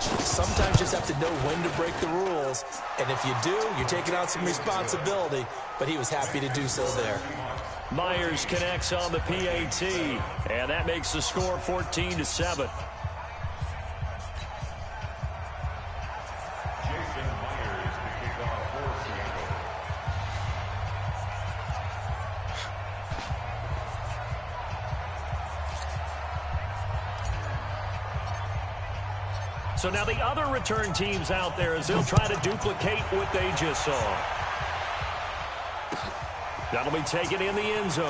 coach. Sometimes you just have to know when to break the rules. And if you do, you're taking on some responsibility. But he was happy to do so there. Myers connects on the PAT, and that makes the score 14-7. So now the other return teams out there as they'll try to duplicate what they just saw. That'll be taken in the end zone.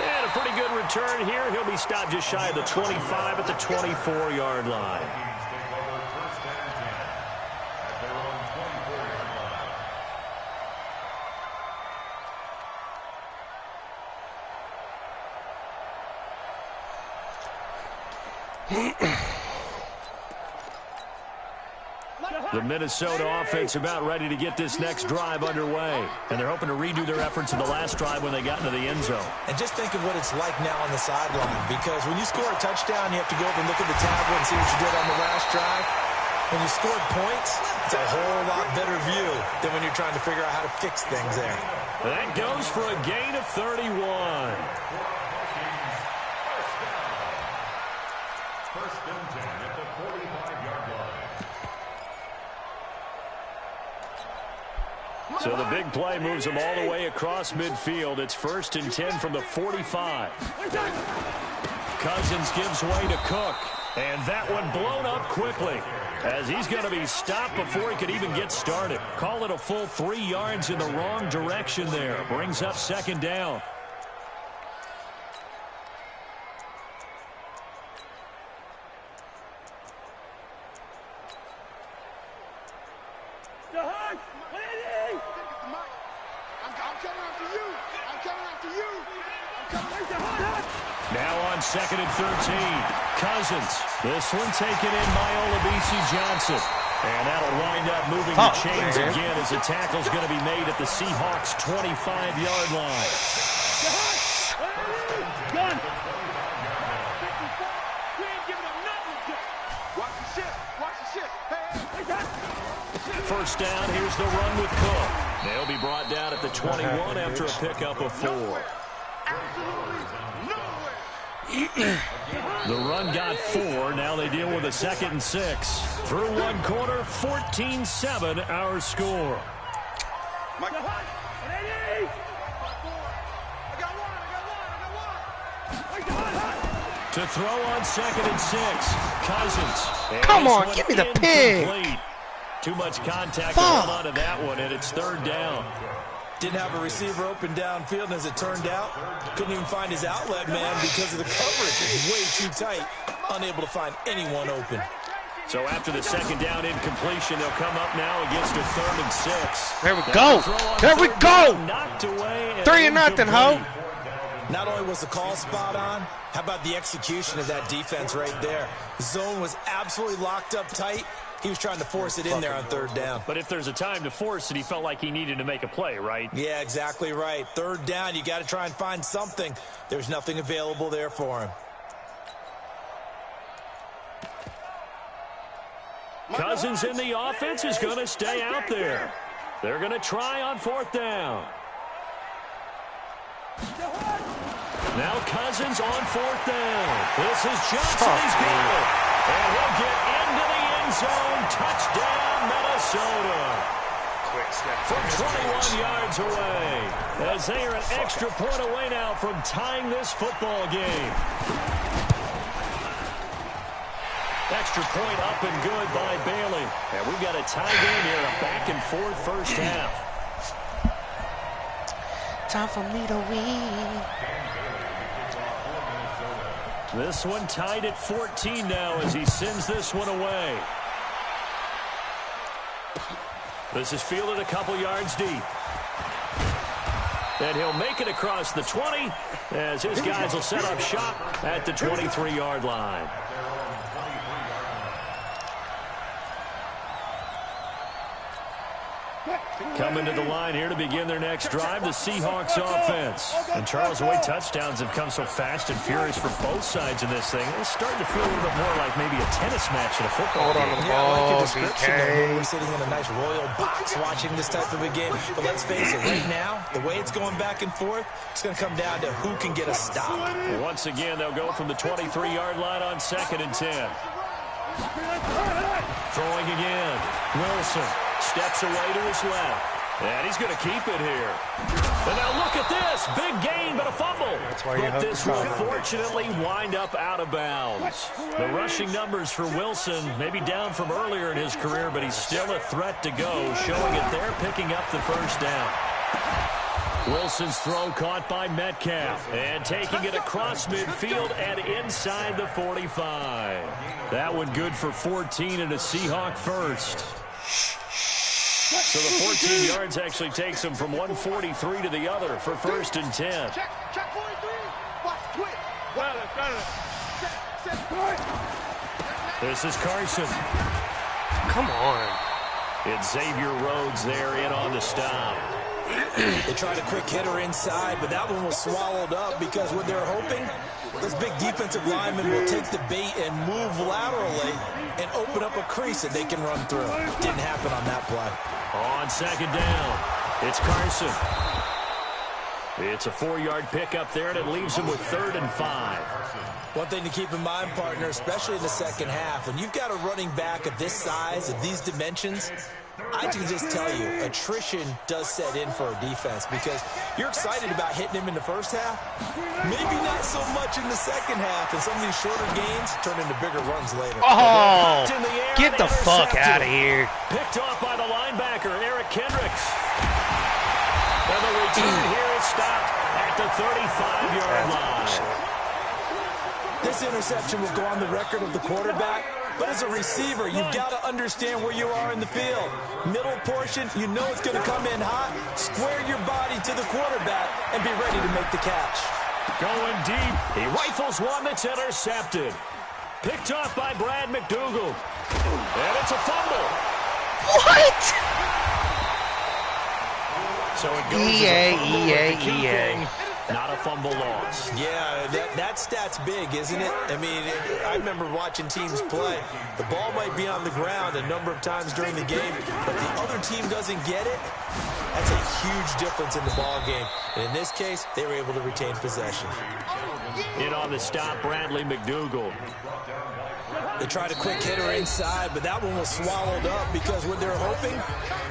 And a pretty good return here. He'll be stopped just shy of the 25 at the 24-yard line. The Minnesota offense about ready to get this next drive underway. And they're hoping to redo their efforts in the last drive when they got into the end zone. And just think of what it's like now on the sideline. Because when you score a touchdown, you have to go over and look at the tablet and see what you did on the last drive. When you score points, it's a whole lot better view than when you're trying to figure out how to fix things there. That goes for a gain of 31. First and 10 at the 45-yard line. So the big play moves them all the way across midfield. It's first and 10 from the 45. Cousins gives way to Cook. And that one blown up quickly as he's going to be stopped before he could even get started. Call it a full 3 yards in the wrong direction there. Brings up second down. Now on second and 13. Cousins. This one taken in by Olabisi Johnson. And that'll wind up moving the chains again as the tackle's going to be made at the Seahawks' 25-yard line. First down, here's the run with Cook. They'll be brought down at the 21 after a pickup of 4. The run got 4. Now they deal with a second and 6. Through one quarter, 14-7 our score. To throw on second and 6. Cousins. And come on, give me the pig. Too much contact to hold on to that one, and it's third down. Didn't have a receiver open downfield, and as it turned out, couldn't even find his outlet man because of the coverage. It was way too tight, unable to find anyone open. So after the second down incompletion, they'll come up now against a third and 6. There we go. There we go. 3-0, ho. Not only was the call spot on, how about the execution of that defense right there? The zone was absolutely locked up tight. He was trying to force it in there on third down. But if there's a time to force it, he felt like he needed to make a play, right? Yeah, exactly right. Third down, you got to try and find something. There's nothing available there for him. Cousins in the offense is going to stay out there. They're going to try on fourth down. Now Cousins on fourth down. This is Johnson. He's got it. And he'll get into the end zone. Touchdown, Minnesota. From 21 yards away. As they are an extra point away now from tying this football game. Extra point up and good by Bailey. And we've got a tie game here, a back-and-forth first half. Time for me to win. This one tied at 14 now as he sends this one away. This is fielded a couple yards deep. And he'll make it across the 20 as his guys will set up shop at the 23-yard line. Coming to the line here to begin their next drive, the Seahawks offense. And Charles, the way touchdowns have come so fast and furious for both sides in this thing, it's starting to feel a little bit more like maybe a tennis match in a football game. Yeah, I like your description there. We're sitting in a nice royal box watching this type of a game. But let's face it, right now, the way it's going back and forth, it's going to come down to who can get a stop. Once again, they'll go from the 23-yard line on 2nd and 10. Throwing again. Wilson steps away to his left. And he's going to keep it here. And now look at this. Big gain, but a fumble. But this will fortunately wind up out of bounds. The rushing numbers for Wilson maybe down from earlier in his career, but he's still a threat to go, showing it there, picking up the first down. Wilson's throw caught by Metcalf. And taking it across midfield and inside the 45. That one good for 14 and a Seahawk first. So the 14 yards actually takes him from 143 to the other for 1st and 10. This is Carson. Come on. It's Xavier Rhodes there in on the stop. They tried a quick hitter inside, but that one was swallowed up because what they're hoping, this big defensive lineman will take the bait and move laterally and open up a crease that they can run through. Didn't happen on that play. On 2nd down, it's Carson. It's a 4-yard pickup there, and it leaves him with 3rd and 5. One thing to keep in mind, partner, especially in the second half, when you've got a running back of this size, of these dimensions, I can just tell you, attrition does set in for a defense because you're excited about hitting him in the first half. Maybe not so much in the second half, and some of these shorter gains turn into bigger runs later. Oh, get the fuck out of here. Picked off by the linebacker, Eric Kendricks. And the return here is stopped at the 35-yard line. This interception will go on the record of the quarterback. But as a receiver, you've got to understand where you are in the field. Middle portion, you know it's going to come in hot. Square your body to the quarterback and be ready to make the catch. Going deep. He rifles one that's intercepted. Picked off by Brad McDougald. And it's a fumble. What? So it goes EA. Not a fumble loss. Yeah, that stat's big, isn't it? I mean, I remember watching teams play. The ball might be on the ground a number of times during the game, but the other team doesn't get it. That's a huge difference in the ball game. And in this case, they were able to retain possession. In on the stop, Bradley McDougald. They tried a quick hitter inside, but that one was swallowed up because what they're hoping,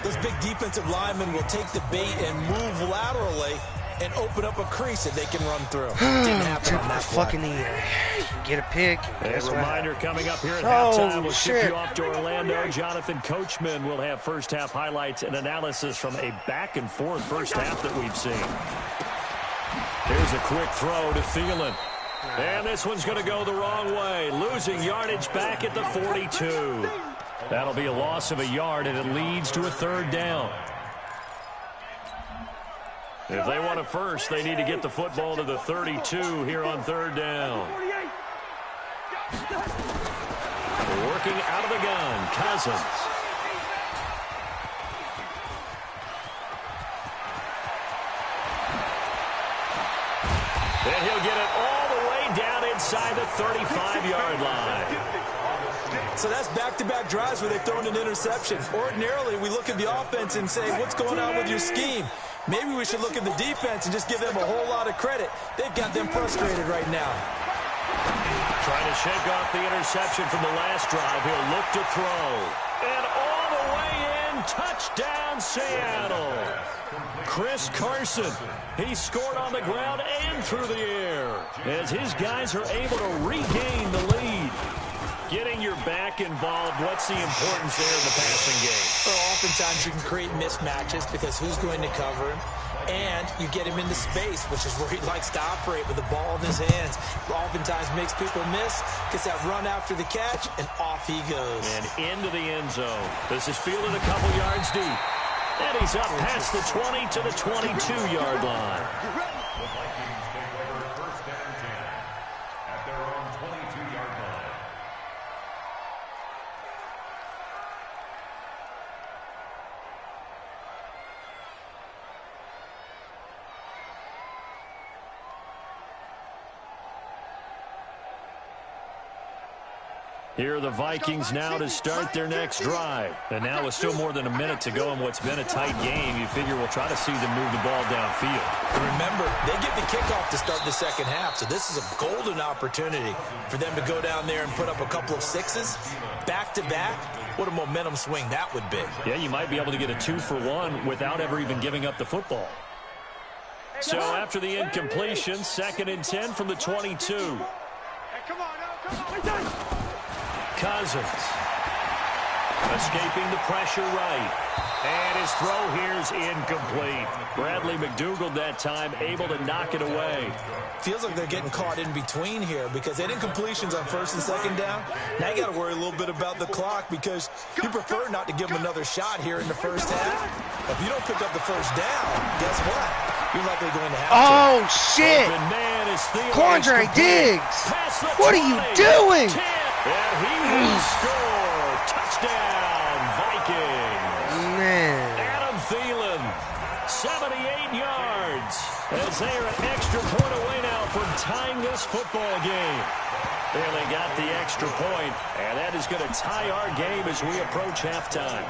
this big defensive lineman will take the bait and move laterally and open up a crease that they can run through. Didn't happen on that play. Fucking ear. Get a pick. A reminder coming up here at halftime. We'll ship you off to Orlando. Jonathan Coachman will have first half highlights and analysis from a back and forth first half that we've seen. Here's a quick throw to Thielen. And this one's going to go the wrong way. Losing yardage back at the 42. That'll be a loss of a yard, and it leads to a 3rd down. If they want a first, they need to get the football to the 32 here on 3rd down. Working out of the gun, Cousins. And he'll get it all the way down inside the 35-yard line. So that's back-to-back drives where they've thrown an interception. Ordinarily, we look at the offense and say, what's going on with your scheme? Maybe we should look at the defense and just give them a whole lot of credit. They've got them frustrated right now. Trying to shake off the interception from the last drive. He'll look to throw. And all the way in, touchdown Seattle. Chris Carson, he scored on the ground and through the air as his guys are able to regain the lead. Getting your back involved, what's the importance there in the passing game? Well, oftentimes you can create mismatches because who's going to cover him? And you get him into space, which is where he likes to operate with the ball in his hands. Oftentimes makes people miss, gets that run after the catch, and off he goes. And into the end zone. This is fielded a couple yards deep. And he's up past the 20 to the 22-yard line. Here are the Vikings now to start their next drive. And now with still more than a minute to go in what's been a tight game, you figure we'll try to see them move the ball downfield. And remember, they get the kickoff to start the second half, so this is a golden opportunity for them to go down there and put up a couple of sixes back-to-back. What a momentum swing that would be. Yeah, you might be able to get a 2-for-1 without ever even giving up the football. So after the incompletion, 2nd and 10 from the 22. Cousins escaping the pressure right. And his throw here is incomplete. Bradley McDougald that time able to knock it away. Feels like they're getting caught in between here because they had incompletions on 1st and 2nd down. Now you got to worry a little bit about the clock because you prefer not to give them another shot here in the first half. If you don't pick up the first down, guess what? You're likely going to have to. Oh, shit. Quandre Diggs. What are you doing? And he will score. Touchdown, Vikings. Man. Adam Thielen, 78 yards. As they are an extra point away now from tying this football game. Barely got the extra point, and that is going to tie our game as we approach halftime.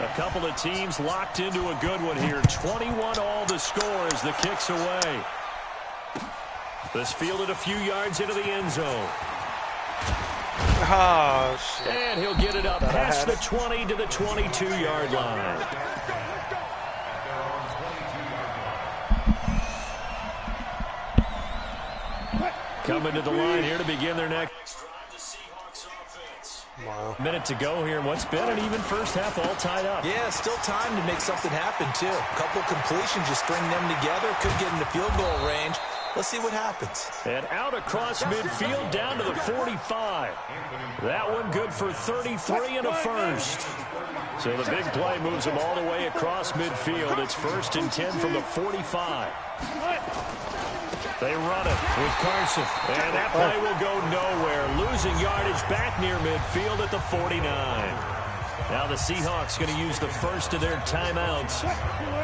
A couple of teams locked into a good one here. 21-all the score as the kick's away. This fielded a few yards into the end zone. Oh, shit. And he'll get it up past the 20 to the 22-yard line. Coming to the line here to begin their next drive, the Seahawks offense. Wow. Minute to go here, and what's been an even first half all tied up. Yeah, still time to make something happen, too. A couple completions, you string them together, could get into field goal range. Let's see what happens. And out across midfield down to the 45. That one good for 33 and a first. So the big play moves them all the way across midfield. It's 1st and 10 from the 45. They run it with Carson. And that play will go nowhere. Losing yardage back near midfield at the 49. Now the Seahawks going to use the first of their timeouts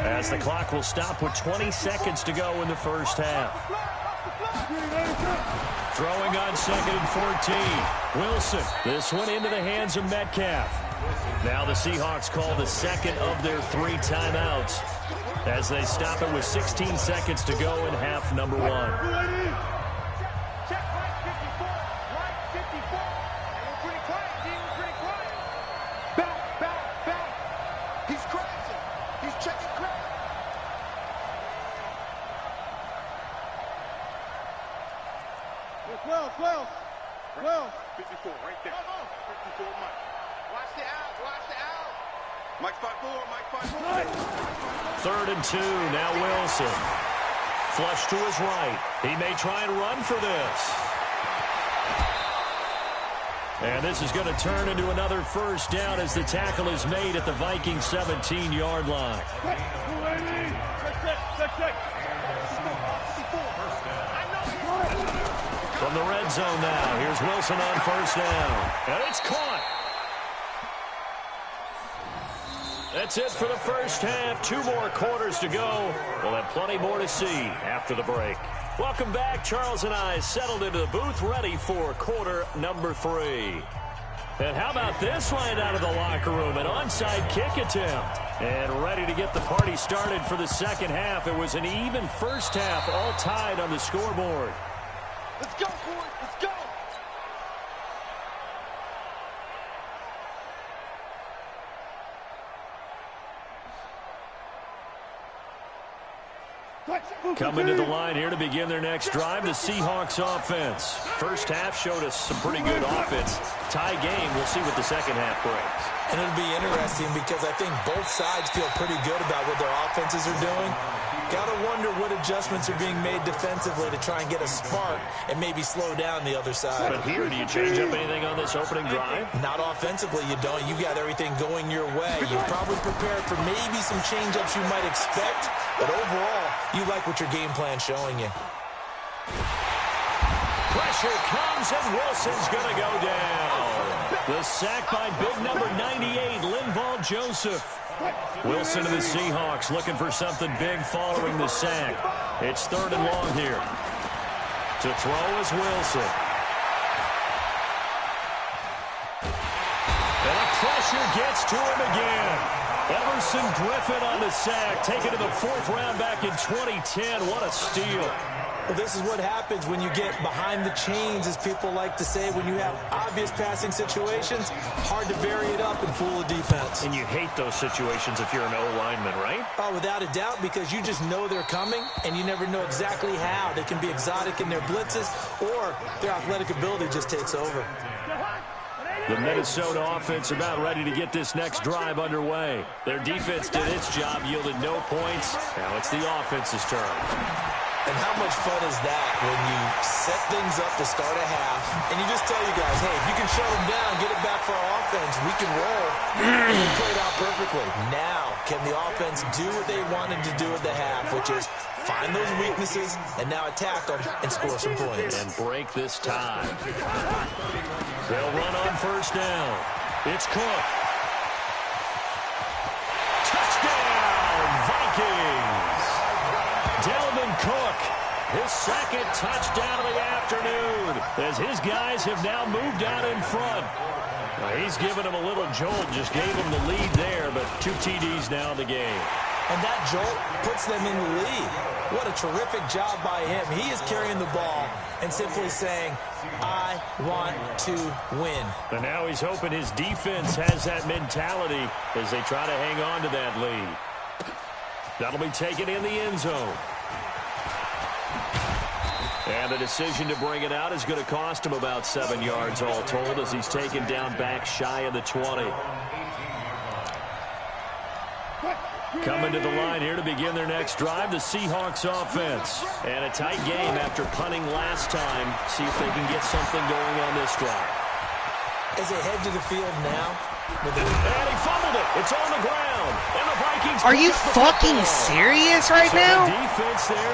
as the clock will stop with 20 seconds to go in the first half. Throwing on 2nd and 14. Wilson. This one into the hands of Metcalf. Now the Seahawks call the second of their 3 timeouts as they stop it with 16 seconds to go in half number 1. Well, 54 right there. 54 Mike. Watch the out. Mike 5-4. 3rd and 2. Now Wilson. Flush to his right. He may try and run for this. And this is going to turn into another first down as the tackle is made at the Vikings 17-yard line. From the red zone now, here's Wilson on 1st down. And it's caught. That's it for the first half. 2 more quarters to go. We'll have plenty more to see after the break. Welcome back. Charles and I settled into the booth ready for quarter number 3. And how about this line out of the locker room? An onside kick attempt. And ready to get the party started for the second half. It was an even first half, all tied on the scoreboard. Let's go, boys. Let's go. Coming to the line here to begin their next drive, the Seahawks offense. First half showed us some pretty good offense. Tie game. We'll see what the second half brings. And it'll be interesting because I think both sides feel pretty good about what their offenses are doing. Got to wonder what adjustments are being made defensively to try and get a spark and maybe slow down the other side. But here, do you change up anything on this opening drive? Not offensively, you don't. You got everything going your way. You're probably prepared for maybe some change-ups you might expect, but overall, you like what your game plan's showing you. Pressure comes, and Wilson's going to go down. The sack by big number 98, Linval Joseph. Wilson to the Seahawks looking for something big following the sack. It's 3rd and long here. To throw is Wilson. pressure gets to him again. Everson Griffin on the sack, taken to the 4th round back in 2010. What a steal. Well, this is what happens when you get behind the chains, as people like to say. When you have obvious passing situations, hard to vary it up and fool a defense. And you hate those situations if you're an O-lineman, right? Oh, without a doubt, because you just know they're coming, and you never know exactly how. They can be exotic in their blitzes, or their athletic ability just takes over. The Minnesota offense about ready to get this next drive underway. Their defense did its job, yielded no points. Now it's the offense's turn. And how much fun is that when you set things up to start a half, and you just tell you guys, hey, if you can shut them down, get it back for our offense, we can roll. And it played out perfectly. Now, can the offense do what they wanted to do at the half, which is find those weaknesses and now attack them and score some points. And break this tie. They'll run on first down. It's Cook. Touchdown, Vikings. Dalvin Cook, his 2nd touchdown of the afternoon, as his guys have now moved out in front. He's given them a little jolt, just gave them the lead there, but 2 TDs now in the game. And that jolt puts them in the lead. What a terrific job by him. He is carrying the ball and simply saying, I want to win. And now he's hoping his defense has that mentality as they try to hang on to that lead. That'll be taken in the end zone. And the decision to bring it out is going to cost him about 7 yards all told as he's taken down back shy of the 20. Coming to the line here to begin their next drive, the Seahawks offense. And a tight game after punting last time. See if they can get something going on this drive. As they head to the field now. And he fumbled it. It's on the ground. And the Vikings. Are you fucking serious right now? Defense there,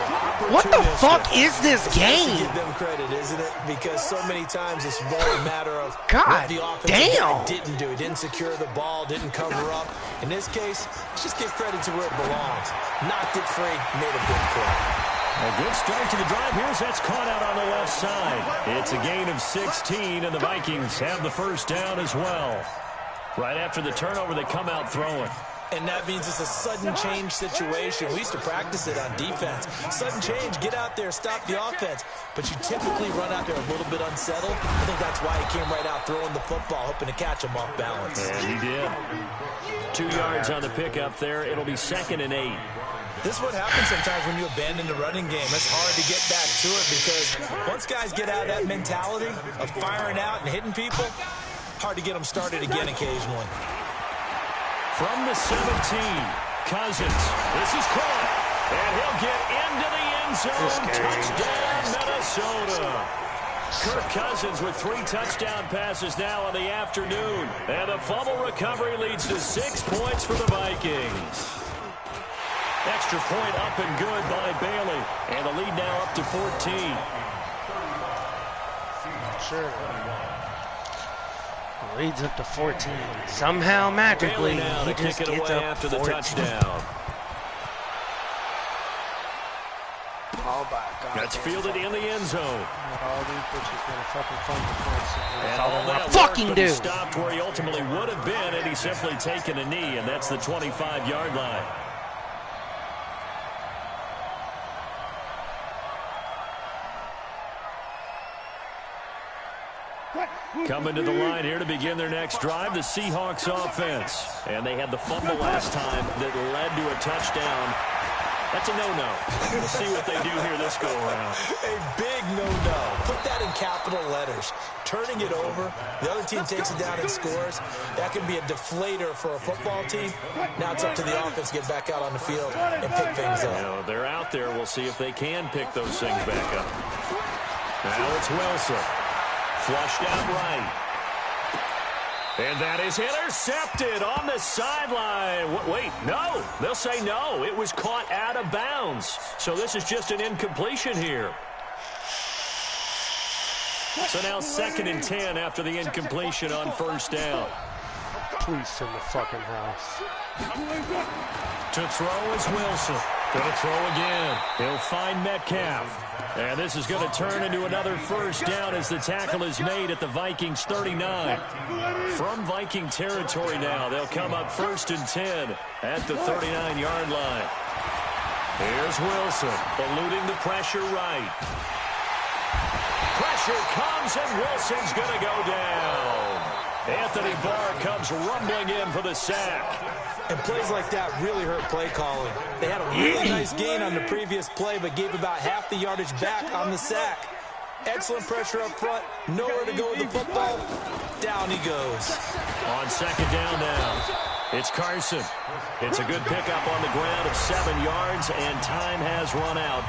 what the fuck is this game? Give them credit, isn't it? Because so many times it's really a matter of God what the offense damn didn't do. It didn't secure the ball, didn't cover up. In this case, let's just give credit to where it belongs. Knocked it free, made a big play. A good start to the drive. Here's that's caught out on the left side. It's a gain of 16, and the Vikings have the first down as well. Right after the turnover, they come out throwing. And that means it's a sudden change situation. We used to practice it on defense. Sudden change, get out there, stop the offense. But you typically run out there a little bit unsettled. I think that's why he came right out throwing the football, hoping to catch him off balance. And he did. 2 yards on the pickup there. It'll be 2nd and 8. This is what happens sometimes when you abandon the running game. It's hard to get back to it because once guys get out of that mentality of firing out and hitting people, hard to get them started again occasionally. From the 17, Cousins. This is caught. And he'll get into the end zone. Touchdown, Minnesota. Kirk Cousins with 3 touchdown passes now on the afternoon. And the fumble recovery leads to 6 points for the Vikings. Extra point up and good by Bailey. And the lead now up to 14. Sure. Leads up to 14. Somehow, magically, he just gets up after the touchdown. That's fielded in the end zone. And all that fucking do. Stopped where he ultimately would have been, and he's simply taken a knee, and that's the 25-yard line. Coming to the line here to begin their next drive, the Seahawks offense. And they had the fumble last time that led to a touchdown. That's a no-no. We'll see what they do here this go-around. A big no-no. Put that in capital letters. Turning it over, the other team takes it down and scores. That can be a deflator for a football team. Now it's up to the offense to get back out on the field and pick things up. You know, they're out there. We'll see if they can pick those things back up. Now it's Wilson. Flushed out right. And that is intercepted on the sideline. Wait, no. They'll say no. It was caught out of bounds. So this is just an incompletion here. So now 2nd and 10 after the incompletion on first down. Please send the fucking house. To throw is Wilson. Going to throw again. He'll find Metcalf. And this is going to turn into another first down as the tackle is made at the Vikings 39. From Viking territory now, they'll come up 1st and 10 at the 39-yard line. Here's Wilson, eluding the pressure right. Pressure comes, and Wilson's going to go down. Anthony Barr comes rumbling in for the sack. And plays like that really hurt play calling. They had a really nice gain on the previous play, but gave about half the yardage back on the sack. Excellent pressure up front. Nowhere to go with the football. Down he goes. On 2nd down now, it's Carson. It's a good pickup on the ground of 7 yards, and time has run out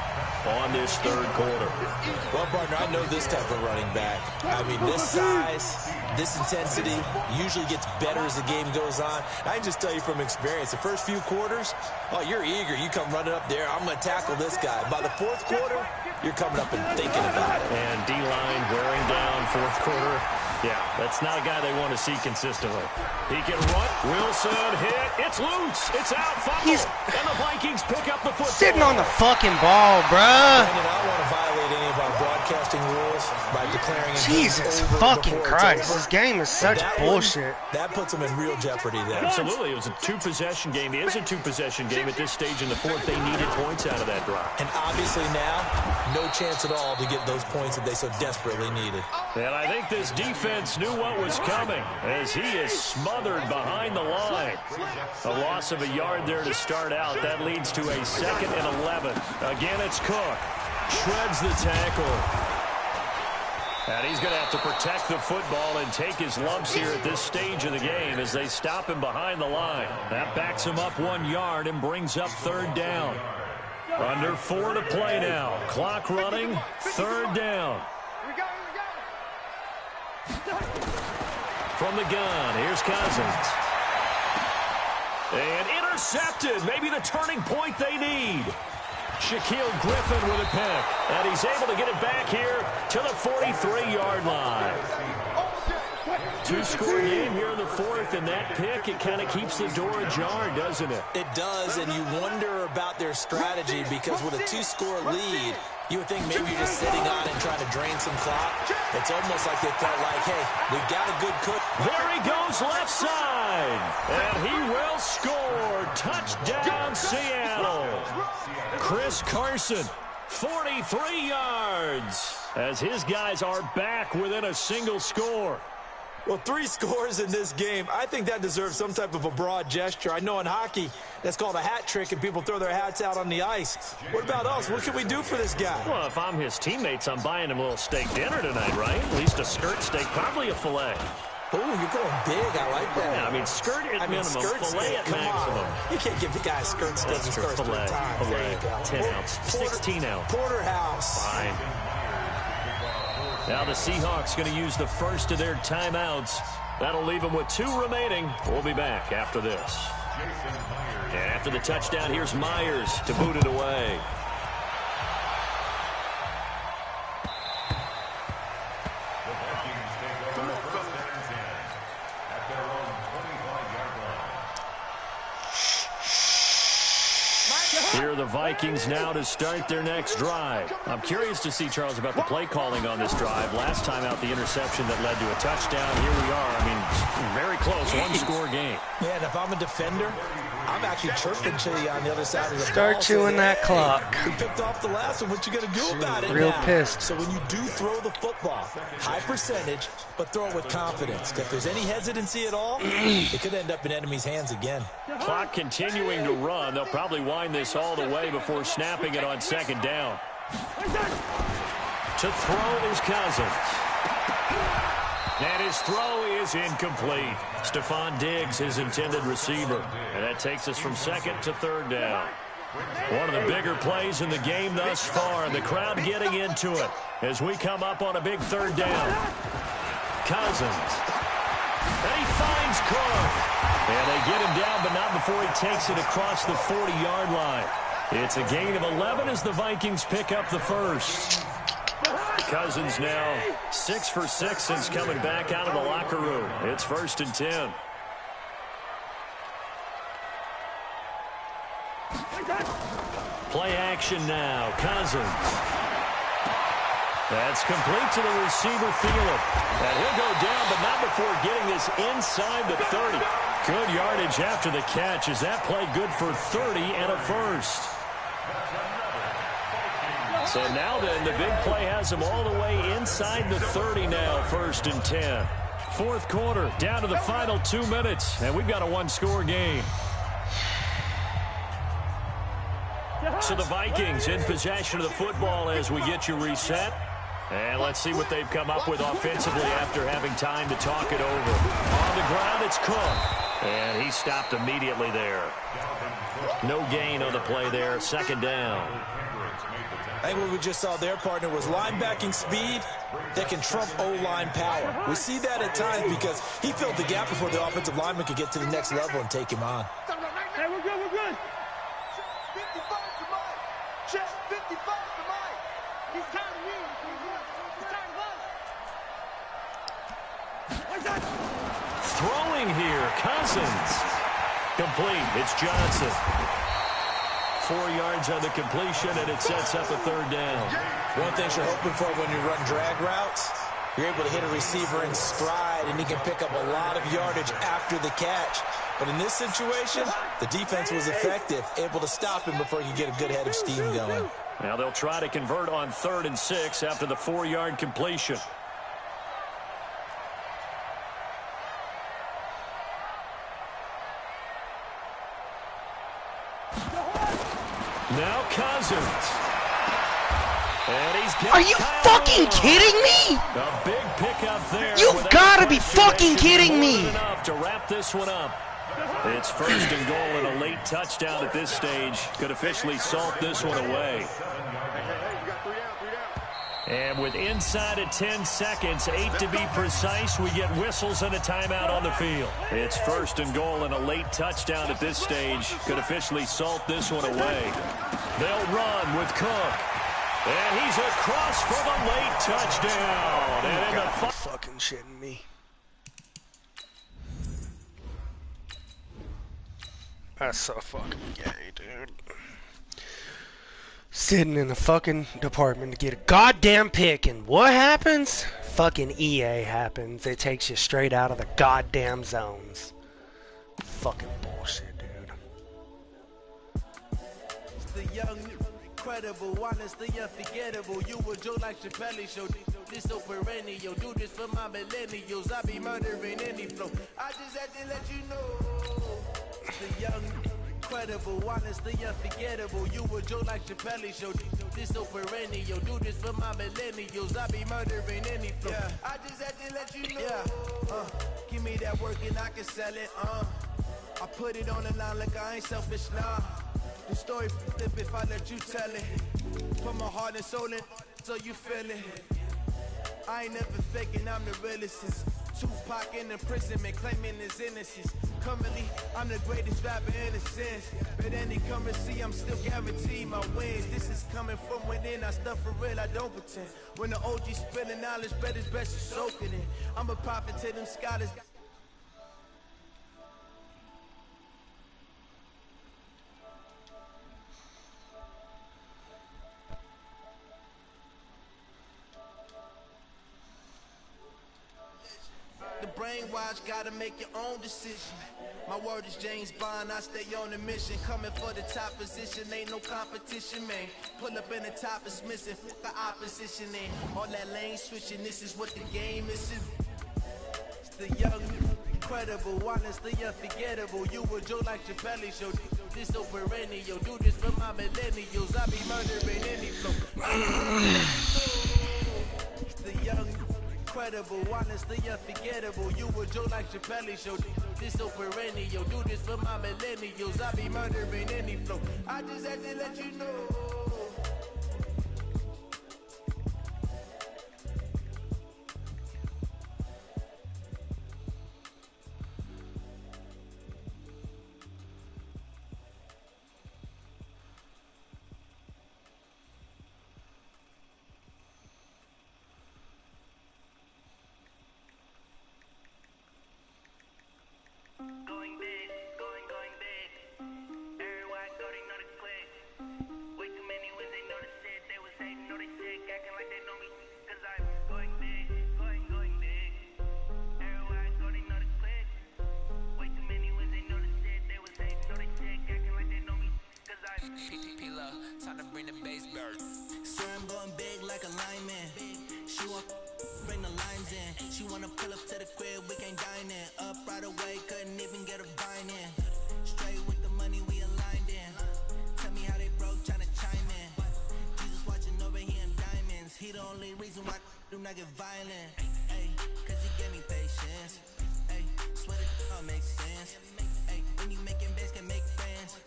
on this 3rd quarter. Well, partner, I know this type of running back. I mean, this size, this intensity usually gets better as the game goes on. I can just tell you from experience, the first few quarters, oh, you're eager. You come running up there, I'm going to tackle this guy. By the 4th quarter, you're coming up and thinking about it. And D-line wearing down 4th quarter. Yeah, that's not a guy they want to see consistently. He can run. Wilson hit. It's loose. It's out. Fumble. And the Vikings pick up the football. Sitting on the fucking ball, bruh. I don't want to violate any of our broadcasting rules by declaring it Jesus over fucking before Christ. it's over. This game is such bullshit. That puts them in real jeopardy then. Absolutely. It was a 2-possession game. It is a 2-possession game at this stage in the 4th. They needed points out of that drive. And obviously now, no chance at all to get those points that they so desperately needed. And I think this defense knew what was coming as he is smothered behind the line. A loss of a yard there to start out. That leads to a 2nd and 11. Again, it's Cook. Shreds the tackle. And he's going to have to protect the football and take his lumps here at this stage of the game as they stop him behind the line. That backs him up 1 yard and brings up 3rd down. Under 4 to play now. Clock running. 3rd down. From the gun, here's Cousins. And intercepted. Maybe the turning point they need. Shaquille Griffin with a pick. And he's able to get it back here to the 43-yard line. 2-score game here in the 4th, and that pick, it kind of keeps the door ajar, doesn't it? It does, and you wonder about their strategy because with a 2-score lead, you would think maybe you're just sitting on and trying to drain some clock. It's almost like they felt like, hey, we've got a good cook. There he goes left side, and he will score. Touchdown, Seattle. Chris Carson, 43 yards, as his guys are back within a single score. Well, 3 scores in this game. I think that deserves some type of a broad gesture. I know in hockey, that's called a hat trick, and people throw their hats out on the ice. What about us? What can we do for this guy? Well, if I'm his teammates, I'm buying him a little steak dinner tonight, right? At least a skirt steak, probably a filet. Oh, you're going big. I like that. Yeah, I mean, skirt at minimum, skirt filet steak, at maximum. You can't give the guy a skirt steak and start Filet, time. filet, 10-ounce, 16-ounce. Porterhouse. Fine. Now the Seahawks going to use the first of their timeouts. That'll leave them with 2 remaining. We'll be back after this. And after the touchdown, here's Myers to boot it away. Here are the Vikings now to start their next drive. I'm curious to see, Charles, about the play calling on this drive. Last time out, the interception that led to a touchdown. Here we are. I mean, very close, 1-score game. Yeah, and if I'm a defender, I'm actually chirping Chili on the other side of the ball. Start chewing that clock. We picked off the last one. What you going to do about it Real now? pissed. So when you do throw the football, high percentage, but throw it with confidence. If there's any hesitancy at all, it could end up in enemy's hands again. Clock continuing to run. They'll probably wind this all the way before snapping it on 2nd down. To throw is Cousins. And his throw is incomplete. Stephon Diggs, his intended receiver. And that takes us from 2nd to 3rd down. One of the bigger plays in the game thus far, and the crowd getting into it as we come up on a big 3rd down. Cousins. And he finds Cook. And they get him down, but not before he takes it across the 40-yard line. It's a gain of 11 as the Vikings pick up the first. Cousins now 6 for 6 since coming back out of the locker room. It's 1st and 10. Play action now. Cousins. That's complete to the receiver, Thielen. And he'll go down, but not before getting this inside the 30. Good yardage after the catch. Is that play good for 30 and a first? So now then, the big play has him all the way inside the 30 now, 1st and 10. Fourth quarter, down to the final 2 minutes, and we've got a one-score game. So the Vikings in possession of the football as we get you reset. And let's see what they've come up with offensively after having time to talk it over. On the ground, it's Cook. And he stopped immediately there. No gain on the play there. 2nd down. I think what we just saw there, partner, was linebacking speed that can trump O-line power. We see that at times because he filled the gap before the offensive lineman could get to the next level and take him on. Hey, we're good, we're good. 55 to Mike. Check 55 to Mike. He's tired of me. He's tired of us. Throwing here, Cousins. Complete, it's Johnson. 4 yards on the completion, and it sets up a 3rd down. One thing you're hoping for when you run drag routes, you're able to hit a receiver in stride, and he can pick up a lot of yardage after the catch. But in this situation, the defense was effective, able to stop him before you get a good head of steam going. Now they'll try to convert on 3rd and 6 after the 4-yard completion. Now Cousins. And he's got Are you fucking kidding me? A big pickup there. You've got to be fucking kidding me. Enough to wrap this one up. It's 1st and goal and a late touchdown at this stage. Could officially salt this one away. And with inside of 10 seconds, 8 to be precise, we get whistles and a timeout on the field. It's 1st and goal and a late touchdown at this stage. Could officially salt this one away. They'll run with Cook. And he's across for the late touchdown. And in the fucking shitting me. That's so fucking gay, dude. Sitting in the fucking department to get a goddamn pick, and what happens? Fucking EA happens. It takes you straight out of the goddamn zones. Fucking bullshit, dude. It's the young, incredible, honestly unforgettable. You would joke like Chappelle show. This so perennial. Do this for my millennials. I be murdering any flow. I just had to let you know. The young, incredible, honestly unforgettable. You would joke like Chappelle show. This so perennial. Do this for my millennials. I be murdering any flow. Yeah. I just had to let you know. Yeah. Give me that work and I can sell it. I put it on the line like I ain't selfish now. The story flip if I let you tell it. Put my heart and soul in so you feel it. I ain't never faking, I'm the realest since Tupac in imprisonment, claiming his innocence. Currently, I'm the greatest rapper in a sense. But any currency, I'm still guaranteed my wins. This is coming from within, I stuff for real, I don't pretend. When the OG spilling knowledge, bet it's best you soak it in. I'm a prophet to them scholars. The brainwash, gotta make your own decision. My word is James Bond, I stay on a mission. Coming for the top position, ain't no competition, man. Pull up in the top is missing, fuck the opposition, man. All that lane switching, this is what the game is. It's the young, incredible, honestly unforgettable. You would joke like Chappelle show. This so perennial, do this for my millennials. I be murdering any flow. It's the young, incredible, honestly unforgettable. You would joke like Chappelle show. This so perennial. Do this for my millennials. I be murdering any flow. I just had to let you know. Going big, going big. Everywhere going on the click. We Time to bring the bass bird. Swear I'm going big like a lineman. She want bring the lines in. She wanna pull up to the crib, we can't dine in. Up right away, couldn't even get a vine in. Straight with the money we aligned in. Tell me how they broke, tryna chime in. Jesus watching over here in diamonds. He the only reason why I do not get violent. Ay, cause he gave me patience. Ay, swear it all makes sense. Ay, when you making bands can make friends.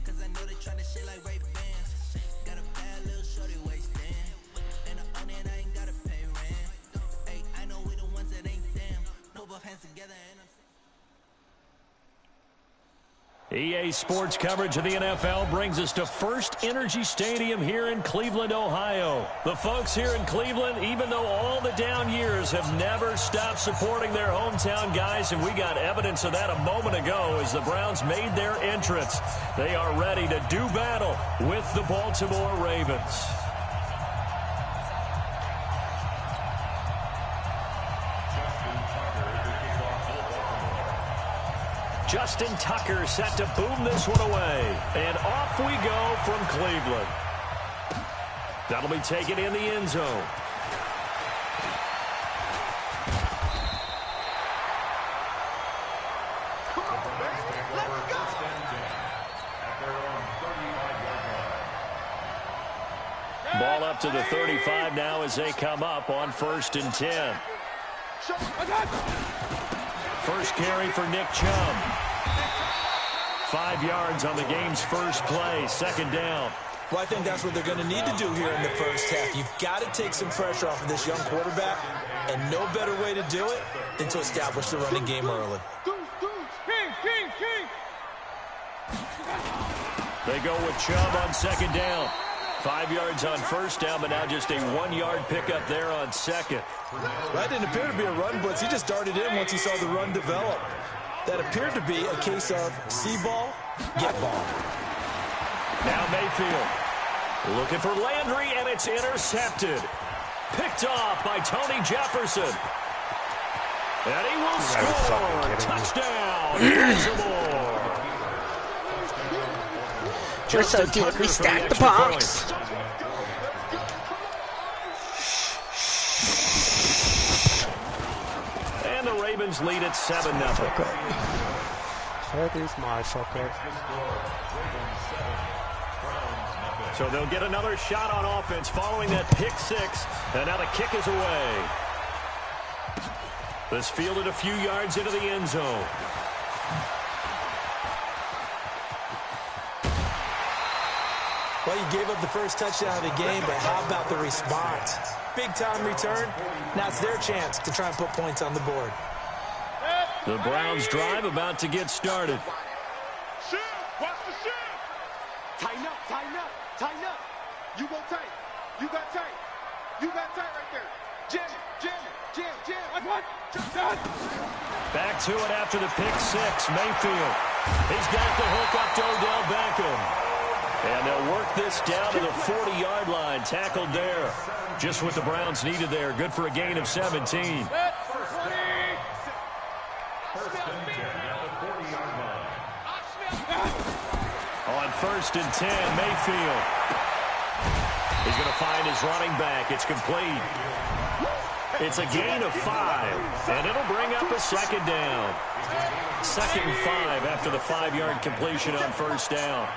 Cause I know they tryna shit like Ray Bans. Got a bad little shorty wasting. And I own it, I ain't gotta pay rent. Ay, I know we the ones that ain't them. Put both hands together and I'm EA Sports coverage of the NFL brings us to First Energy Stadium here in Cleveland, Ohio. The folks here in Cleveland, even though all the down years, have never stopped supporting their hometown guys, and we got evidence of that a moment ago as the Browns made their entrance. They are ready to do battle with the Baltimore Ravens. Justin Tucker set to boom this one away. And off we go from Cleveland. That'll be taken in the end zone. Ball up to the 35 now as they come up on 1st and 10. First carry for Nick Chubb. 5 yards on the game's first play, 2nd down. Well, I think that's what they're going to need to do here in the first half. You've got to take some pressure off of this young quarterback, and no better way to do it than to establish the running game early. They go with Chubb on 2nd down. 5 yards on 1st down, but now just a 1-yard pickup there on 2nd. That didn't appear to be a run blitz. He just darted in once he saw the run develop. That appeared to be a case of see ball, get ball. Now Mayfield looking for Landry, and it's intercepted. Picked off by Tony Jefferson. And he will score. Touchdown, Baltimore. We're so good, we stacked the box. And the Ravens lead at 7-0. That is my fucker. So they'll get another shot on offense following that pick 6. And now the kick is away. This fielded a few yards into the end zone. Well, you gave up the first touchdown of the game, but how about the response? Big-time return. Now it's their chance to try and put points on the board. The Browns drive about to get started. Shoot! Watch the shoot! Tighten up, tighten up, tighten up. You go tight. You got tight. You got tight right there. Jam, jam, jam, jam. What? Done. Back to it after the pick 6. Mayfield. He's got the hook up to Odell Beckham. And they'll work this down to the 40-yard line. Tackled there. Just what the Browns needed there. Good for a gain of 17. First and 10 at the 40-yard line. On 1st and 10, Mayfield. He's going to find his running back. It's complete. It's a gain of 5, and it'll bring up a 2nd down. 2nd and 5 after the 5-yard completion on 1st down.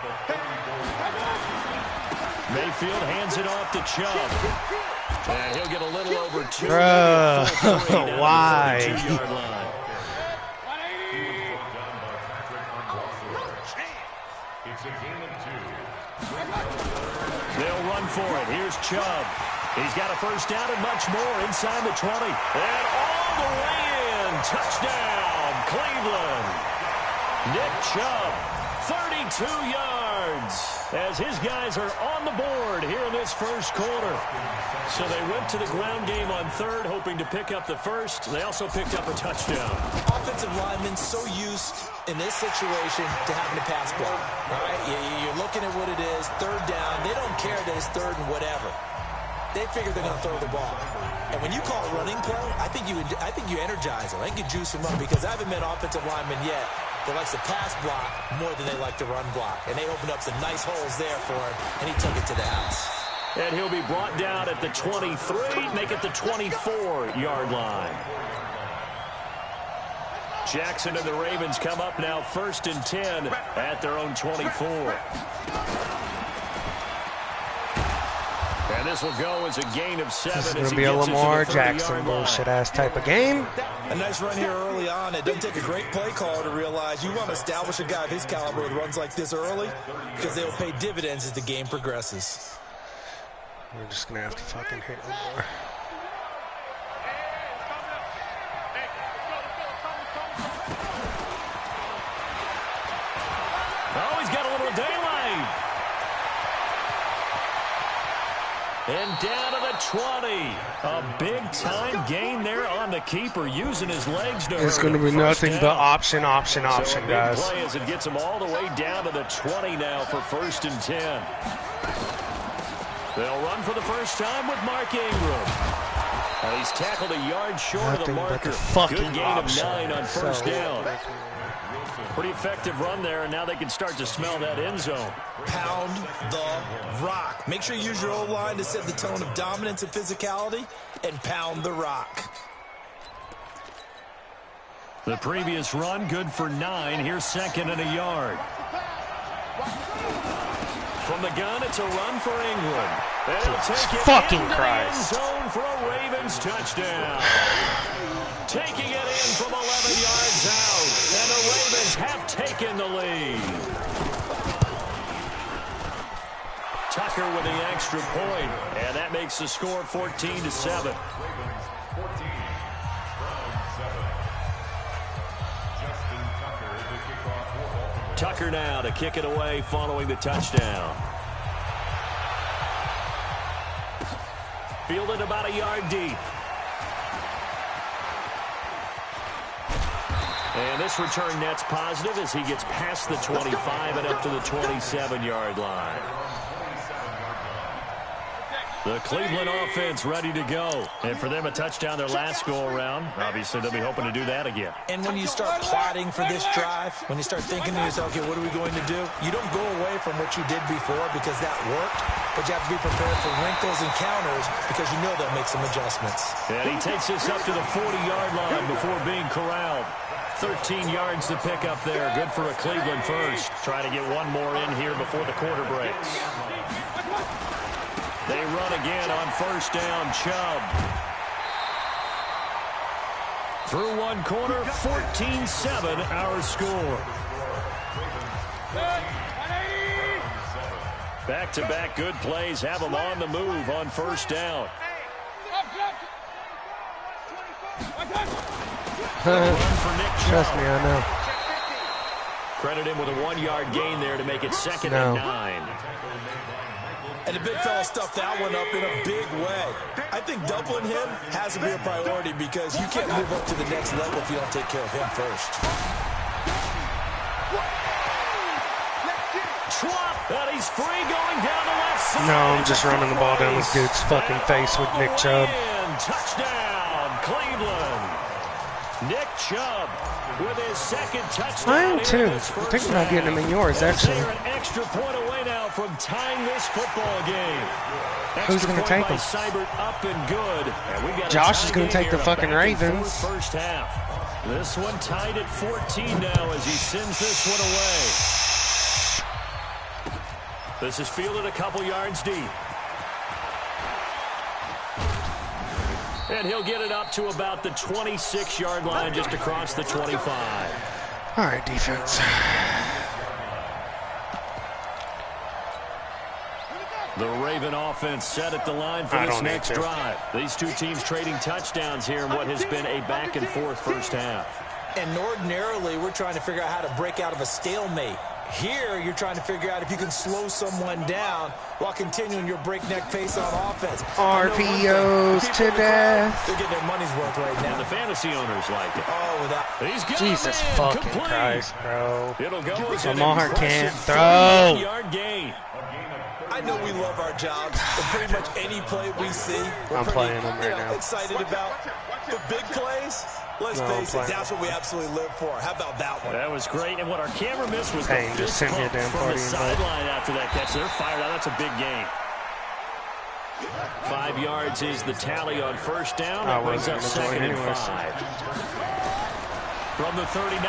Mayfield hands it off to Chubb. And he'll get a little over 2. Why? It's a gain of 2. They'll run for it. Here's Chubb. He's got a first down and much more inside the 20. And all the way in. Touchdown, Cleveland. Nick Chubb, 32 yards, as his guys are on the board here in this first quarter. So they went to the ground game on 3rd, hoping to pick up the first. They also picked up a touchdown. Offensive linemen so used in this situation to having to pass block. All right, you're looking at what it is, 3rd down. They don't care that it's 3rd and whatever. They figure they're going to throw the ball. And when you call a running play, I think you energize them. I think you juice them up because I haven't met offensive linemen yet He likes to pass block more than they like to run block. And they opened up some nice holes there for him, and he took it to the house. And he'll be brought down at the 23, make it the 24-yard line. Jackson and the Ravens come up now 1st and 10 at their own 24. And this will go as a gain of 7. This is going to be a Lamar Jackson bullshit-ass type of game. A nice run here early on. It doesn't take a great play caller to realize you want to establish a guy of his caliber with runs like this early because they will pay dividends as the game progresses. We're just going to have to fucking hit Lamar. Oh, he's got a little daylight. And down to the 20. A big-time gain there on the keeper, using his legs to It's going to be nothing but option, so guys. a big play as it gets him all the way down to the 20 now for 1st and 10. They'll run for the first time with Mark Ingram. He's tackled a yard short of the marker. Good gain of 9 on 1st down. Pretty effective run there, and now they can start to smell that end zone. Pound the rock. Make sure you use your O-line to set the tone of dominance and physicality, and pound the rock. The previous run, good for 9. Here's 2nd and a yard. From the gun, it's a run for England. And he'll take it Fucking into Christ. the end zone for a Ravens touchdown. Taking it in from 11 yards out. And the Ravens have taken the lead. Tucker with the extra point. And that makes the score 14-7. Tucker now to kick it away following the touchdown. Fielded about a yard deep. And this return net's positive as he gets past the 25 and up to the 27-yard line. The Cleveland offense ready to go. And for them, a touchdown their last go-around. Obviously, they'll be hoping to do that again. And when you start plotting for this drive, when you start thinking to yourself, okay, what are we going to do? You don't go away from what you did before because that worked, but you have to be prepared for wrinkles and counters because you know they'll make some adjustments. And he takes this up to the 40-yard line before being corralled. 13 yards to pick up there. Good for a Cleveland first. Try to get one more in here before the quarter breaks. They run again on 1st down. Chubb. Through one corner, 14-7 our score. Back-to-back good plays have them on the move on 1st down. Trust me, I know. Credit him with a 1-yard gain there to make it 2nd and 9. And the big fella stuffed that one up in a big way. I think doubling him has to be a priority because you can't move up to the next level if you don't take care of him first. And he's free going down the left side. No, I'm just running the ball down this dude's fucking face with Nick Chubb. Touchdown, Cleveland. Nick Chubb with his 2nd touchdown. Mine too. I'm thinking about getting him in yours, actually. They're an extra point away now from tying this football game. Who's going to take him? Up and good. And Josh is going to take the fucking Ravens. First half. This one tied at 14 now as he sends this one away. This is fielded a couple yards deep. And he'll get it up to about the 26-yard line, just across the 25. All right, defense. The Raven offense set at the line for this next drive. These two teams trading touchdowns here in what has been a back-and-forth first half. And ordinarily, we're trying to figure out how to break out of a stalemate. Here, you're trying to figure out if you can slow someone down while continuing your breakneck pace on offense. RPOs to death. They're getting their money's worth right now. And the fantasy owners like it. Oh, he's got Jesus fucking Christ, bro. It'll go as Lamar can't throw. Yard gain. I know we love our jobs, but pretty much any play we see, we're I'm playing them right now. excited about. The big plays, let's face it, that's what we absolutely live for. How about that one? That was great, and what our camera missed was Hey, the just fist send me a pump damn from the party invite. sideline after that catch. They're fired out. That's a big gain. 5 yards is the tally on first down. That brings up second and 5. From the 39,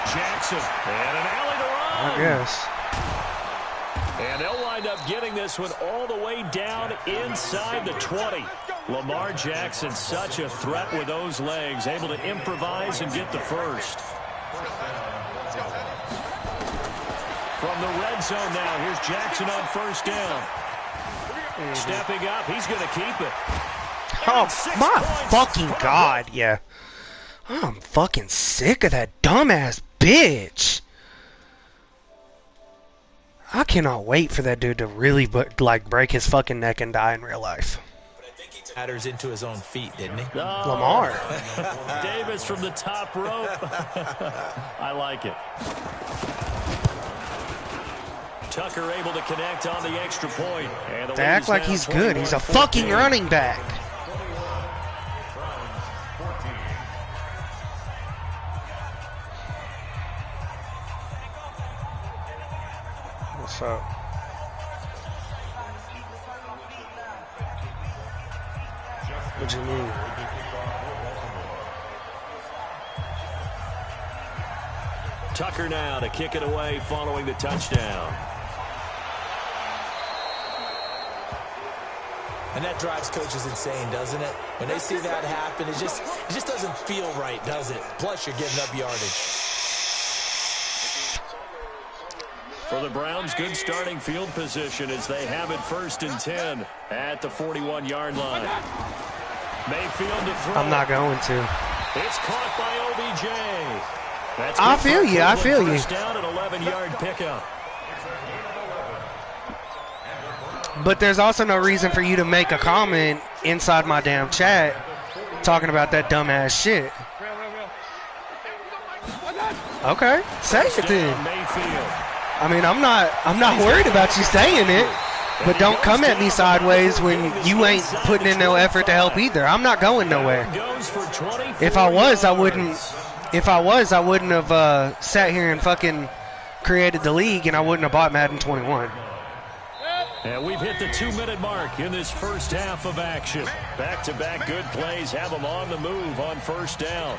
Jackson, and an alley to run. I guess. And they'll wind up getting this one all the way down inside the 20. Lamar Jackson, such a threat with those legs, able to improvise and get the first. From the red zone now, here's Jackson on first down. Stepping up, he's going to keep it. Oh, my fucking God, yeah. I'm fucking sick of that dumbass bitch. I cannot wait for that dude to really, like, break his fucking neck and die in real life. Matters into his own feet, didn't he? Oh. Lamar. Davis from the top rope. I like it. Tucker able to connect on the extra point. And They act like he's good. He's a fucking running back. What's up? What you mean? Tucker now to kick it away following the touchdown. And that drives coaches insane, doesn't it? When they see that happen, it just doesn't feel right, does it? Plus, you're giving up yardage. For the Browns, good starting field position as they have it first and 10 at the 41-yard line. Mayfield to throw. I'm not going to. It's caught by OBJ. That's I feel you. I feel you. First down, an 11-yard pickup. But there's also no reason for you to make a comment inside my damn chat talking about that dumbass shit. Okay, say it then. Mayfield. I mean, I'm not worried about you saying it, but don't come at me sideways when you ain't putting in no effort to help either. I'm not going nowhere. If I was, I wouldn't. If I was, I wouldn't have sat here and fucking created the league, and I wouldn't have bought Madden 21. And we've hit the 2-minute mark in this first half of action. Back-to-back good plays have them on the move on first down.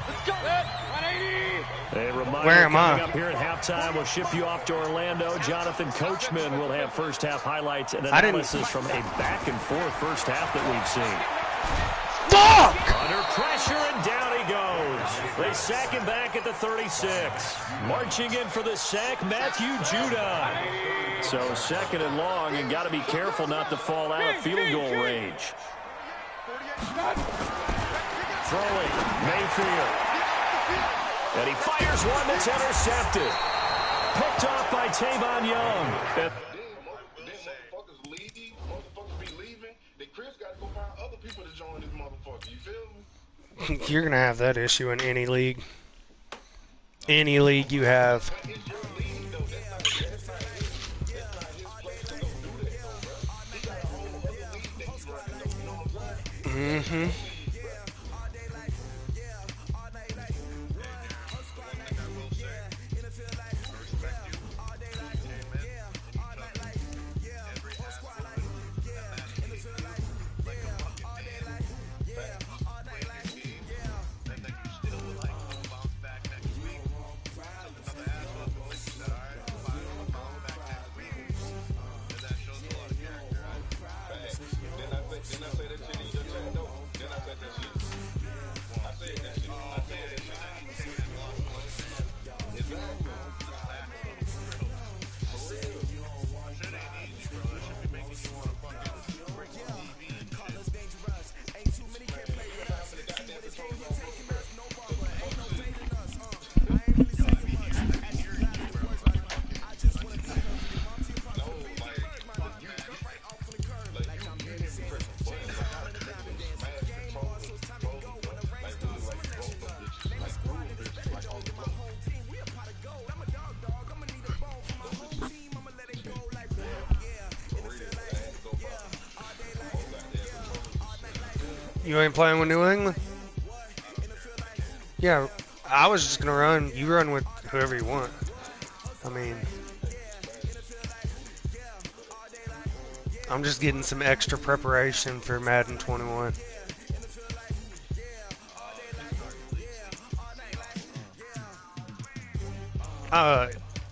Let's go. 180. A reminder, Where am I? coming up here at halftime, we'll ship you off to Orlando. Jonathan Coachman will have first half highlights and analysis from a back-and-forth first half that we've seen. Fuck! Under pressure, and down he goes. They sack him back at the 36. Marching in for the sack, Matthew Judah. So second and long, and got to be careful not to fall out of field goal range. Throwing, Mayfield. And he fires one that's intercepted. Picked off by Tavon Young. Motherfuckers leave, motherfuckers be leaving. Then Chris got to go find other people to join this motherfucker. You feel me? You're gonna have that issue in any league. Any league you have. It's your league, though. That's not his place to go do that, though, bro. He got a whole other league that he's running, though. You know what I'm saying? Mm-hmm. You ain't playing with New England? Yeah, I was just gonna run. You run with whoever you want. I mean, I'm just getting some extra preparation for Madden 21.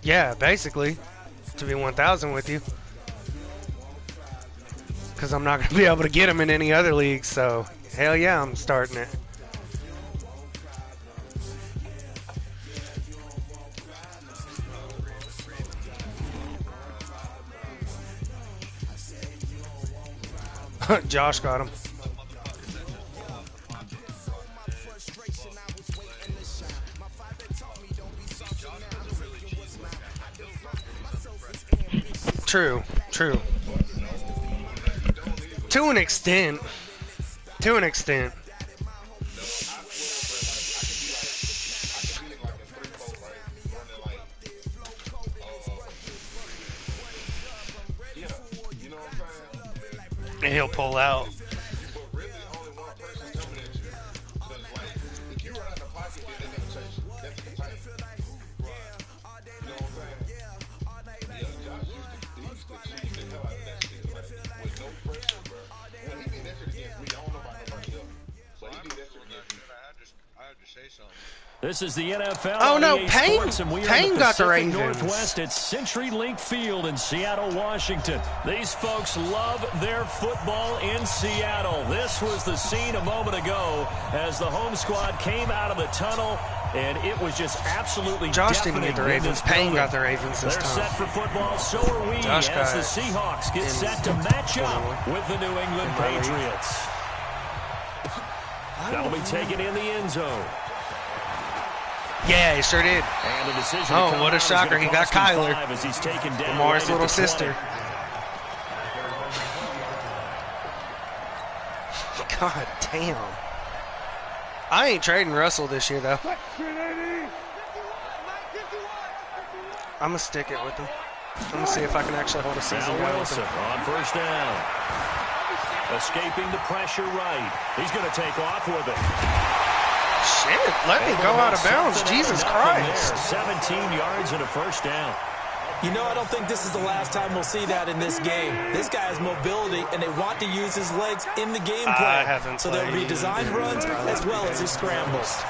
Yeah, basically, to be 1,000 with you. Because I'm not going to be able to get them in any other league, so hell yeah, I'm starting it. Josh got him. True, true. To an extent. To an extent. And he'll pull out. This is the NFL. Oh no, EA Payne! Sports, and we are in Payne the got the Pacific Ravens. Northwest at CenturyLink Field in Seattle, Washington. These folks love their football in Seattle. This was the scene a moment ago as the home squad came out of the tunnel, and it was just absolutely Josh didn't get the Ravens. Payne got the Ravens this They're time. set for football, so are we, Josh as got the Seahawks get set to match up with the New England Patriots. That'll be taken in the end zone. Yeah, he sure did. And the decision Oh, what a shocker. He got Kyler. As he's taken down Lamar's right little at the 20. sister. God damn. I ain't trading Russell this year, though. I'm going to stick it with him. I'm going to see if I can actually hold a season Now going with Wilson him. on first down. Escaping the pressure right. He's going to take off with it. Shit, let me go out of bounds. Jesus Christ. 17 yards and a first down. You know, I don't think this is the last time we'll see that in this game. This guy has mobility, and they want to use his legs in the game plan. So there'll be designed runs as well as his scrambles.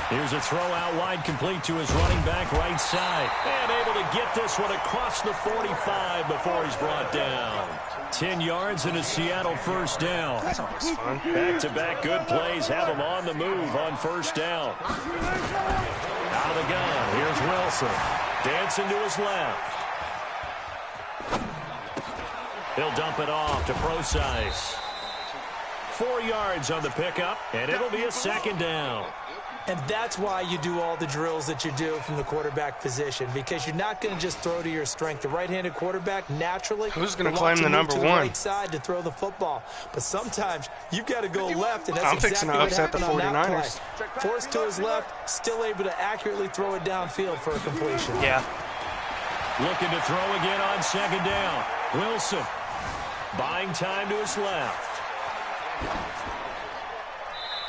Here's a throw out wide, complete to his running back right side. And able to get this one across the 45 before he's brought down. 10 yards and a Seattle first down. That's always fun. Back-to-back good plays have him on the move on first down. Out of the gun, here's Wilson. Dancing to his left. He'll dump it off to Procise. 4 yards on the pickup, and it'll be a second down. And that's why you do all the drills that you do from the quarterback position, because you're not going to just throw to your strength. The right-handed quarterback naturally Who's going to will want claim the move number to the one? right side to throw the football. But sometimes you've got to go left, and that's I'm exactly fixing to what upset the happened on that 49ers. play. Forced to his left, still able to accurately throw it downfield for a completion. Yeah. Looking to throw again on second down. Wilson buying time to his left.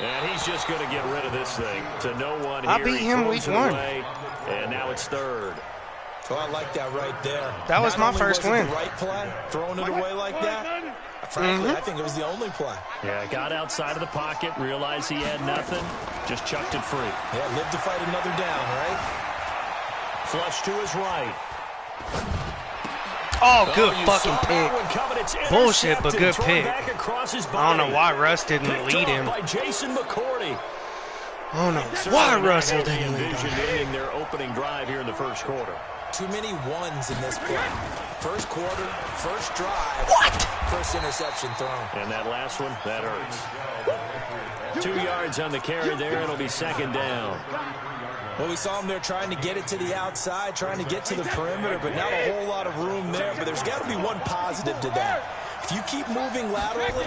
And he's just going to get rid of this thing to no one here. I beat him week one. Away, and now it's third. So I like that right there. That was my first win. The right play, throwing it away like that. Frankly, I think it was the only play. Yeah, got outside of the pocket, realized he had nothing, just chucked it free. Yeah, live to fight another down, right? Flush to his right. Oh, good fucking pick. Bullshit, but good pick. I don't know why Russ didn't lead him. By Jason McCourty. Oh no, why Russell didn't lead him? Ending their opening drive here in the first quarter. Too many ones in this play. First quarter, first drive. What? First interception thrown. And that last one, that hurts. 2 yards on the carry there. It'll be second down. Well, we saw him there trying to get it to the outside, trying to get to the perimeter, but not a whole lot of room there. But there's got to be one positive to that. If you keep moving laterally,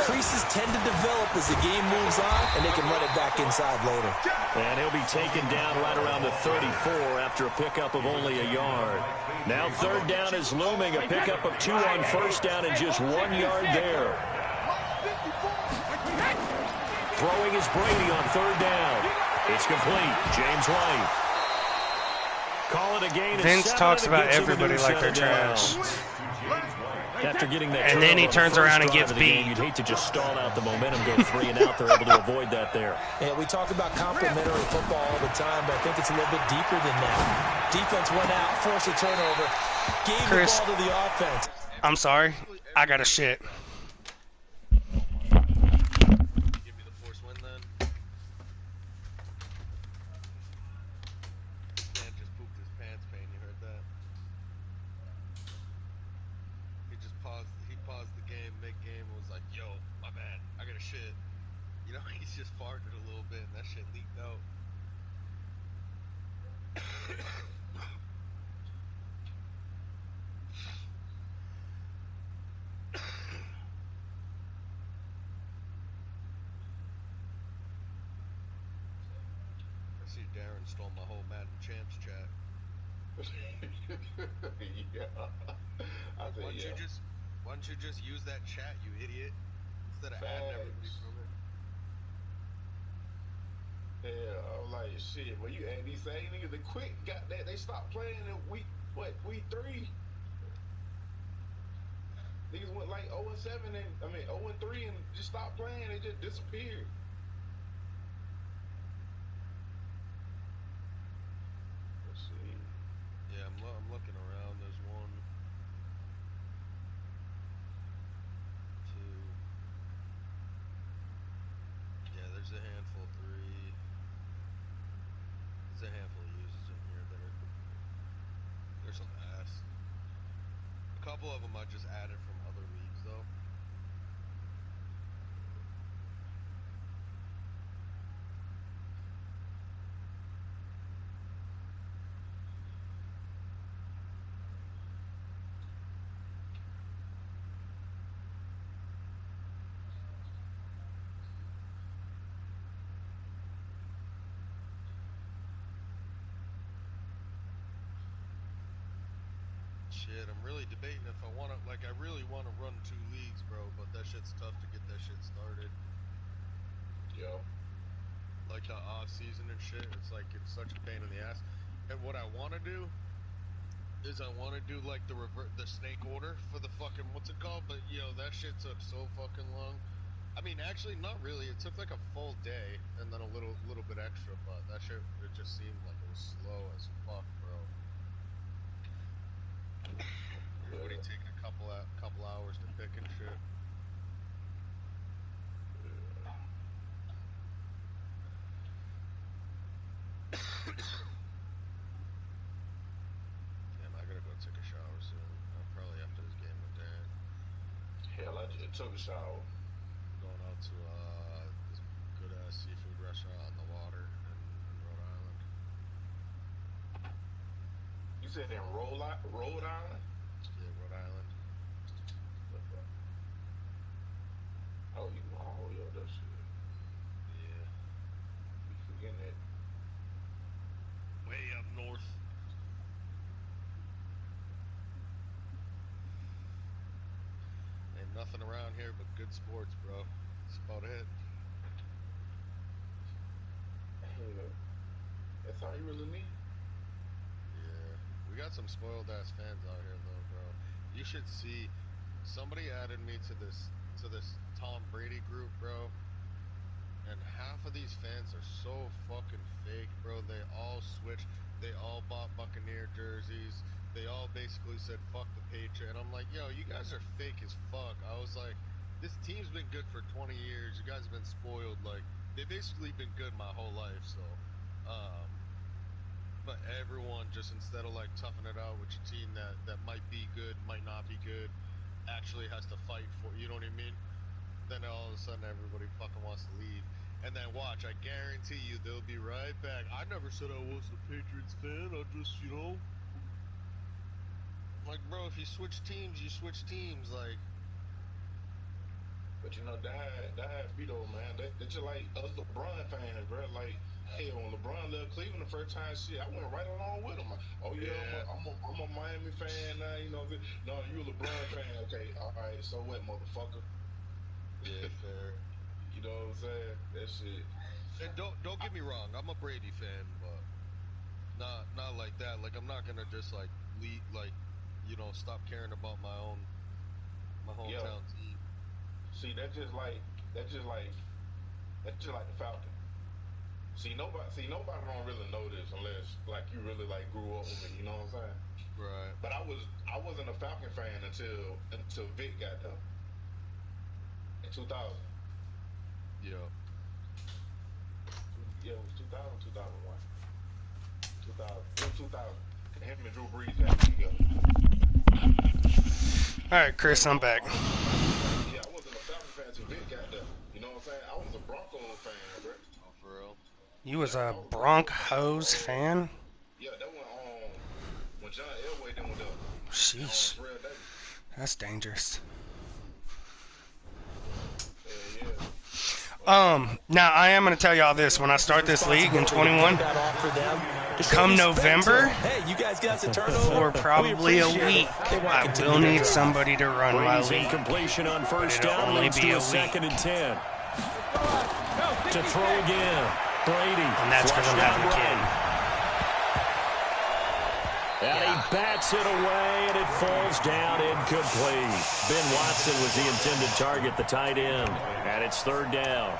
creases tend to develop as the game moves on, and they can run it back inside later. And he'll be taken down right around the 34 after a pickup of only a yard. Now third down is looming, a pickup of 2 on first down and just 1 yard there. Throwing is Brady on third down. It's complete. James White. Call it a gain. Vince talks about everybody like they're trash. After getting that, and then he turns around and gets beat. You'd hate to just stall out the momentum, go 3 and out. They're able to avoid that there. Yeah, we talk about complementary football all the time, but I think it's a little bit deeper than that. Defense went out, forced a turnover, gave the ball to the offense. I'm sorry, I got a shit. Give me the force win then. Man just pooped his pants, Payne. You heard that? He paused the game, mid-game, and was like, yo, my bad, I got a shit. You know, he's just farted a little bit, and that shit leaked out. I see Darren stole my whole Madden Champs chat. Yeah. Why don't you just use that chat, you idiot? Instead of adding everybody from it. Yeah, I was like, shit, well, you add these things, niggas, they quit, got that, they stopped playing in week 3? Niggas went like 0-7 0-3 and just stopped playing, they just disappeared. Let's see. Yeah, I'm looking around, there's 1, 2. Yeah, there's a handful, 3. There's a handful of users in here that are, there's some ass. A couple of them I just added from other leagues though. Shit, I'm really debating if I want to, like, I really want to run 2 leagues, bro, but that shit's tough to get that shit started. Yo. Like the off season and shit, it's like, it's such a pain in the ass. And what I want to do is I want to do like the snake order for the fucking, what's it called? But yo, that shit took so fucking long. I mean, actually, not really. It took like a full day and then a little bit extra, but that shit, it just seemed like it was slow as fuck, bro. Everybody taking a couple hours to pick and shit. Damn, I gotta go take a shower soon. Probably after this game with Dan. Hell, I just took a shower. Going out to this good ass seafood restaurant on the water in Rhode Island. You said in Rhode Island? Yeah, Rhode Island. Oh, yo, that shit. Yeah. You forgetting that. Way up north. Ain't nothing around here but good sports, bro. That's about it. Hell, that's all you really need. Yeah. We got some spoiled ass fans out here though, bro. You should see. Somebody added me to this Tom Brady group, bro. And half of these fans are so fucking fake, bro. They all switched. They all bought Buccaneer jerseys. They all basically said, fuck the Patriot. And I'm like, yo, you guys are fake as fuck. I was like, this team's been good for 20 years. You guys have been spoiled. Like, they've basically been good my whole life. So, but everyone just, instead of like toughing it out with your team that might be good, might not be good, actually has to fight for, you know what I mean? Then all of a sudden everybody fucking wants to leave. And then watch, I guarantee you they'll be right back. I never said I wasn't a Patriots fan. I just, you know. Like, bro, if you switch teams, you switch teams. Like. But you know, that Vito, man, they just like us LeBron fans, bro. Like, hell, when LeBron left Cleveland the first time, shit, I went right along with him. Oh yeah, I'm a Miami fan now. You know, no, you a LeBron fan, okay? All right, so what, motherfucker? Yeah, fair. You know what I'm saying? That shit. And don't get me wrong, I'm a Brady fan, but not like that. Like I'm not gonna just like stop caring about my hometown team. See, that's just like the Falcons. See nobody don't really know this unless like you really like grew up with me, you know what I'm saying? Right. But I wasn't a Falcon fan until Vic got there. In 2000. Yeah. Yeah, it was 2000, 2001. 2000. Him and Drew Brees had to together. Alright, Chris, I'm back. Yeah, I wasn't a Falcon fan until Vic got there. You know what I'm saying? I was a Broncos fan, bro. Oh, for real? You was a Broncos fan? Yeah, that went on when John Elway then went up. Sheesh. That's dangerous. Now I am going to tell y'all this. When I start this league in 21, come November, for probably a week, I will need somebody to run my league. Completion on first down leads to a second and 10. To throw again, Brady. And that's because I'm having a kid. And he bats it away, and it falls down incomplete. Ben Watson was the intended target, the tight end, and it's third down.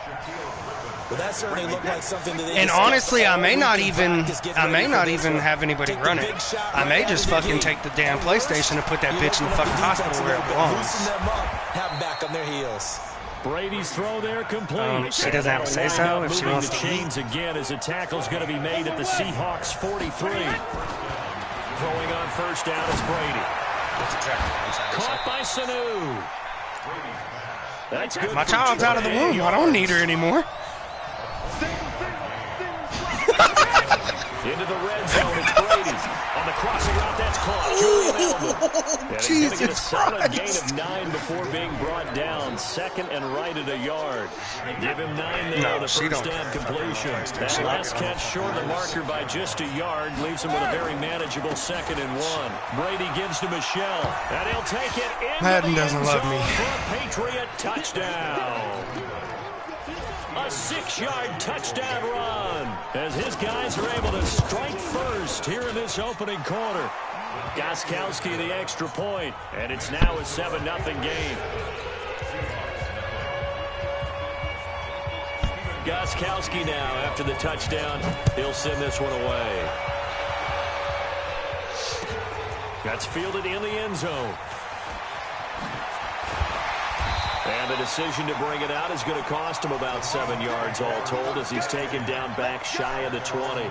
Well, that certainly looked like something that they And honestly, I may not even have anybody run it. I may just fucking take the damn PlayStation and put that bitch in the fucking hospital where it belongs. Loosen them up, have them back on their heels. Brady's throw there complete. She doesn't have to say so if she wants to chains again as a tackle's going to be made at the Seahawks 43. Throwing on first down is Brady. Caught by Sanu. That's good. My child's out of the womb. I don't need her anymore. Into the red zone, it's Brady. On the crossing route, that's caught. Julian Edelman. And he's going to get a solid gain of 9 before being brought down. Second and right at a yard. Give him 9 there on the first down completion. That last catch short of the marker by just a yard leaves him with a very manageable second and 1. Brady gives to Michelle, and he'll take it in. Madden doesn't love me. For a Patriot touchdown. A 6-yard touchdown run as his guys are able to strike first here in this opening quarter. Gostkowski the extra point, and it's now a 7-0 game. Gostkowski now after the touchdown. He'll send this one away. That's fielded in the end zone. And the decision to bring it out is going to cost him about 7 yards all told as he's taken down back shy of the 20.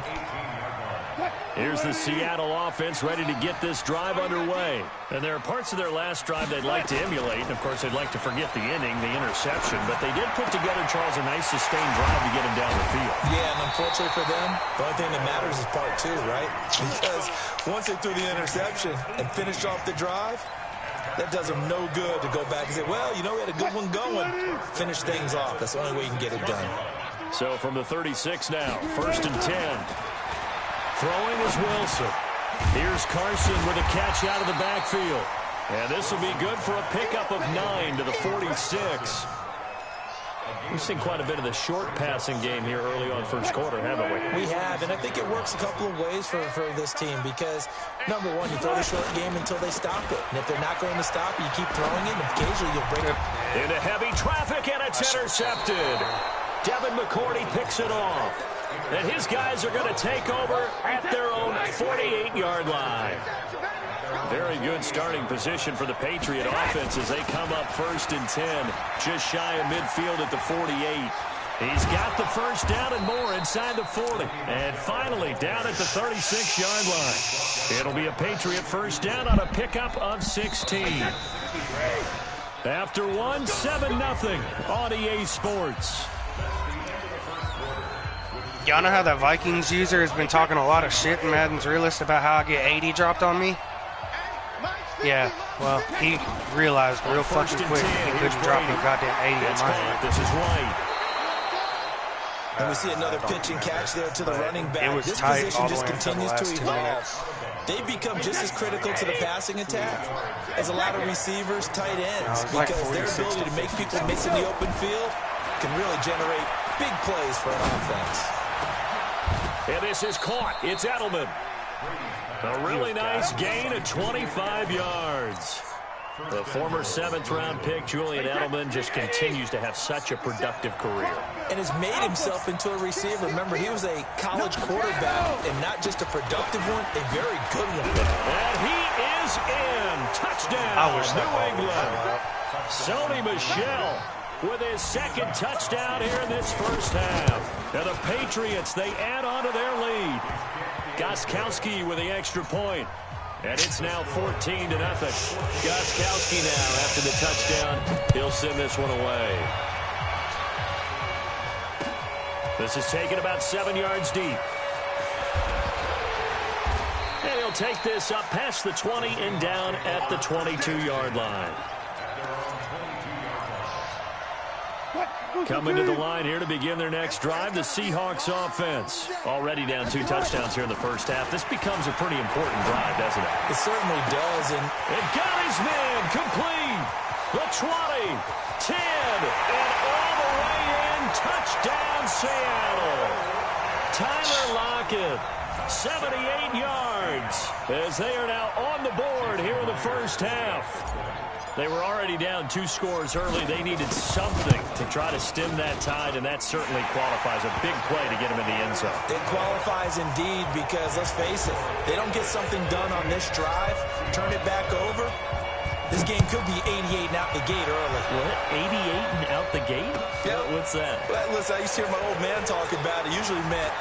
Here's the Seattle offense ready to get this drive underway. And there are parts of their last drive they'd like to emulate. And, of course, they'd like to forget the inning, the interception. But they did put together, Charles, a nice sustained drive to get him down the field. Yeah, and unfortunately for them, the only thing that matters is part 2, right? Because once they threw the interception and finished off the drive, that does them no good to go back and say, well, you know, we had a good one going. Finish things off. That's the only way you can get it done. So from the 36 now, first and 10. Throwing is Wilson. Here's Carson with a catch out of the backfield. And this will be good for a pickup of 9 to the 46. We've seen quite a bit of the short passing game here early on first quarter, haven't we? We have, and I think it works a couple of ways for this team because, number one, you throw the short game until they stop it. And if they're not going to stop it, you keep throwing it, and occasionally you'll break it. Into heavy traffic, and it's intercepted. Devin McCourty picks it off. And his guys are going to take over at their own 48-yard line. Very good starting position for the Patriot offense as they come up first and 10, just shy of midfield at the 48. He's got the first down and more inside the 40. And finally down at the 36-yard line. It'll be a Patriot first down on a pickup of 16. After 7-0 on EA Sports. Y'all know how that Vikings user has been talking a lot of shit in Madden's Realist about how I get 80 dropped on me? Yeah, well, he realized real fucking quick he couldn't drop me goddamn 80 on my This is White. And we see another pitch and catch there to the running back. It was this tight position all the just way until the continues to last 2 evolve. minutes. They become just as critical to the passing attack as a lot of receivers, tight ends, like because their ability to make people miss in the open field can really generate big plays for an offense. And this is caught. It's Edelman. A really nice gain of 25 yards. The former 7th-round pick, Julian Edelman, just continues to have such a productive career. And has made himself into a receiver. Remember, he was a college quarterback, and not just a productive one, a very good one. And he is in. Touchdown, New England. Sony Michel with his 2nd touchdown here in this first half. And the Patriots, they add on to their lead. Gostkowski with the extra point. And it's now 14-0. Gostkowski now, after the touchdown, he'll send this one away. This is taken about 7 yards deep. And he'll take this up past the 20 and down at the 22-yard line. Coming to the line here to begin their next drive, the Seahawks offense. Already down 2 touchdowns here in the first half. This becomes a pretty important drive, doesn't it? It certainly does. And it got his man complete. The 20, 10, and all the way in. Touchdown, Seattle. Tyler Lockett, 78 yards, as they are now on the board here in the first half. They were already down 2 scores early. They needed something to try to stem that tide, and that certainly qualifies. A big play to get them in the end zone. It qualifies indeed because, let's face it, they don't get something done on this drive, turn it back over, this game could be 88 and out the gate early. What? 88 and out the gate? Yep. What's that? Well, listen, I used to hear my old man talk about it. Usually meant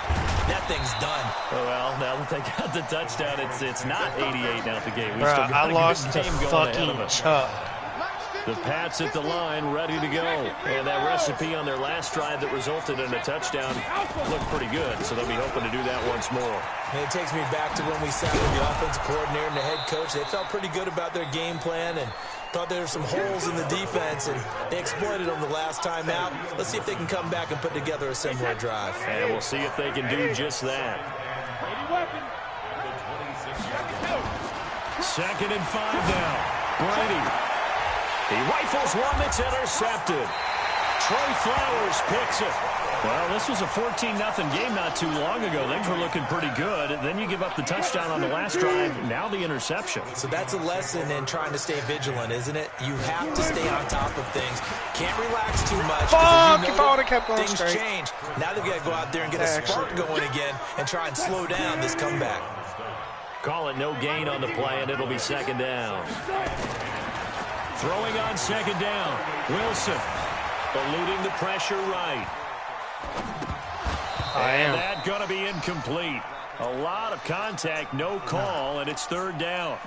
that thing's done. Oh, well, now that they got the touchdown, it's not 88 and out the gate. We Bro, still got I lost a good the game going ahead fucking of us. Chuck. The Pats at the line, ready to go. And that recipe on their last drive that resulted in a touchdown looked pretty good, so they'll be hoping to do that once more. And it takes me back to when we sat with the offensive coordinator and the head coach. They felt pretty good about their game plan and thought there were some holes in the defense, and they exploited them the last time out. Let's see if they can come back and put together a similar drive. And we'll see if they can do just that. 2nd and 5 now. Brady. He rifles one that's intercepted. Trey Flowers picks it. Well, this was a 14-0 game not too long ago. Things were looking pretty good. Then you give up the touchdown on the last drive. Now the interception. So that's a lesson in trying to stay vigilant, isn't it? You have to stay on top of things. Can't relax too much. Fuck, if I would have kept going things straight. change. Now they've got to go out there and get a spark going again and try and slow down this comeback. Call it no gain on the play, and it'll be 2nd down. Throwing on 2nd down. Wilson eluding the pressure right. And that's going to be incomplete. A lot of contact, no call, and it's 3rd down.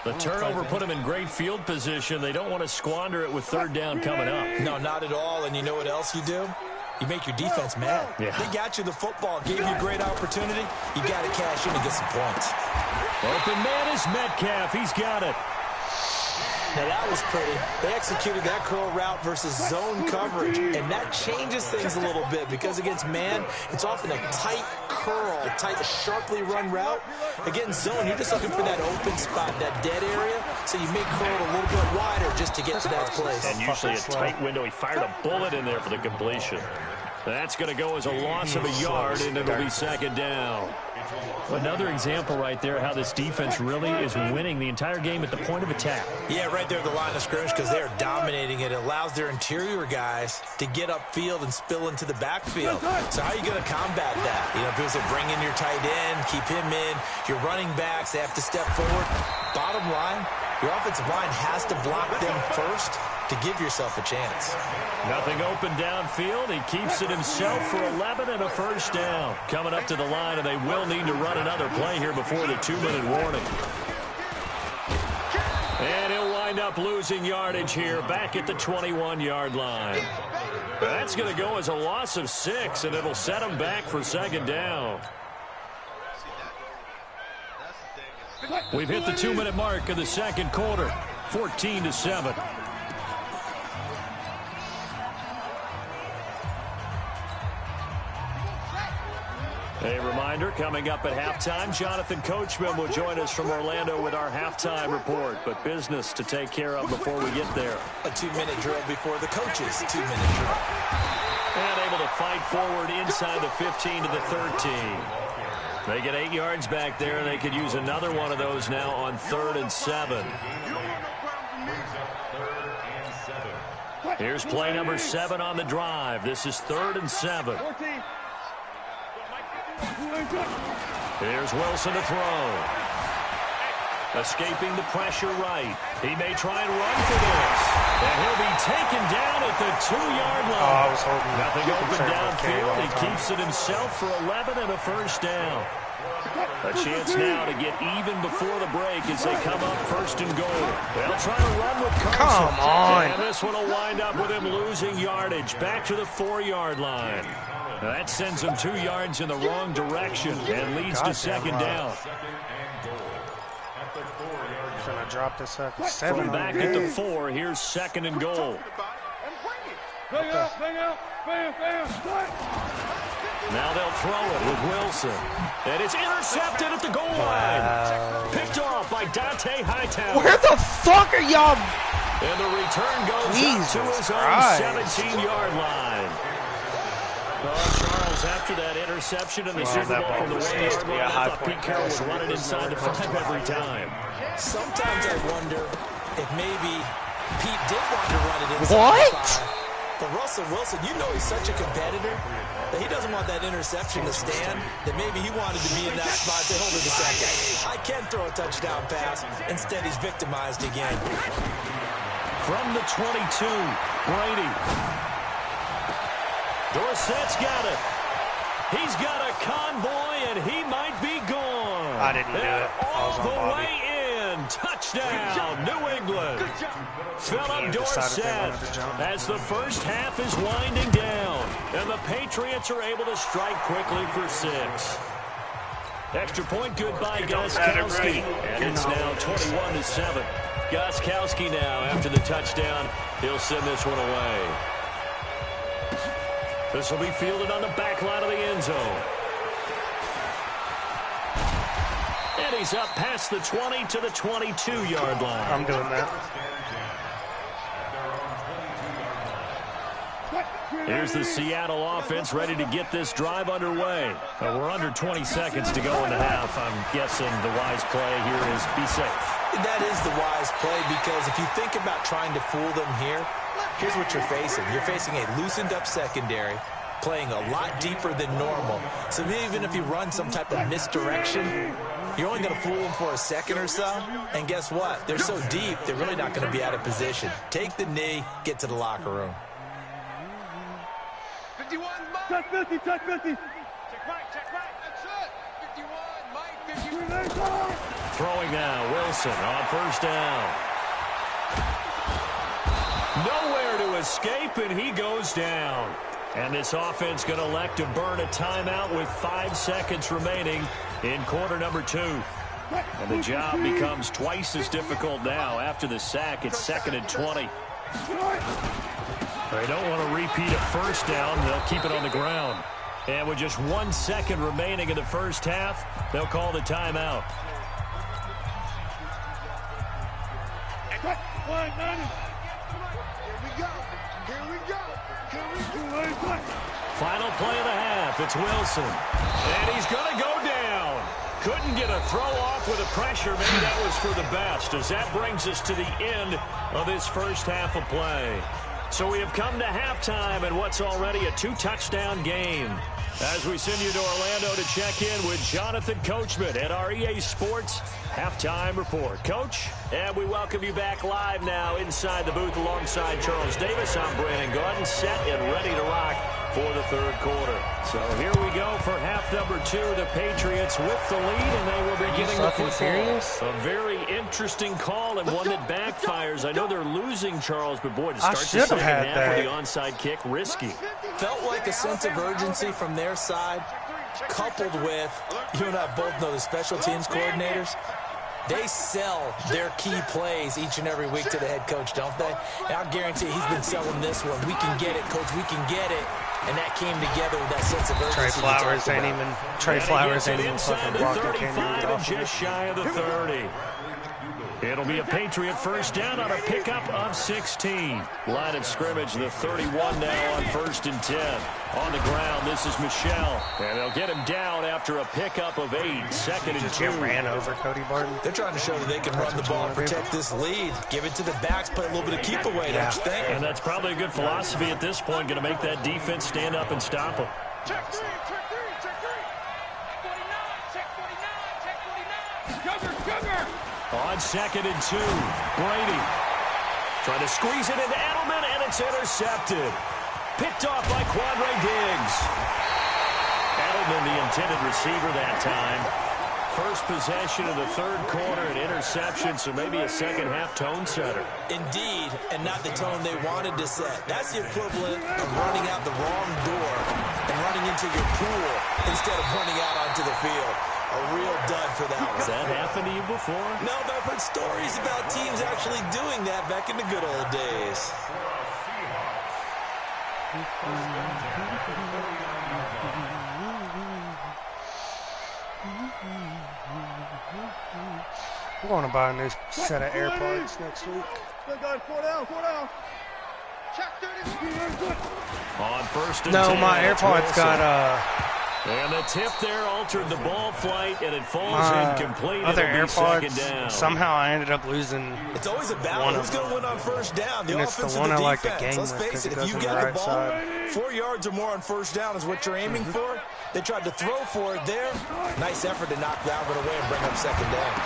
The turnover put them in great field position. They don't want to squander it with 3rd down coming up. No, not at all. And you know what else you do? You make your defense mad. Yeah. They got you the football, gave you a great opportunity. You got to cash in and get some points. Open man is Metcalf. He's got it. Now, that was pretty. They executed that curl route versus zone coverage, and that changes things a little bit because against man, it's often a tight curl, a tight, sharply run route. Against zone, you're just looking for that open spot, that dead area, so you may curl it a little bit wider just to get to that place. And usually a tight window. He fired a bullet in there for the completion. That's going to go as a loss of a yard, and it'll be 2nd down. Another example right there how this defense really is winning the entire game at the point of attack. Yeah, right there at the line of scrimmage because they're dominating it. It allows their interior guys to get upfield and spill into the backfield. So how are you going to combat that? You know, because they bring in your tight end, keep him in. Your running backs, they have to step forward. Bottom line, your offensive line has to block them first to give yourself a chance. Nothing open downfield. He keeps it himself for 11 and a 1st down. Coming up to the line, and they will need to run another play here before the 2-minute warning. And he'll wind up losing yardage here back at the 21-yard line. That's going to go as a loss of 6, and it'll set him back for 2nd down. We've hit the 2-minute mark of the 2nd quarter, 14-7. A reminder, coming up at halftime, Jonathan Coachman will join us from Orlando with our halftime report. But business to take care of before we get there. A 2-minute drill before the coaches' 2-minute drill. And able to fight forward inside the 15 to the 13. They get 8 yards back there. They could use another one of those now on 3rd and 7. Here's play number 7 on the drive. This is 3rd and 7. Here's Wilson to throw. Escaping the pressure right. He may try and run for this. And he'll be taken down at the 2-yard line. Oh, I was hoping nothing open downfield. He keeps it himself for 11 and a first down. A chance now to get even before the break as they come up 1st and goal. They'll try to run with Carson. Come on. And this one will wind up with him losing yardage back to the 4-yard line. Now that sends him 2 yards in the wrong direction and leads to 2nd down. Gonna drop this up. 7 From back at the 4, here's 2nd and goal. Now they'll throw it with Wilson. And it's intercepted at the goal line. Picked off by Dante Hightower. Where the fuck are y'all? And the return goes Jesus up to his Christ. own 17-yard line. Charles, after that interception in the Super Bowl from the 1-yard line, I thought Pete Carroll would run it inside the 5 every time. Sometimes I wonder if maybe Pete did want to run it inside the 5. But Russell Wilson, you know he's such a competitor that he doesn't want that interception to stand, that maybe he wanted to be in that spot. Say, hold it a second. I can throw a touchdown pass. Instead, he's victimized again. From the 22, Brady. Dorsett's got it. He's got a convoy, and he might be gone. I didn't do it. All the way in. Touchdown, New England. Philip Dorsett as the first half is winding down. And the Patriots are able to strike quickly for 6. Extra point good by Gostkowski. And it's now 21-7. Gostkowski now after the touchdown. He'll send this one away. This will be fielded on the back line of the end zone. And he's up past the 20 to the 22-yard line. I'm doing that. Here's the Seattle offense ready to get this drive underway. We're under 20 seconds to go in the half. I'm guessing the wise play here is be safe. That is the wise play, because if you think about trying to fool them here, here's what you're facing. You're facing a loosened up secondary, playing a lot deeper than normal. So even if you run some type of misdirection, you're only going to fool them for a second or so. And guess what? They're so deep, they're really not going to be out of position. Take the knee, get to the locker room. 51, Mike. Touch 50, touch 50. Check right, check right. That's it. 51, Mike, 51. Throwing now, Wilson on first down. Nowhere to escape, and he goes down. And this offense going to elect to burn a timeout with 5 seconds remaining in quarter number 2. And the job becomes twice as difficult now after the sack. It's 2nd and 20. They don't want to repeat a first down. They'll keep it on the ground. And with just 1 second remaining in the first half, they'll call the timeout. Final play of the half. It's Wilson. And he's going to go down. Couldn't get a throw off with the pressure. Maybe that was for the best, as that brings us to the end of this first half of play. So we have come to halftime in what's already a 2-touchdown game. As we send you to Orlando to check in with Jonathan Coachman at our EA Sports Halftime Report. Coach, and we welcome you back live now inside the booth alongside Charles Davis. I'm Brandon Gordon, set and ready to rock for the third quarter. So here we go for half number 2. The Patriots with the lead, and they will be getting the football. Serious? A very interesting call, and one that backfires. I know they're losing, Charles, but boy, to start the second half with the onside kick, risky. Felt like a sense of urgency from their side, coupled with, you and I both know the special teams coordinators, they sell their key plays each and every week to the head coach, don't they? And I guarantee he's been selling this one. We can get it, coach. We can get it. And that came together with that sense of urgency. Trey Flowers ain't even fucking blocked. 35 and just shy of the 30. It'll be a Patriot first down on a pickup of 16. Line of scrimmage, the 31 now on 1st and 10. On the ground, this is Michelle. And they'll get him down after a pickup of 8. 2nd and 2. Get ran over, Cody Barton. They're trying to show that they can run the ball and protect this lead. Give it to the backs, play a little bit of keep away, don't you think? And that's probably a good philosophy at this point. Going to make that defense stand up and stop them. Check 3, check 3, check 3. 49, check 49, check 49. Younger. On 2nd and 2, Brady trying to squeeze it into Edelman, and it's intercepted. Picked off by Quandre Diggs. Edelman, the intended receiver that time. First possession of the 3rd quarter, an interception, so maybe a second-half tone setter. Indeed, and not the tone they wanted to set. That's the equivalent of running out the wrong door and running into your pool instead of running out onto the field. A real dud for that one. Has that happened to you before? No, but I've heard stories about teams actually doing that back in the good old days. I'm going to buy a new set of AirPods next week. Good guys, 4 down. Check 30. On 1st and 10. No, my AirPods got and the tip there altered the ball flight, and it falls incomplete. Other It'll be 2nd AirPods. down. Somehow I ended up losing. It's always a battle. Who's going to win on 1st down? The And it's offense the or one the I like defense? the game Let's with face it, because if it you goes on got the the right ball, side. 4 yards or more on 1st down is what you're aiming for. They tried to throw for it there. Nice effort to knock that one away and bring up 2nd down.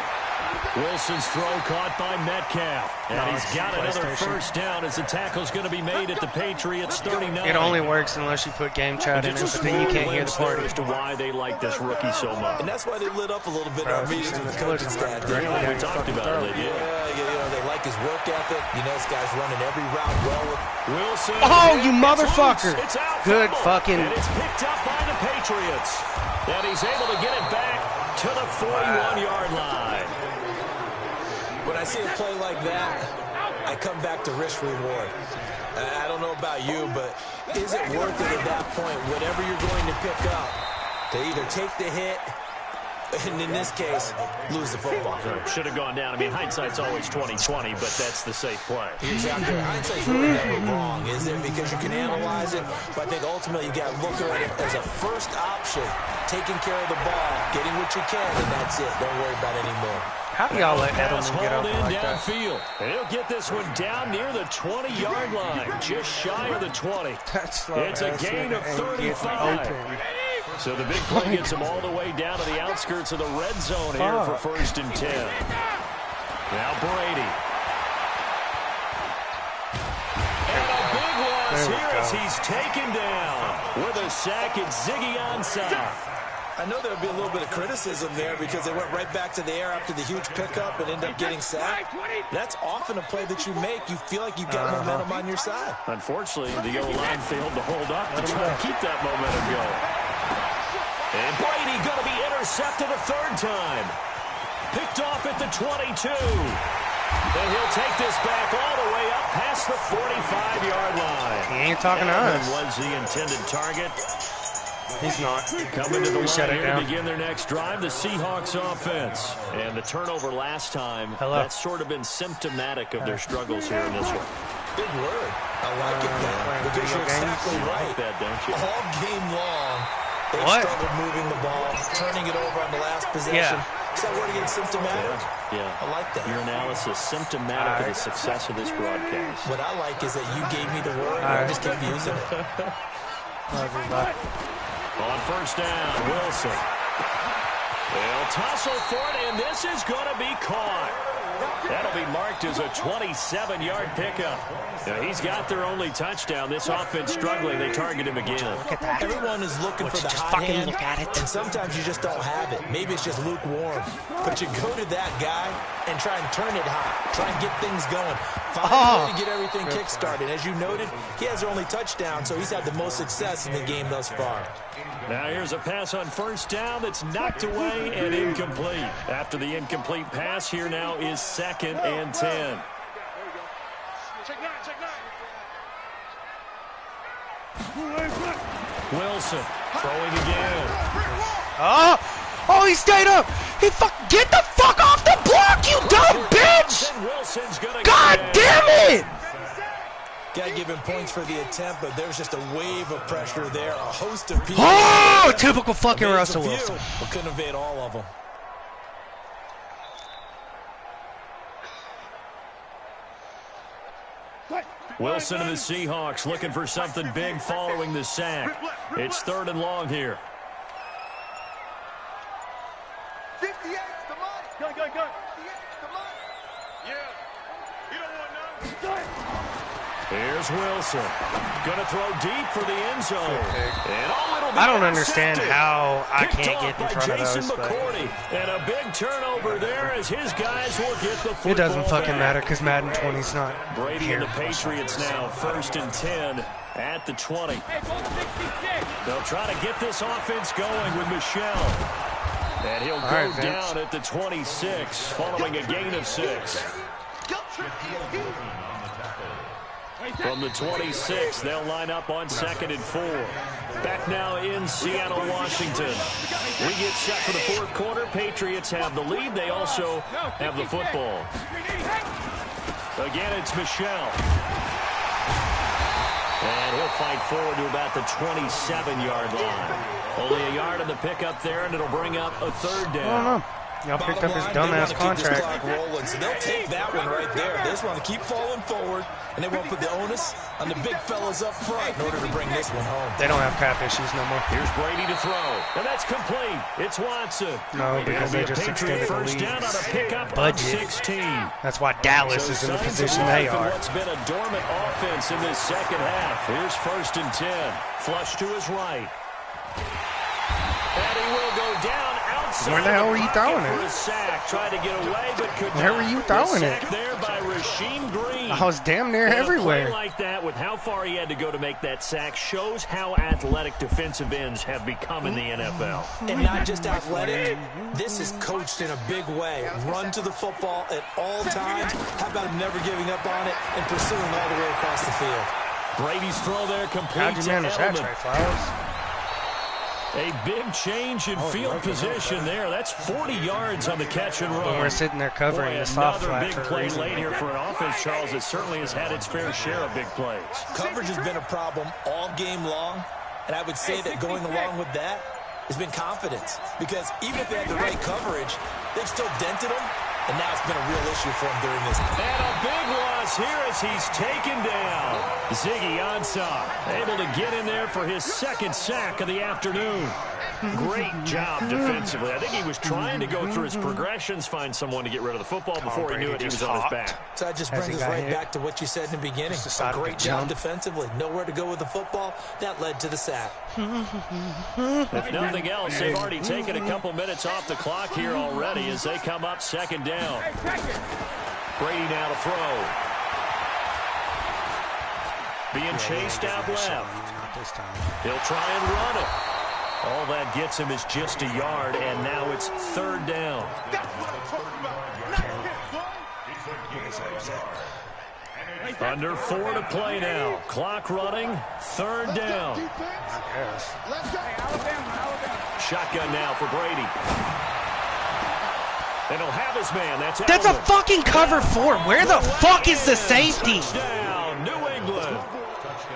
Wilson's throw caught by Metcalf. And he's got another 1st down as the tackle's going to be made at the Patriots 39. It only works unless you put game chat in it, but then you can't hear the party. As to why they like this rookie so much. And that's why they lit up a little bit in our meetings with the coaching staff. We talked about it, Yeah, they like his work ethic. You know, this guy's running every route well with Wilson. Oh, you motherfucker. It's out. Good fucking. And it's picked up by the Patriots. And he's able to get it back to the 41-yard line. When I see a play like that, I come back to risk-reward. I don't know about you, but is it worth it at that point, whatever you're going to pick up, to either take the hit, and in this case, lose the football? Should have gone down. I mean, hindsight's always 20/20, but that's the safe play. Exactly. Hindsight's really never wrong, is it? Because you can analyze it, but I think ultimately you got to look at it as a first option, taking care of the ball, getting what you can, and that's it. Don't worry about it anymore. How do y'all let Edelman get up in like that? downfield. And he'll get this one down near the 20-yard line, just shy of the 20. That's It's a gain of 35. So the big play gets him all the way down to the outskirts of the red zone here for 1st and 10. Now Brady. And a big loss here as he's taken down with a sack at Ziggy Ansah. I know there would be a little bit of criticism there because they went right back to the air after the huge pickup and ended up getting sacked. That's often a play that you make. You feel like you've got momentum on your side. Unfortunately, the O-line failed to hold up to try to keep that momentum going. And Brady going to be intercepted a 3rd time. Picked off at the 22. And he'll take this back all the way up past the 45-yard line. He ain't talking to us. Was the intended target. He's not. Coming to the line here to begin their next drive, the Seahawks offense. And the turnover last time, that's sort of been symptomatic of their struggles here in this one. Good word. I like it now. Because you're exactly right. Like that, don't you? All game long, they struggled moving the ball, turning it over on the last possession. Is that word again, symptomatic? Yeah. I like that. Your analysis, symptomatic of the success of this broadcast. What I like is that you gave me the word, and I just kept using it. On 1st down, Wilson. They'll tussle for it, and this is going to be caught. That'll be marked as a 27-yard pickup. Now, he's got their only touchdown. This offense struggling. They target him again. Look at that. Everyone is looking for the just hot fucking hand, look at it. and sometimes you just don't have it. Maybe it's just lukewarm. But you go to that guy and try and turn it hot. Try and get things going. Find a way to get everything kick-started. As you noted, he has their only touchdown, so he's had the most success in the game thus far. Now here's a pass on 1st down that's knocked away and incomplete. After the incomplete pass, here now is 2nd and 10. Check 9, check 9. Wilson throwing again. Oh, he stayed up. Get the fuck off the block, you dumb bitch! God damn it! Got to give him points for the attempt, but there's just a wave of pressure there. A host of people. Oh, typical fucking Russell Wilson. We couldn't evade all of them. Wilson and the Seahawks looking for something big following the sack. It's 3rd and long here. 58, the money. Go. 58, the money. Yeah. You don't want none. Here's Wilson. Going to throw deep for the end zone. And I don't understand how I can't get in front of those. McCourty. And a big turnover there as his guys will get the football. It doesn't fucking matter because Madden 20's not Brady here. and the Patriots now 1st and 10 at the 20. They'll try to get this offense going with Michelle. And he'll go down at the 26 following a gain of 6. From the 26, they'll line up on 2nd and 4. Back now in Seattle, Washington. We get set for the 4th quarter. Patriots have the lead. They also have the football. Again, it's Michelle. And he'll fight forward to about the 27-yard line. Only a yard on the pickup there, and it'll bring up a 3rd down. Y'all picked up his dumbass contract. So they'll take that one right there. They just want to keep falling forward, and they won't put the onus on the big fellas up front in order to bring this one home. They don't have cap issues no more. Here's Brady to throw, and that's complete. It's Watson. No, because they just extended the lead. Down on a pickup Budget. 16. That's why Dallas is in the position they are. What's been a dormant offense in this second half. Here's 1st and 10. Flush to his right. And he will go down outside. Where the hell were you throwing it? it? Tried to get away, but could Where were you throwing it? There by Rasheem Green. I was damn near And everywhere. A play like that, with how far he had to go to make that sack, shows how athletic defensive ends have become in the NFL. And not just athletic, this is coached in a big way. Run to the football at all times. How about him never giving up on it and pursuing all the way across the field? Brady's throw there complete. How'd you manage that, Trey Flowers? A big change in field position there. That's 40 yards on the catch and run. But we're sitting there covering the soft flat. Another big play late here for an offense, Charles, that certainly has had its fair share of big plays. Coverage has been a problem all game long, and I would say that going along with that has been confidence. Because even if they had the right coverage, they've still dented them, and now it's been a real issue for them during this game. And a big loss here as he's taken down. Ziggy Ansah able to get in there for his 2nd sack of the afternoon. Great job defensively. I think he was trying to go through his progressions, find someone to get rid of the football. Before he knew it, he was on his back. So that just brings us right back to what you said in the beginning. A great job defensively. Nowhere to go with the football. That led to the sack. If nothing else, they've already taken a couple minutes off the clock here already as they come up 2nd down. Brady now to throw. Being chased out left. He'll try and run it. All that gets him is just a yard, and now it's 3rd down. Under 4 to play now. Clock running. 3rd down. Shotgun now for Brady. And he'll have his man. That's a fucking cover 4. Where the fuck is the safety? Touchdown, New England.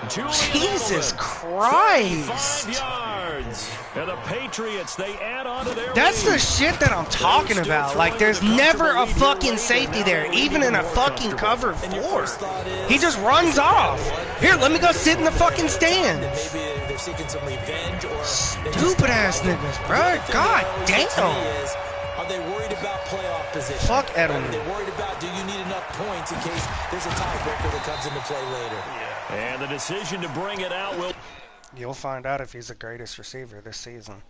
Jesus Christ. 5 yards. And the Patriots, they add on to their That's lead. the shit that I'm talking about. Like, there's never a fucking safety there, even in a fucking cover 4. He just runs off. Here, let me go sit in the fucking stand. Maybe they're seeking some revenge or stupid ass niggas, bro. God damn. Are they worried about playoff position? Fuck Edelman. Are they worried about, do you need enough points in case there's a tiebreaker that comes into play later? And the decision to bring it out will... You'll find out if he's the greatest receiver this season.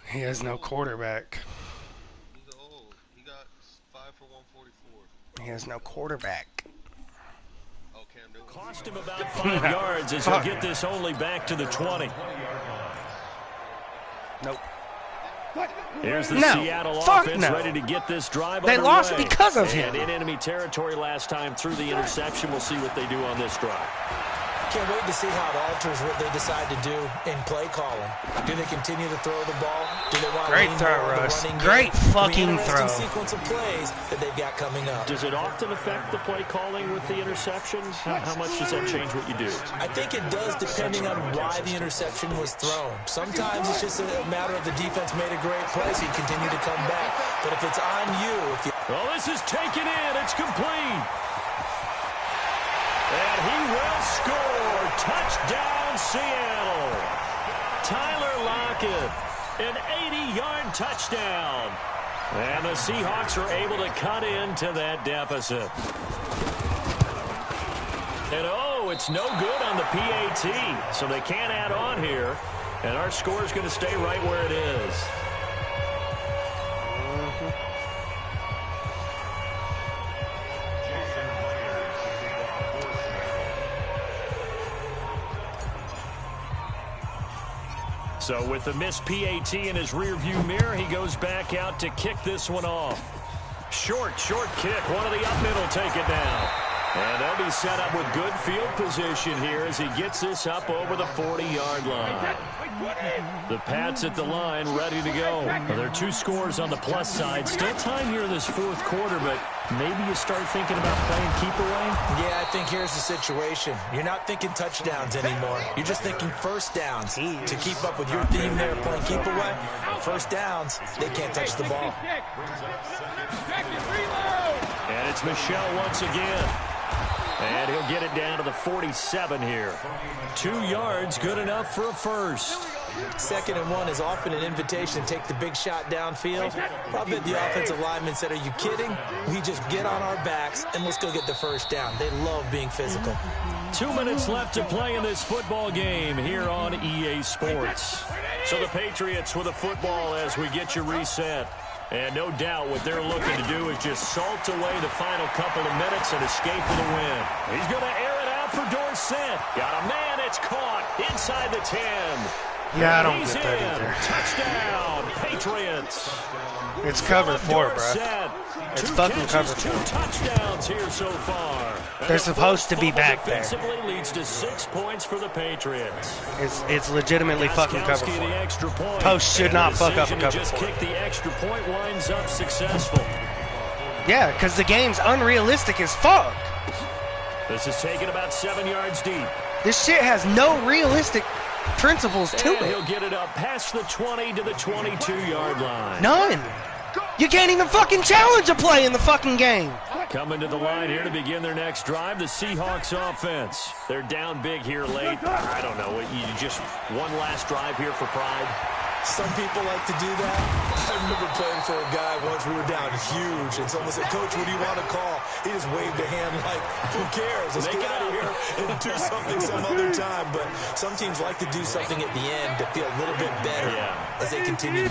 He has no quarterback. He's old. He got 5 for 144. He has no quarterback. Oh, Cam Newton. Cost him about 5 yards as he'll get this only back to the 20. Nope. Here's the No. Seattle Fuck offense no. ready to get this drive They underway. lost because of him. And in enemy territory last time through the interception. We'll see what they do on this drive. Can't wait to see how it alters what they decide to do in play calling. Do they continue to throw the ball? Do they want Great to lean throw, more on the Russ. running Great game? fucking Interesting throw. sequence of plays that they've got coming up. Does it often affect the play calling with the interceptions? How much does that change what you do? I think it does depending on why the interception was thrown. Sometimes it's just a matter of the defense made a great play, so you continue to come back. But if it's on you, Well, this is taken in. It's complete. And he will score. Touchdown, Seattle. Tyler Lockett, an 80-yard touchdown. And the Seahawks are able to cut into that deficit. And, oh, it's no good on the PAT, so they can't add on here. And our score is going to stay right where it is. So with the missed PAT in his rearview mirror, he goes back out to kick this one off. Short kick. One of the up middle take it down. And they'll be set up with good field position here as he gets this up over the 40-yard line. The Pats at the line ready to go. Well, there are 2 scores on the plus side. Still time here in this fourth quarter, but maybe you start thinking about playing keep away? Yeah, I think here's the situation. You're not thinking touchdowns anymore. You're just thinking first downs. To keep up with your theme there, playing keep away, first downs, they can't touch the ball. And it's Michel once again. And he'll get it down to the 47 here. 2 yards, good enough for a first. 2nd and 1 is often an invitation to take the big shot downfield. Probably the offensive lineman said, are you kidding? We just get on our backs and let's go get the first down. They love being physical. 2 minutes left to play in this football game here on EA Sports. So the Patriots with a football as we get you reset. And no doubt what they're looking to do is just salt away the final couple of minutes and escape with a win. He's going to air it out for Dorsett. Got a man, it's caught inside the 10. Yeah, I don't He's get that in. either. Touchdown, Patriots. It's cover 4, bro. It's fucking cover 4. 2 touchdowns here so far. They're supposed to be back there. Defensively leads to 6 points for the Patriots. It's legitimately fucking cover 4. The extra point. Post should not fuck up a cover Just 4. kick the extra point winds up successful. Yeah, because the game's unrealistic as fuck. This is taken about 7 yards deep. This shit has no realistic principles to And he'll it. get it up past the 20 to the 22-yard line. None. You can't even fucking challenge a play in the fucking game. Coming to the line here to begin their next drive, the Seahawks offense. They're down big here late. I don't know. You just one last drive here for pride. Some people like to do that. I remember playing for a guy once. We were down huge, and someone said, Coach, what do you want to call? He just waved a hand like, who cares? Let's get out of here and do something some other time. But some teams like to do something at the end to feel a little bit better as they continue to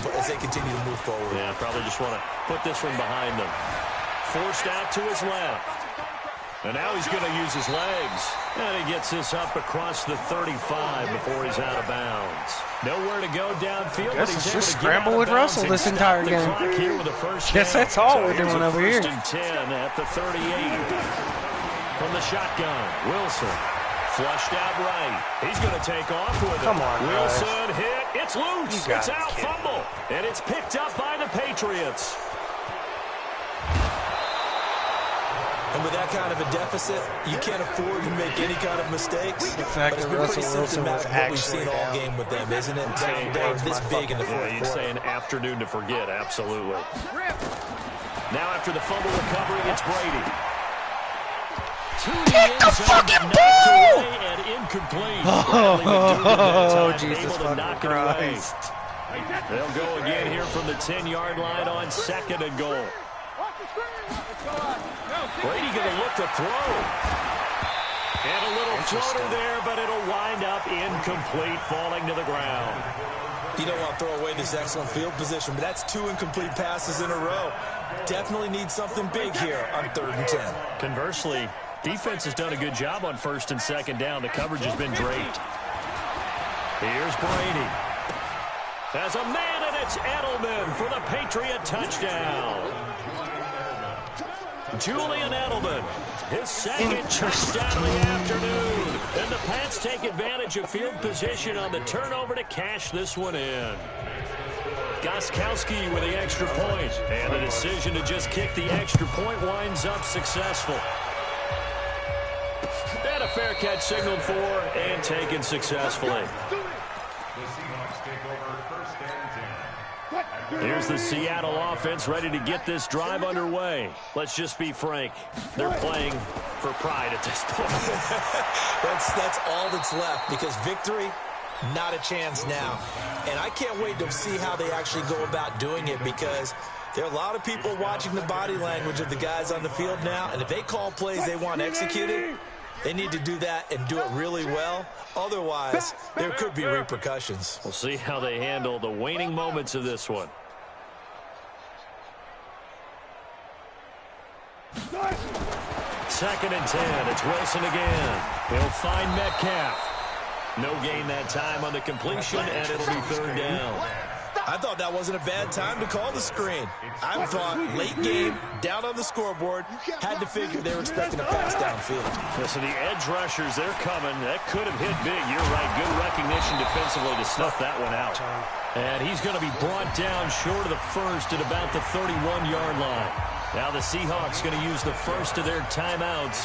move forward. Yeah, probably just want to put this one behind them. Forced out to his left. And now he's going to use his legs. And he gets this up across the 35 before he's out of bounds. Nowhere to go downfield. Guess but he's it's able just to get scramble out of with bounds Russell and this stop entire the game. clock here with a first Guess down. that's all we're here's doing a over here. First and 10 at the 38. From the shotgun, Wilson. Flushed out right. He's going to take off with it. Come on, guys. Wilson hit. It's loose. You gotta It's out. be kidding. Fumble. And it's picked up by the Patriots. And with that kind of a deficit, you can't afford to make any kind of mistakes. The fact But it's that been pretty Russell Wilson was symptomatic what we've actually seen all down. game with them, isn't it? Down this big in the fourth You'd quarter. say an afternoon to forget, absolutely. Now after the fumble recovery, it's Brady. Pick the fucking ball! And incomplete. Oh, Able Jesus to fucking knock it away. Christ. They'll go again here from the 10-yard line on 2nd and goal. Brady going to look to throw. And a little floater there, but it'll wind up incomplete, falling to the ground. You don't want to throw away this excellent field position, but that's 2 incomplete passes in a row. Definitely need something big here on 3rd and 10. Conversely, defense has done a good job on 1st and 2nd down. The coverage has been draped. Here's Brady. As a man, and it's Edelman for the Patriot touchdown. Julian Edelman, his second touchdown of the afternoon. And the Pats take advantage of field position on the turnover to cash this one in. Gostkowski with the extra point. And the decision to just kick the extra point winds up successful. And a fair catch signaled for and taken successfully. Here's the Seattle offense ready to get this drive underway. Let's just be frank. They're playing for pride at this point. That's all that's left, because victory, not a chance now. And I can't wait to see how they actually go about doing it, because there are a lot of people watching the body language of the guys on the field now, and if they call plays they want executed, they need to do that and do it really well. Otherwise, there could be repercussions. We'll see how they handle the waning moments of this one. Second and 10. It's Wilson again. He'll find Metcalf. No gain that time on the completion, and it'll be third down. I thought that wasn't a bad time to call the screen. I thought late game, down on the scoreboard, had to figure they were expecting a pass downfield. Listen, the edge rushers, they're coming. That could have hit big. You're right. Good recognition defensively to snuff that one out. And he's going to be brought down short of the first at about the 31-yard line. Now the Seahawks going to use the first of their timeouts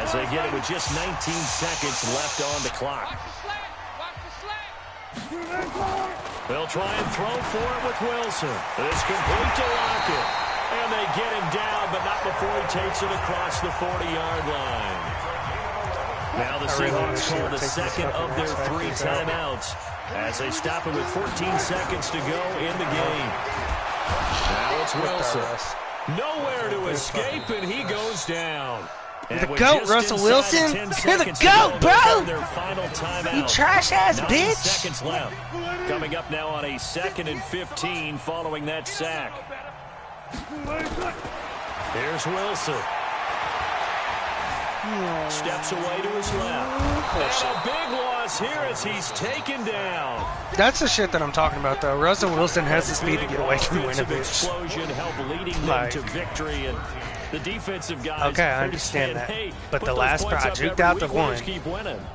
as they get it with just 19 seconds left on the clock. They'll try and throw for it with Wilson. It's complete to Lockett. And they get him down, but not before he takes it across the 40-yard line. Now the Seahawks call the second of their 3 timeouts as they stop it with 14 seconds to go in the game. Now it's Wilson. Nowhere to escape, and he goes down. The GOAT, Russell Wilson. You're the GOAT, bro. You trash-ass bitch. Seconds left. Coming up now on a 2nd and 15 following that sack. Here's Wilson. Steps away to his left. And a big loss here as he's taken down. That's the shit that I'm talking about, though. Russell Wilson has the speed to get away from Winovich. Explosion help leading them to victory, and the defensive guys. Okay, I understand that. But the last, I juked out the one.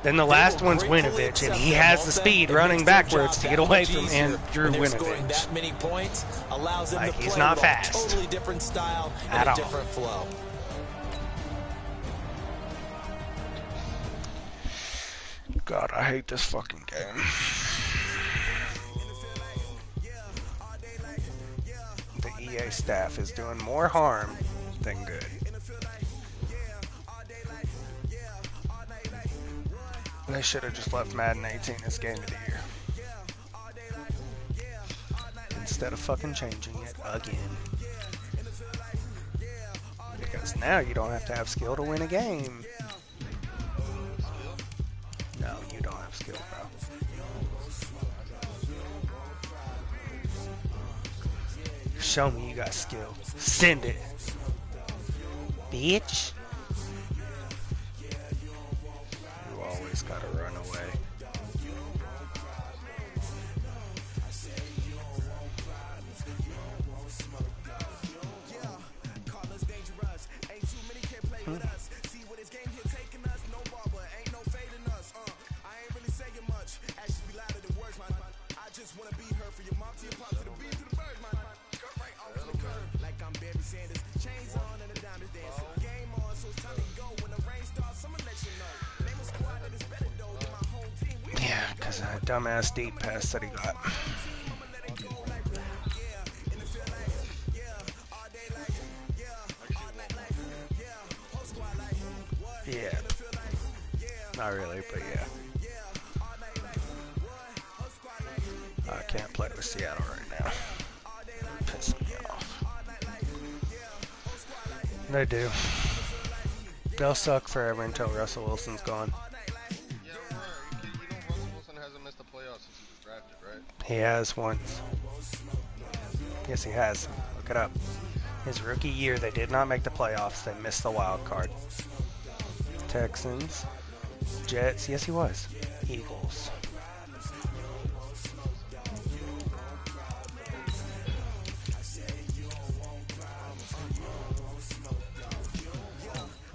Then the last one's Winovich, and he has the speed running backwards to get away from Andrew Winovich. That many points allows him to play he's not fast. a totally different style and a different flow. God, I hate this fucking game. The EA staff is doing more harm than good. They should have just left Madden 18 as game of the year. Instead of fucking changing it again. Because now you don't have to have skill to win a game. No, you don't have skill, bro. Show me you got skill. Send it. Bitch. You always gotta run away. Yeah, because of that dumbass deep pass that he got. Yeah. Not really, but yeah. I can't play with Seattle right now. Pissing me off. They do. They'll suck forever until Russell Wilson's gone. Yeah, right. You know Russell Wilson hasn't missed the playoffs since he was drafted, right? He has once. Yes, he has. Look it up. His rookie year, they did not make the playoffs. They missed the wild card. Texans, Jets. Yes, he was. Eagles.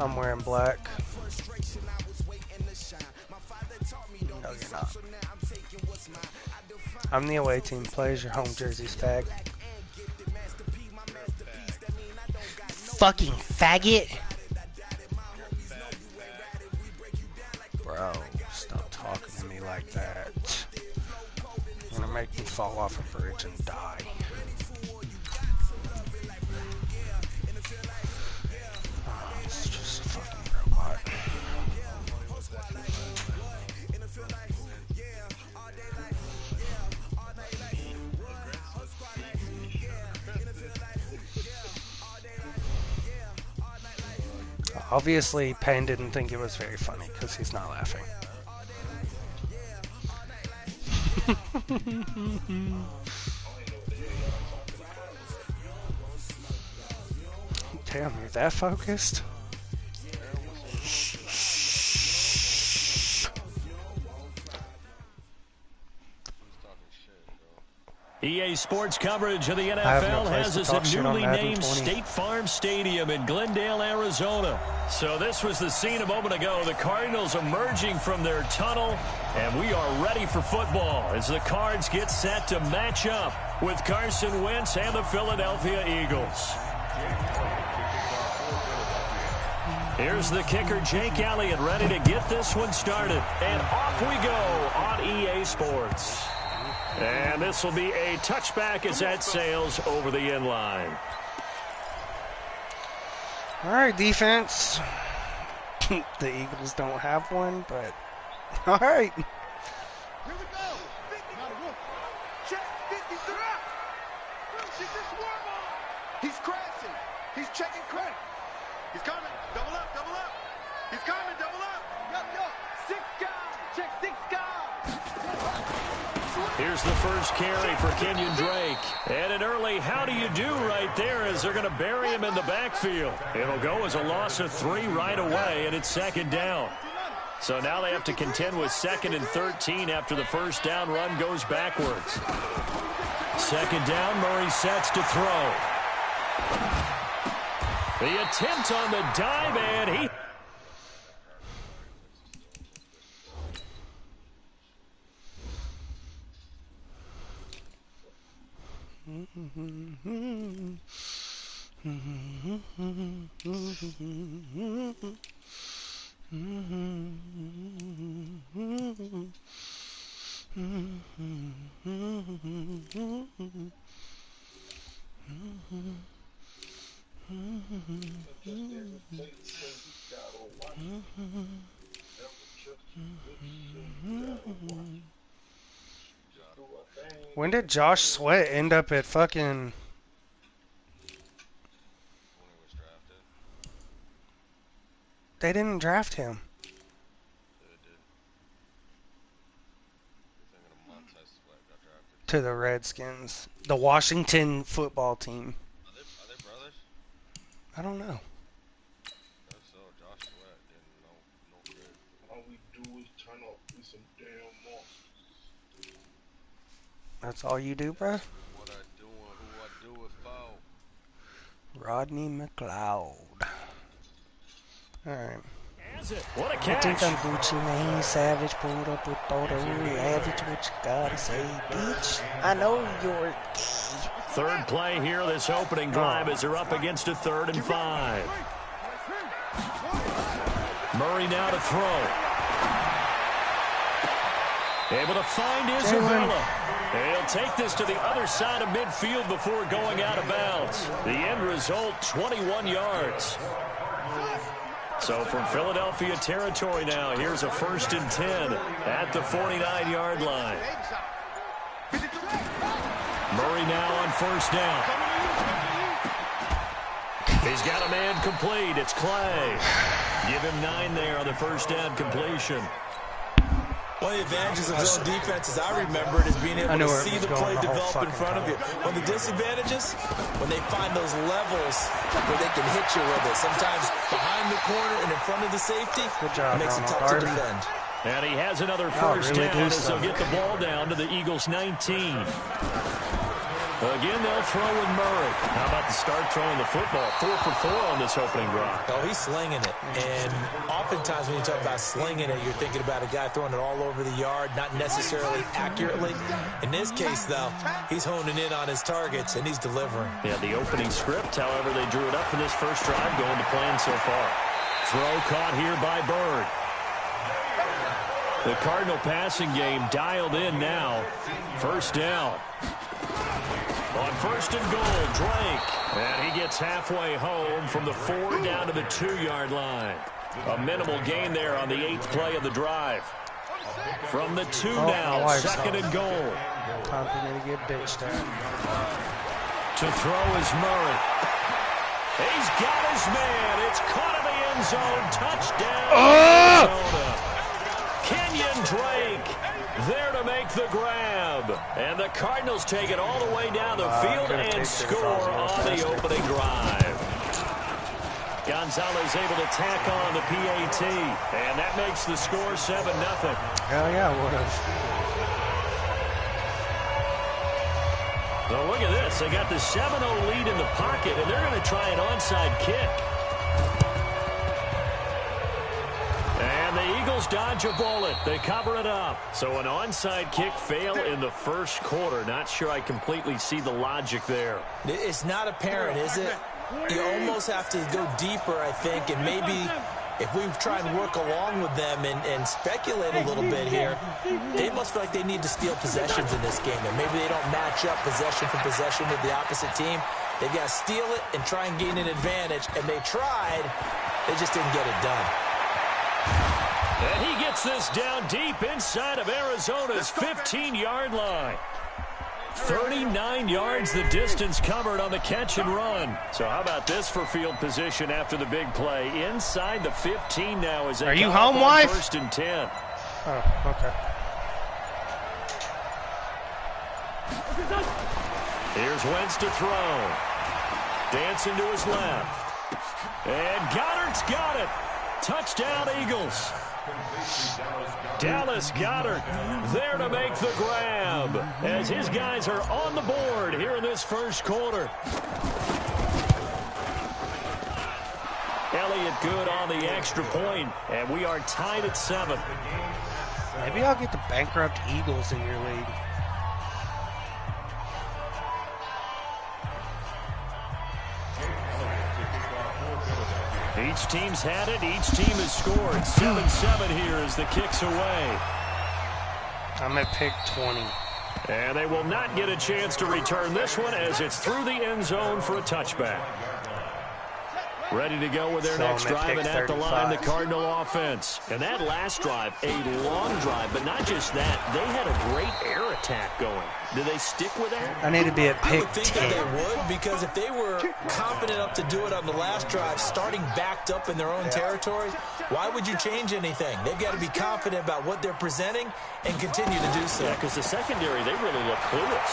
I'm wearing black. No, you're not. I'm the away team. Plays your home jerseys, fag. Fucking faggot. Bro, stop talking to me like that. You're gonna make me fall off a bridge and die. Oh, it's just a fucking robot. Obviously, Payne didn't think it was very funny because he's not laughing. Damn, you're that focused? EA Sports coverage of the NFL has us at newly named 20. State Farm Stadium in Glendale, Arizona. So this was the scene a moment ago. The Cardinals emerging from their tunnel, and we are ready for football as the Cards get set to match up with Carson Wentz and the Philadelphia Eagles. Here's the kicker, Jake Elliott, ready to get this one started. And off we go on EA Sports. And this will be a touchback as that sails over the end line. All right, defense. The Eagles don't have one, but all right. Here we go. 50. Check 53. Check this warm on. He's crashing. He's checking credit. He's coming. Double up. Double up. He's coming. Double up. Yo. 6 guys. Check 6 guys. Here's the first carry for Kenyon Drake. And an early how do you do right there as they're going to bury him in the backfield. It'll go as a loss of 3 right away, and it's second down. So now they have to contend with 2nd and 13 after the first down run goes backwards. Second down, Murray sets to throw. The attempt on the dive, and he... When did Josh Sweat end up at fucking... They didn't draft him. To the Redskins. The Washington football team. Are they brothers? I don't know. So Josh Sweat didn't no good. All we do is turn up with some damn monsters. That's all you do, bruh? What I do and who I do it for. Rodney McLeod. Alright. What a I catch. think I'm Gucci, man. Savage, pulled up with all the really average. What you gotta say, bitch? I know you're gay. Third play here, this opening drive as they're up against a 3rd and 5. Murray now to throw. Able to find Isabella. He'll take this to the other side of midfield before going out of bounds. The end result, 21 yards. So from Philadelphia territory now, here's a 1st and 10 at the 49-yard line. Murray now on 1st down. He's got a man complete. It's Clay. Give him 9 there on the 1st down completion. One of the advantages of zone defense, as I remember it, is being able to see the play develop in front of you. One of the disadvantages, when they find those levels where they can hit you with it. Sometimes behind the corner and in front of the safety, it makes it tough to defend. And he has another first down as they'll get the ball down to the Eagles' 19. Again, they'll throw with Murray. How about the start throwing the football? 4 for 4 on this opening drive. Oh, he's slinging it. And oftentimes when you talk about slinging it, you're thinking about a guy throwing it all over the yard, not necessarily accurately. In this case, though, he's honing in on his targets, and he's delivering. Yeah, the opening script, however, they drew it up for this first drive, going to plan so far. Throw caught here by Bird. The Cardinal passing game dialed in now. First down. On first and goal, Drake. And he gets halfway home from the 4 down to the 2-yard line. A minimal gain there on the 8th play of the drive. From the 2 now, second and goal. Time for me to get bitched at. To throw is Murray. He's got his man. It's caught in the end zone. Touchdown, Arizona. Kenyon Drake there to make the grab. And the Cardinals take it all the way down the field and score on the opening drive. Gonzalez able to tack on the PAT. And that makes the score 7-0. Hell yeah, I would have. Well, look at this. They got the 7-0 lead in the pocket, and they're going to try an onside kick. And the Eagles dodge a bullet. They cover it up. So an onside kick fail in the first quarter. Not sure I completely see the logic there. It's not apparent, is it? You almost have to go deeper, I think, and maybe if we try and work along with them and speculate a little bit here, they must feel like they need to steal possessions in this game, and maybe they don't match up possession for possession with the opposite team. They've got to steal it and try and gain an advantage, and they tried. They just didn't get it done. And he gets this down deep inside of Arizona's 15-yard line. 39 yards the distance covered on the catch and run. So how about this for field position after the big play? Inside the 15 now as they Are you home, wife? First and 10. Oh, okay. Here's Wentz to throw. Dancing to his left. And Goddard's got it. Touchdown, Eagles. Dallas Goedert there to make the grab as his guys are on the board here in this first quarter. Elliott good on the extra point, and we are tied at 7. Maybe I'll get the bankrupt Eagles in your league. Each team's had it. Each team has scored. 7-7 here as the kick's away. I'm at pick 20. And they will not get a chance to return this one as it's through the end zone for a touchback. Ready to go with their next drive, and at the line, the Cardinal offense. And that last drive, a long drive, but not just that. They had a great air attack going. Do they stick with that? I need to be at pick 10. I would think that they would, because if they were confident enough to do it on the last drive, starting backed up in their own territory, why would you change anything? They've got to be confident about what they're presenting and continue to do so. Yeah, because the secondary, they really look clueless.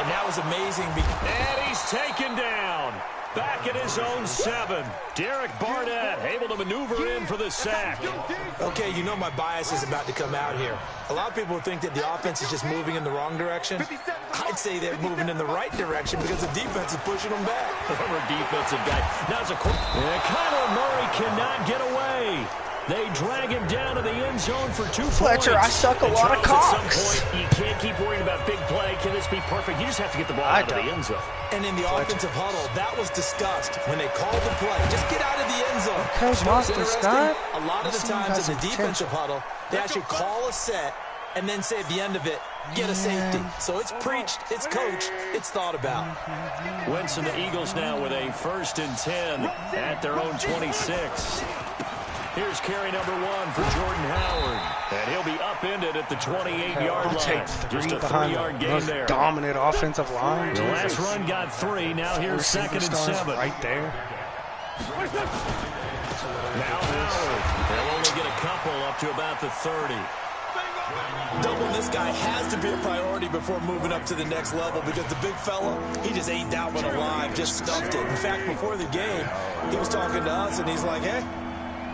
And that was amazing. And he's taken down. Back at his own 7. Derek Barnett able to maneuver in for the sack. Okay, you know my bias is about to come out here. A lot of people think that the offense is just moving in the wrong direction. I'd say they're moving in the right direction because the defense is pushing them back. Former defensive guy. Now it's a and Kyler Murray cannot get away. They drag him down to the end zone for 2 points. Fletcher, I suck a lot of cocks. At some point, you can't keep worrying about big play. Can this be perfect? You just have to get the ball out of the end zone. And in the offensive huddle, that was discussed when they called the play. Just get out of the end zone. Coach Monster Scott. A lot of the times in the defensive huddle, they actually call a set and then say at the end of it, get a safety. So it's preached, it's coached, it's thought about. Wentz and the Eagles now with a 1st and 10 at their own 26. Here's carry number 1 for Jordan Howard. And he'll be upended at the 28-yard line. Just a 3-yard gain there. Dominant offensive line. The last run got 3. Now here's 2nd and 7. Right there. Now Howard. They'll only get a couple up to about the 30. Doubling this guy has to be a priority before moving up to the next level because the big fella, he just ate that one alive, just stuffed it. In fact, before the game, he was talking to us, and he's like, hey,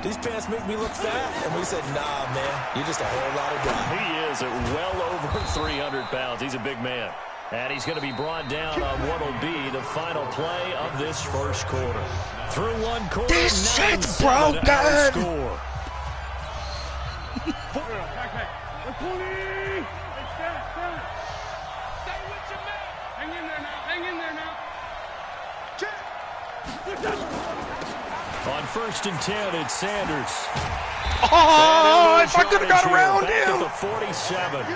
these pants make me look fat. And we said, nah, man, you're just a whole lot of guy. He is at well over 300 pounds. He's a big man. And he's going to be brought down on what will be the final play of this first quarter. Through one quarter, this shit's 9-7 broken. our score. On 1st and 10, it's Sanders. Oh, if I could have got around back him. at the 47.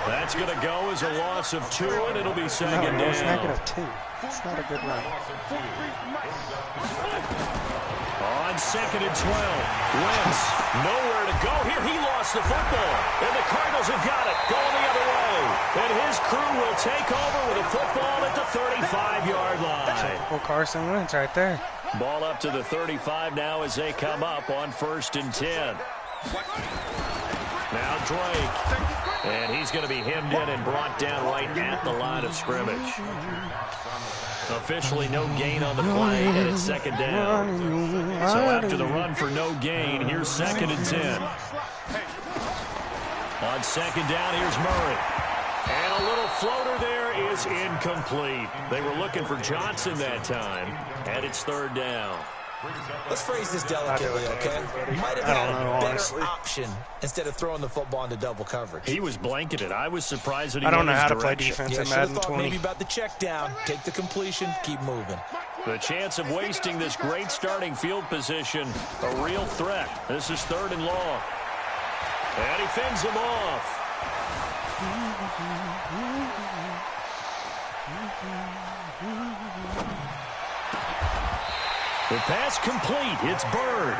That's going to go as a loss of 2, and it'll be second No, it's down. -2. It's not a good run. On 2nd and 12, Wentz nowhere to go here. He lost the football, and the Cardinals have got it going the other way. And his crew will take over with a football at the 35-yard line. Well, Carson Wentz right there. Ball up to the 35 now as they come up on 1st and 10. Now Drake. And he's going to be hemmed in and brought down right at the line of scrimmage. Officially no gain on the play, and it's second down. So after the run for no gain, here's 2nd and 10. On 2nd down, here's Murray. And a little floater there is incomplete. They were looking for Johnson that time, and it's 3rd down. Let's phrase this delicately, okay? Might have had a better option instead of throwing the football into double coverage. He was blanketed. I was surprised that he I don't know went how his to play direction. defense Yeah, in should have Madden thought 20. maybe about the check down, take the completion, keep moving. The chance of wasting this great starting field position, a real threat. This is 3rd and long. And he fends him off. The pass complete. It's Bird.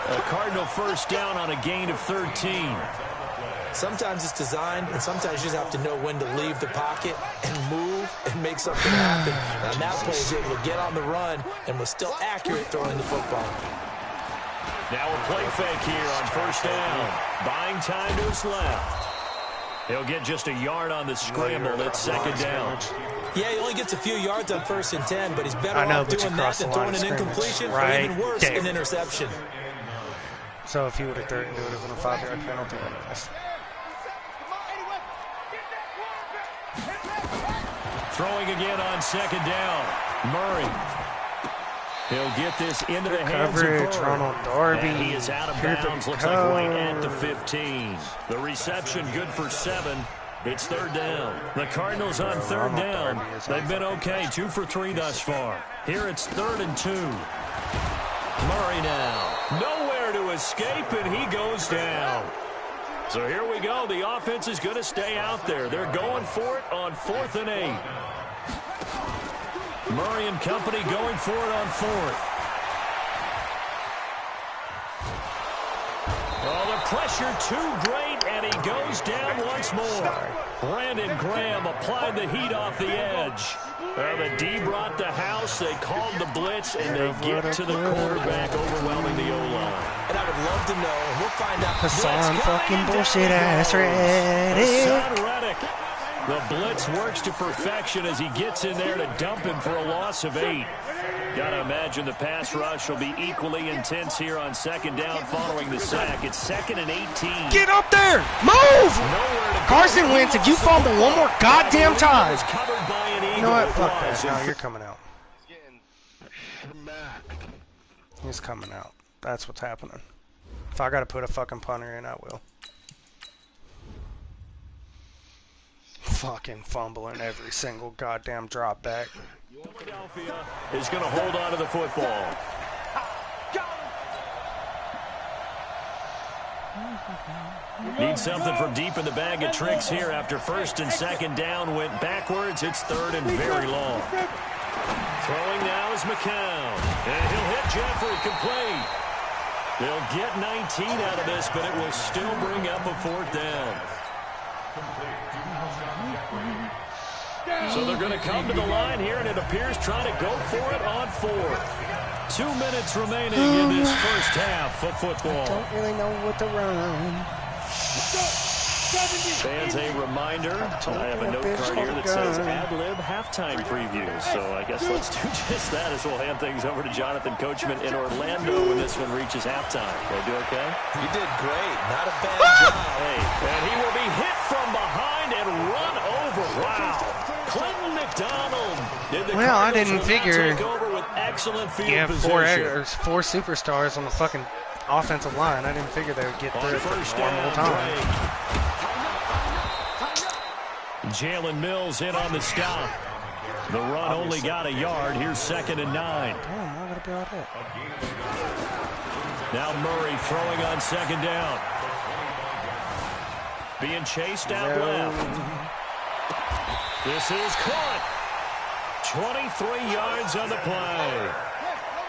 A Cardinal 1st down on a gain of 13. Sometimes it's designed, and sometimes you just have to know when to leave the pocket and move and make something happen. And that player was able to get on the run and was still accurate throwing the football. Now a play fake here on 1st down. Buying time to his left. He'll get just a yard on the scramble. It's 2nd down. Yeah, he only gets a few yards on 1st and 10, but he's better off but you doing that crossed than the line throwing of an scrimmage. incompletion or Right even worse, there. an interception. So if he would have thrown it, it would have been a 5-yard penalty. Throwing again on 2nd down. Murray. He'll get this into the hands of Coverage, Bird. Ronald Darby. And he is out of Here bounds. they Looks like right come. at the 15. The reception good for 7. It's 3rd down. The Cardinals on 3rd down. They've been okay. 2 for 3 thus far. Here it's 3rd and 2. Murray now. Nowhere to escape, and he goes down. So here we go. The offense is going to stay out there. They're going for it on 4th and 8. Murray and company going for it on 4th. Oh, the pressure too great, and he goes down once more. Brandon Graham applied the heat off the edge. The D brought the house. They called the blitz, and they get to the quarterback, overwhelming the O-line. And I would love to know, and we'll find out. Hassan fucking bullshit ass ready. Hassan Reddick. The blitz works to perfection as he gets in there to dump him for a loss of 8. Got to imagine the pass rush will be equally intense here on 2nd down following the sack. It's 2nd and 18. Get up there! Move! Carson Wentz, if you fumble one more goddamn time. You know what? Fuck that. No, you're coming out. He's coming out. That's what's happening. If I gotta put a fucking punter in, I will. Fucking fumbling every single goddamn drop back. Philadelphia is going to hold on to the football. Need something from deep in the bag of tricks here after 1st and 2nd down went backwards. It's 3rd and very long. Throwing now is McCown. And he'll hit Jeffrey complete. They'll get 19 out of this, but it will still bring up a 4th down. So they're going to come to the line here, and it appears trying to go for it on 4th. 2 minutes remaining in this first half of football. Don't really know what to run. Fans, a reminder, I have a note card here that says ad-lib halftime previews. So I guess let's do just that as we'll hand things over to Jonathan Coachman in Orlando when this one reaches halftime. Did I do okay? You did great. Not a bad job. Hey, and he will be hit from behind and run over right Wow. Clinton McDonald. Well, I didn't figure take over with excellent field you have position. four superstars on the fucking offensive line. I didn't figure they would get through it for First normal down, time. Jalen Mills in on the stop. The run only got a yard. Here's 2nd and 9. Damn, why would it be all that? Now Murray throwing on 2nd down. Being chased out left. This is caught. 23 yards on the play.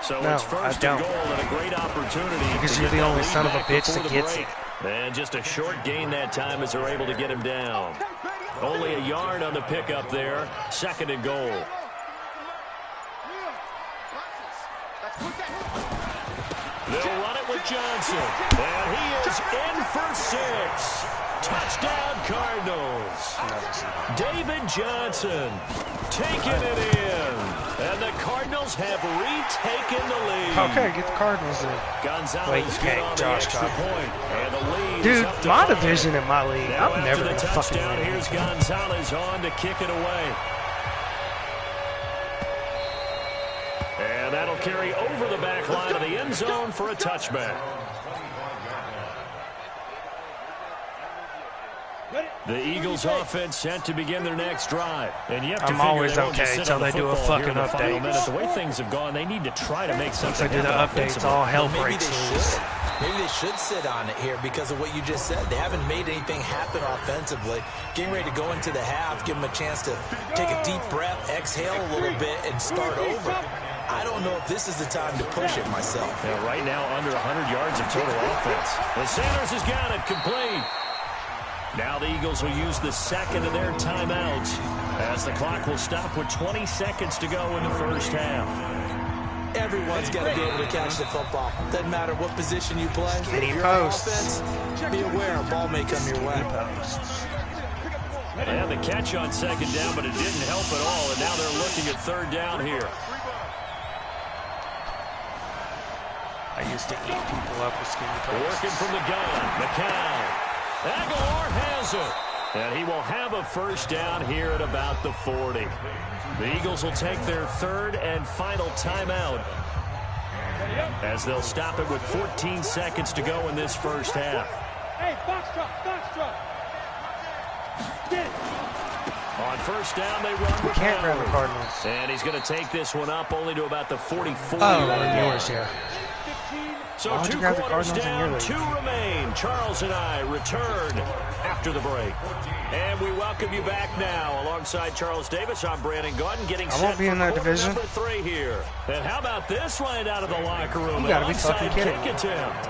So No, it's first and goal and a great opportunity. Because to you're get the that only lead son of a back bitch before that the gets break. it. And just a short gain that time as they're able to get him down. Only a yard on the pickup there. 2nd and goal. They'll run it with Johnson. And he is in for 6. Touchdown Cardinals. David Johnson taking it in. And the Cardinals have retaken the lead. Okay, get the Cardinals in. Gonzalez Wait, get okay, on Josh the extra got it. point. And the lead Dude, is up to my 5. division in my league, Now I'm never after going the to fucking touchdown, win. here's Gonzalez on to kick it away. And that'll carry over the back line of the end zone for a touchback. The Eagles offense set to begin their next drive. And you have to I'm figure always they won't just okay sit till on the they do a football here fucking in the final update. minute. The way things have gone, they need to try to make Once something they do the happen updates, offensively. all hell Maybe breaks they loose. should. Maybe they should sit on it here because of what you just said. They haven't made anything happen offensively. Getting ready to go into the half, give them a chance to take a deep breath, exhale a little bit, and start over. I don't know if this is the time to push it myself. Yeah, right now, under 100 yards of total offense. And Sanders has got it complete. Now the Eagles will use the second of their timeouts as the clock will stop with 20 seconds to go in the first half. Everyone's got to be able to catch the football. Doesn't matter what position you play. Skinny If you're on posts. offense, be aware a ball may come your way. And the catch on 2nd down, but it didn't help at all. And now they're looking at 3rd down here. I used to eat people up with skinny posts. Working from the gun, McCown. Aguilar has it. And he will have a first down here at about the 40. The Eagles will take their 3rd and final timeout as they'll stop it with 14 seconds to go in this first half. Hey, box drop. On first down, they run with Can't grab the Howard. Cardinals. And he's going to take this one up only to about the 44. Oh, yours, yeah. So Why would 2 you grab the quarters Cardinals in your down, league? 2 remain. Charles and I return after the break. And we welcome you back now. Alongside Charles Davis, I'm Brandon Gordon getting I set won't be for in that quarter division. number 3 here. And how about this right out of the locker room? You gotta An be fucking onside kidding kick me. attempt.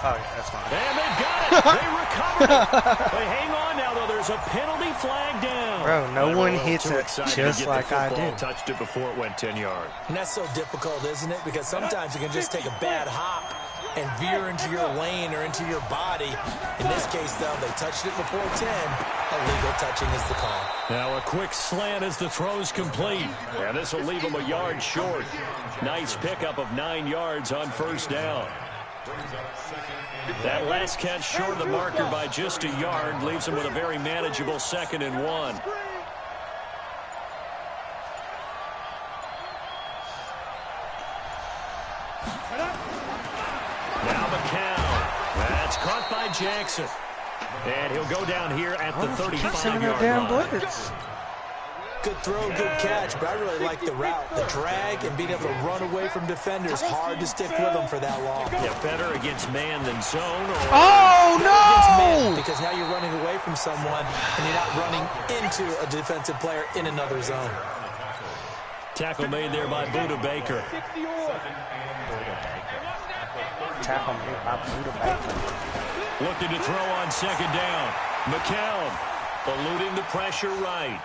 Oh, yeah, that's fine. And they've got it. They recovered it. They hang on now, though. There's a penalty flag down. Bro, no And one we're a hits little too it excited to just get the like I football. do. Touched it before it went 10 yards. And that's so difficult, isn't it? Because sometimes you can just take a bad hop and veer into your lane or into your body. In this case, though, they touched it before 10. Illegal touching is the call. Now a quick slant as the throw's complete. And this will leave him a yard short. Nice pickup of 9 yards on first down. That last catch short of the marker by just a yard leaves him with a very manageable 2nd and 1. Now McCown. That's caught by Jackson. And he'll go down here at the Keep sending that 35-yard damn line. blitz. Good throw, good catch, but I really like the route. The drag and being able to run away from defenders. Hard to stick with them for that long. Yeah, better against man than zone. Or Oh, Against man, no! because now you're running away from someone and you're not running into a defensive player in another zone. tackle made there by Buda Baker. Tackle made by Buda Baker. Looking to throw on 2nd down. McCown eluding the pressure right.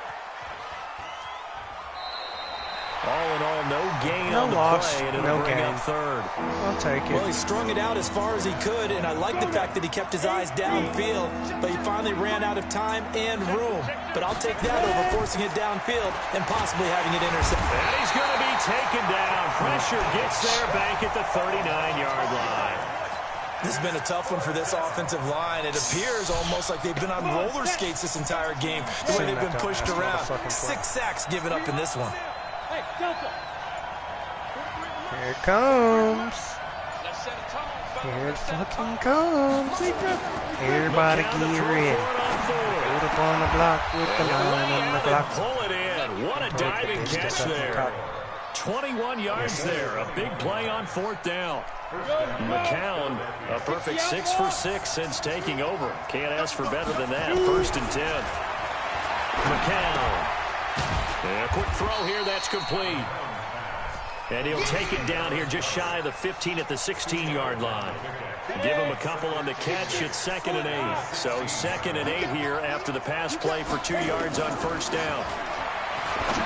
All in all, no gain No on the loss, play, and no it'll bring gain. up 3rd. I'll take Well, he it. strung it out as far as he could, and I like the fact that he kept his eyes downfield, but he finally ran out of time and room. But I'll take that over forcing it downfield and possibly having it intercepted. And he's going to be taken down. Pressure gets there back at the 39-yard line. This has been a tough one for this offensive line. It appears almost like they've been on roller skates this entire game, the way they've been pushed around. 6 sacks given up in this one. Hey, Delta. Here it comes. Here it fucking comes. Everybody get ready. Put up on the block with the line on the block. Pull it in. What a diving catch there. 21 yards there. A big play on 4th down. McCown, a perfect 6 for 6 since taking over. Can't ask for better than that. 1st and 10. McCown. And a quick throw here. That's complete. And he'll take it down here just shy of the 15 at the 16-yard line. Give him a couple on the catch. It's 2nd and 8. So 2nd and 8 here after the pass play for 2 yards on 1st down.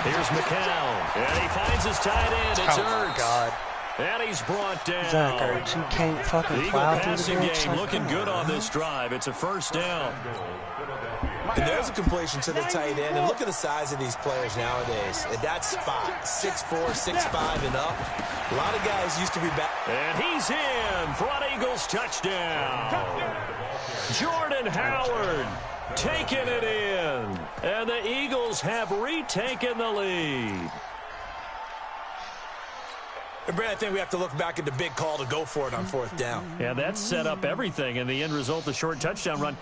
Here's McCown. And he finds his tight end. It's Ertz. God. And he's brought down. Zach Ertz, you can't fucking The Eagle plow through the passing ditch game like looking that. good on this drive. It's a 1st down. And there's a completion to the tight end. And look at the size of these players nowadays. At that spot, 6'4", 6'5", and up. A lot of guys used to be back. And he's in for an Eagles touchdown. Jordan Howard taking it in. And the Eagles have retaken the lead. And Brad, I think we have to look back at the big call to go for it on 4th down. Yeah, that set up everything. And the end result, the short touchdown run.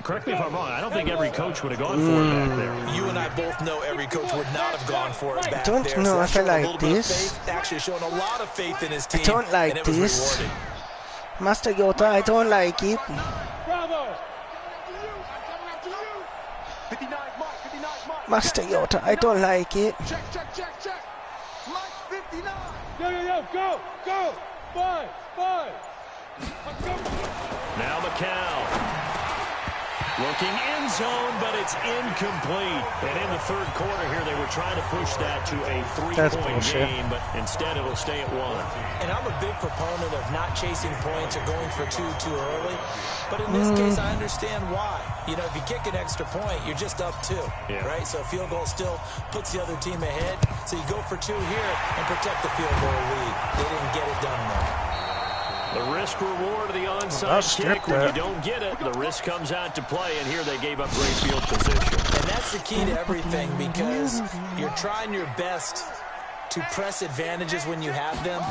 Correct me if I'm wrong. I don't think every coach would have gone for it back there. You and I both know every coach would not have gone for it back Don't there. know, So I feel like a little bit of this. faith, actually showing a lot of faith in his team. I don't like and it was this. rewarded. Master Yoda, I don't like it. Bravo. 59, Mike, 59, Mike. Master Yoda, I don't like it. Check. Mike, 59. Yo, go. 5. Now McCown. Looking end zone, but it's incomplete. And in the 3rd quarter here, they were trying to push that to a 3-point game, but instead it'll stay at 1. And I'm a big proponent of not chasing points or going for 2 too early. But in this case, I understand why. You know, if you kick an extra point, you're just up 2, right? So a field goal still puts the other team ahead. So you go for 2 here and protect the field goal lead. They didn't get it done, though. The risk-reward of the onside kick, when you don't get it, the risk comes out to play, and here they gave up great field position. And that's the key to everything, because you're trying your best to press advantages when you have them,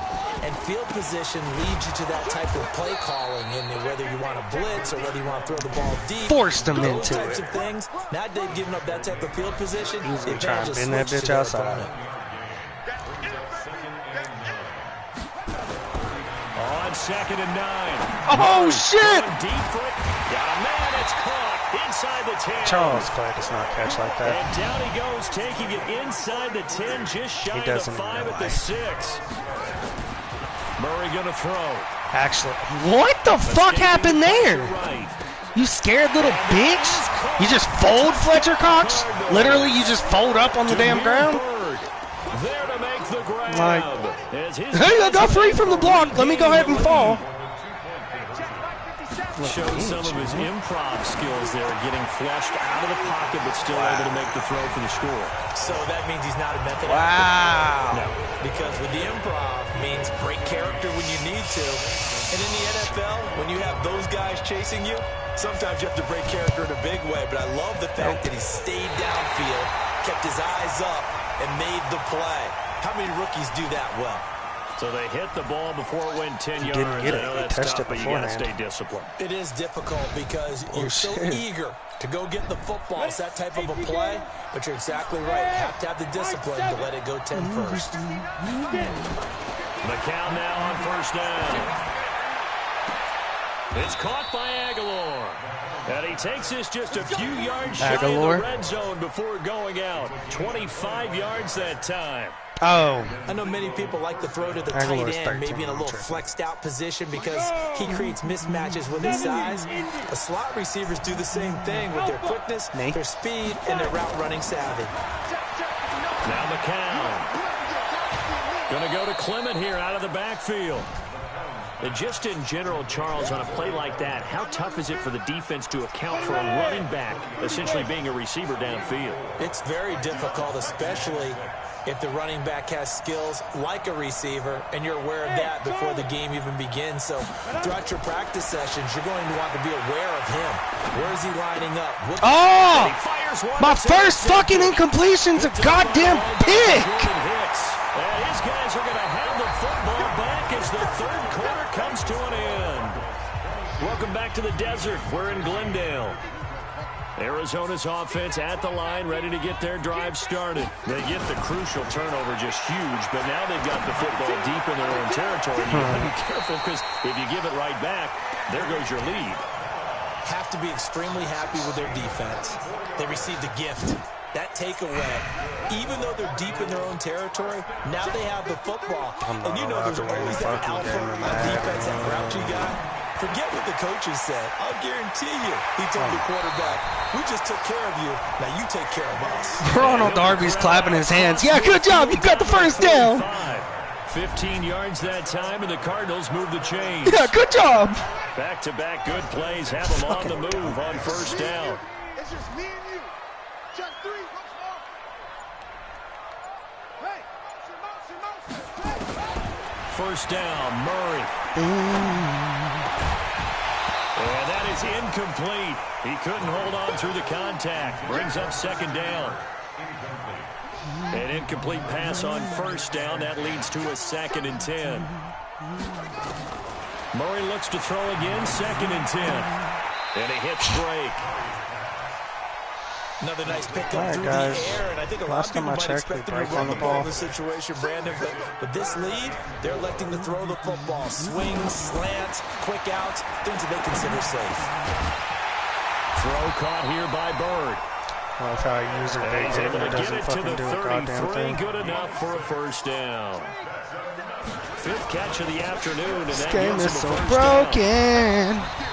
and field position leads you to that type of play calling, and whether you want to blitz or whether you want to throw the ball deep. Force them those into types it. of things. Now they've given up that type of field position. He's The gonna try and advantage bend that switched bitch to their outside. opponent. On 2nd and 9. Oh, shit! Going deep for it. Got a man. It's caught inside the 10. Charles Clay does not catch like that. And down he goes, taking it inside the 10, just shy of the doesn't 5 at know the 6. Murray going to throw. Actually, what the fuck happened there? Right. You scared little bitch? You just fold, Fletcher Cox? Literally, you just fold up on the damn ground? There to make the grab. Like, As his hey, I got free from the block. Let me go ahead and fall. Showed some of his improv skills there, getting flushed out of the pocket, but still able to make the throw for the score. So that means he's not a method actor? Wow. No, because with the improv means break character when you need to. And in the NFL, when you have those guys chasing you, sometimes you have to break character in a big way. But I love the fact that he stayed downfield, kept his eyes up, and made the play. How many rookies do that well? So they hit the ball before it went 10 yards. Didn't get it. I know He that's touched tough, it but you got to beforehand. stay disciplined. It is difficult because you're so shit. eager to go get the football. It's that type of a play, but you're exactly right. You have to have the discipline to let it go 10 first. McCown now on 1st down. It's caught by Aguilar. And he takes this just a few yards shy of the red zone before going out. 25 yards that time. Oh. I know many people like to throw to the tight end, maybe in a little flexed out position because he creates mismatches with his size. The slot receivers do the same thing with their quickness, their speed, and their route running savvy. Now McCown. Going to go to Clement here out of the backfield. And just in general, Charles, on a play like that, how tough is it for the defense to account for a running back essentially being a receiver downfield? It's very difficult, especially if the running back has skills like a receiver, and you're aware of that before the game even begins. So throughout your practice sessions, you're going to want to be aware of him. Where is he lining up? Oh! My first fucking incompletion's a goddamn pick! And his guys are going to have the football back as the third quarter comes to an end. Welcome back to the desert. We're in Glendale. Arizona's offense at the line, ready to get their drive started. They get the crucial turnover, just huge, but now they've got the football deep in their own territory. You got to be careful because if you give it right back, there goes your lead. Have to be extremely happy with their defense. They received a gift. That takeaway, even though they're deep in their own territory, now they have the football. And you know there's always that alpha on defense, that grouchy guy. Forget what the coaches said. I'll guarantee you, he told the quarterback, we just took care of you. Now you take care of us. Ronald Darby's clapping his hands. Yeah, good job. You got the first down. 15 yards that time, and the Cardinals move the chains. Yeah, good job. Back-to-back good plays have them on the move on first down. It's just me and you. Check 3. Hey, First down, Murray. And that is incomplete. He couldn't hold on through the contact. Brings up second down. An incomplete pass on first down. That leads to a 2nd and 10. Murray looks to throw again. 2nd and 10. And he hits break. Another nice pickup through the air, and I think a lot of people might expect them to run the ball in this situation, Brandon, but with this lead, they're electing to throw the football. Swings, slants, quick outs, things that they consider safe. Throw caught here by Bird. Well, that's how I use it. He's able to get it to the do a goddamn 33, thing. good enough for a first down. 5th catch of the afternoon, and This that game gives is him a so first broken. down.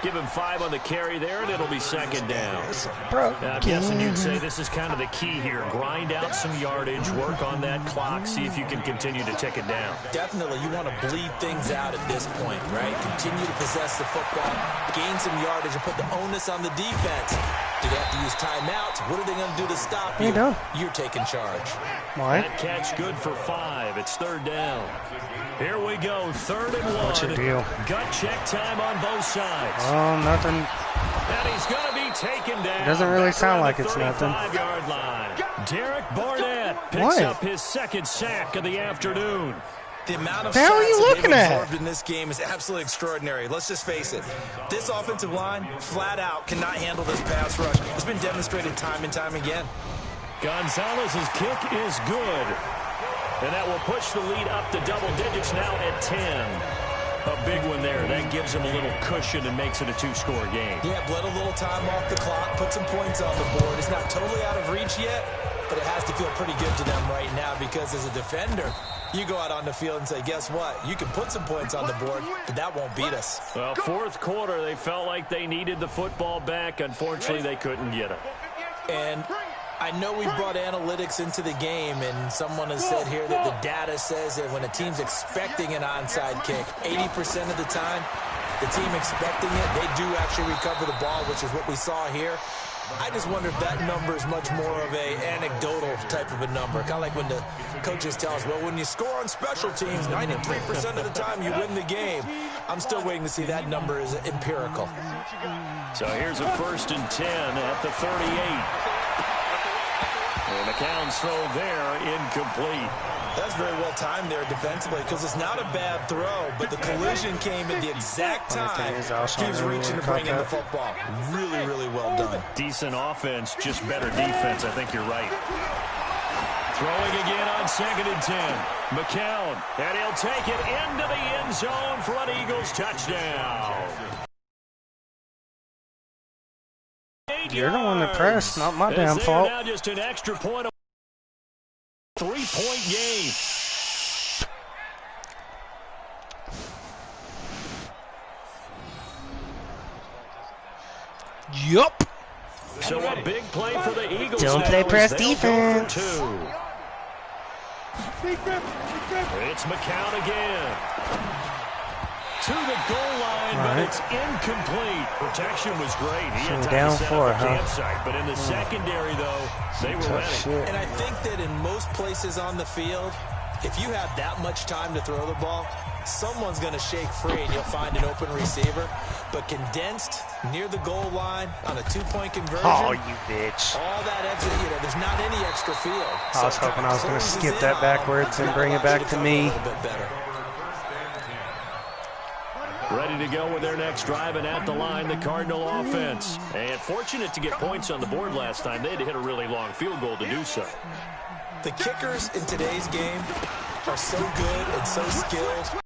Give him 5 on the carry there, and it'll be 2nd down. Broken. Now, I'm guessing you'd say this is kind of the key here. Grind out some yardage, work on that clock, see if you can continue to tick it down. Definitely, you want to bleed things out at this point, right? Continue to possess the football, gain some yardage, and put the onus on the defense. Do they have to use timeouts? What are they going to do to stop you? You're taking charge. Why? That catch good for 5. It's 3rd down. Here we go, 3rd and 1. What's your deal? Gut check time on both sides. Oh, nothing. And he's going to be taken down. It doesn't really sound like it's nothing. 35-yard line. Derek Barnett picks up his 2nd sack of the afternoon. The amount of the hell are you shots that looking they've at? absorbed in this game is absolutely extraordinary. Let's just face it. This offensive line, flat out, cannot handle this pass rush. It's been demonstrated time and time again. Gonzalez's kick is good. And that will push the lead up to double digits now at 10. A big one there. That gives him a little cushion and makes it a 2-score game. Yeah, bled a little time off the clock, put some points on the board. It's not totally out of reach yet, but it has to feel pretty good to them right now because as a defender, you go out on the field and say, guess what? You can put some points on the board, but that won't beat us. Well, 4th quarter, they felt like they needed the football back. Unfortunately, they couldn't get it. And I know we brought analytics into the game, and someone has said here that the data says that when a team's expecting an onside kick, 80% of the time, the team expecting it, they do actually recover the ball, which is what we saw here. I just wonder if that number is much more of a anecdotal type of a number. Kind of like when the coaches tell us, well, when you score on special teams, 93% of the time you win the game. I'm still waiting to see that number is empirical. So here's a 1st and 10 at the 38. And McCown's throw there, incomplete. That's very well timed there defensively because it's not a bad throw, but the collision came at the exact time. He was reaching to bring in the football. Really, really well done. Decent offense, just better defense. I think you're right. Throwing again on 2nd and 10. McCown, and he'll take it into the end zone for an Eagles touchdown. You're the one that pressed, not my damn fault. Now just an extra point. 3-point game. Yup. So a big play for the Eagles. Don't play press defense. It's McCown again. to the goal line, but it's incomplete. Protection was great. He had time down to set for up a it, huh? campsite, but in the secondary, though, they were ready. And I think that in most places on the field, if you have that much time to throw the ball, someone's going to shake free and you'll find an open receiver. But condensed near the goal line on a two-point conversion. Oh, you bitch. All that extra, there's not any extra field. I was hoping I was going to skip that backwards and bring it back to me. Ready to go with their next drive, and at the line, the Cardinal offense. And fortunate to get points on the board last time. They had to hit a really long field goal to do so. The kickers in today's game are so good and so skilled.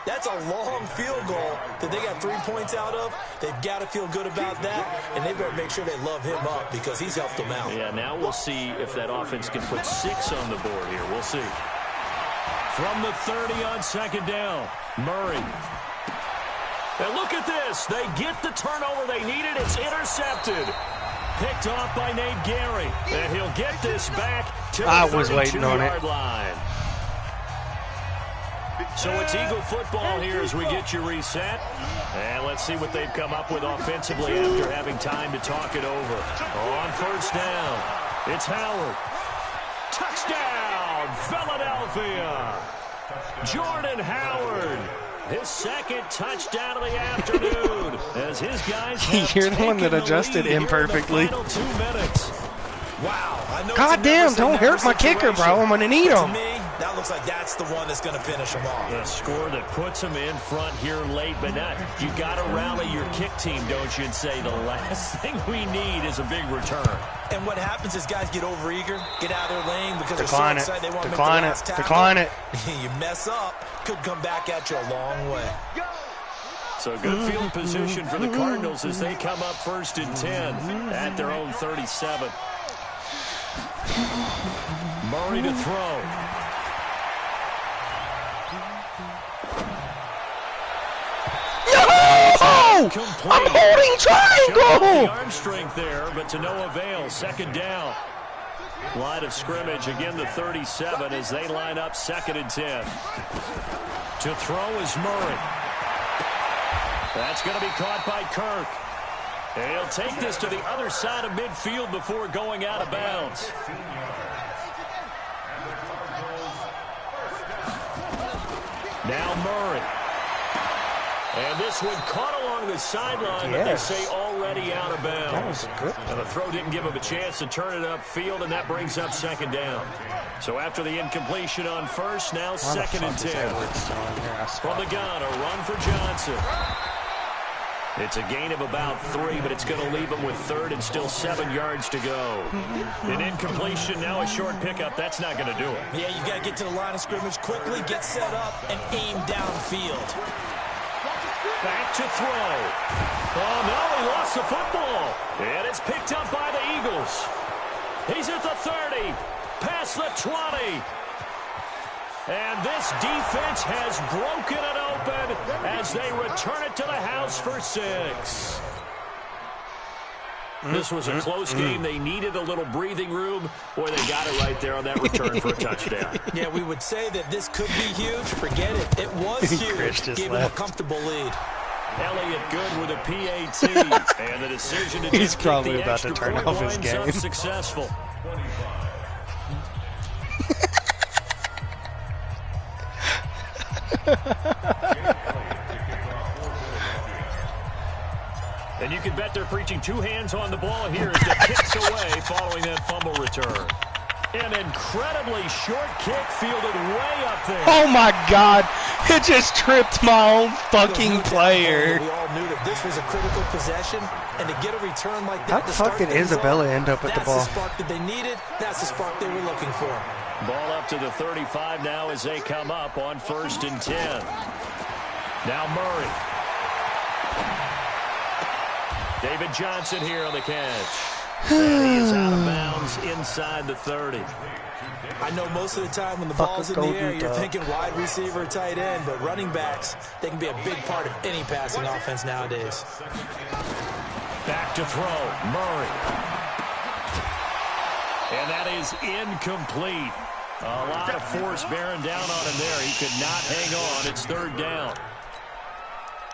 That's a long field goal that they got 3 points out of. They've got to feel good about that, and they've got to make sure they love him up because he's helped them out. Yeah, now we'll see if that offense can put 6 on the board here. We'll see. From the 30 on second down, Murray. And look at this. They get the turnover they needed. It's intercepted. Picked off by Nate Gary. And he'll get this back to the 32-yard line. So it's Eagle football here as we get you reset. And let's see what they've come up with offensively after having time to talk it over. On first down, it's Howard. Touchdown, Philadelphia. Jordan Howard. His second touchdown of the afternoon as his guys You're the one that adjusted imperfectly. Wow. God damn, don't hurt my kicker, bro. I'm going to need him. To me, that looks like that's the one that's going to finish him off. A score that puts him in front here late, but not. You got to rally your kick team, don't you, and say the last thing we need is a big return. And what happens is guys get overeager, get out of their lane because Decline they're so excited they want to make the Decline last it. tackle. Decline it. You mess up, could come back at you a long way. So good field position for the Cardinals as they come up first and 10 at their own 37. Murray to throw. No! I'm holding triangle! The arm strength there, but to no avail. Second down. Line of scrimmage, again the 37 as they line up second and 10. To throw is Murray. That's going to be caught by Kirk. And he'll take this to the other side of midfield before going out of bounds. Now Murray. And this one caught along the sideline, but they say already out of bounds. That was good. And the throw didn't give him a chance to turn it upfield, and that brings up second down. So after the incompletion on first, now second and 10. From the gun, a run for Johnson. It's a gain of about 3, but it's going to leave him with third and still 7 yards to go. An incompletion, now a short pickup. That's not going to do it. Yeah, you got to get to the line of scrimmage quickly, get set up, and aim downfield. Back to throw. Oh, no, he lost the football. And it's picked up by the Eagles. He's at the 30, past the 20. And this defense has broken it open as they return it to the house for 6. This was a close game. They needed a little breathing room. Boy, they got it right there on that return for a touchdown. Yeah, we would say that this could be huge. Forget it. It was huge. Gave him a comfortable lead. Elliott good with a PAT. And the decision to He's probably about to turn off his game. Unsuccessful. And you can bet they're preaching 2 hands on the ball here as the kick's away following that fumble return. An incredibly short kick fielded way up there. Oh my God! It just tripped my own fucking player. We all knew that this was a critical possession, and to get a return like that. How the fuck did Isabella end up with the ball? That's the spark that they needed. That's the spark they were looking for. Ball up to the 35 now as they come up on first and 10. Now Murray. David Johnson here on the catch. And he is out of bounds inside the 30. I know most of the time when the ball's in the air, you're thinking wide receiver, tight end, but running backs, they can be a big part of any passing offense nowadays. Back to throw, Murray. And that is incomplete. A lot of force bearing down on him there. He could not hang on. It's third down.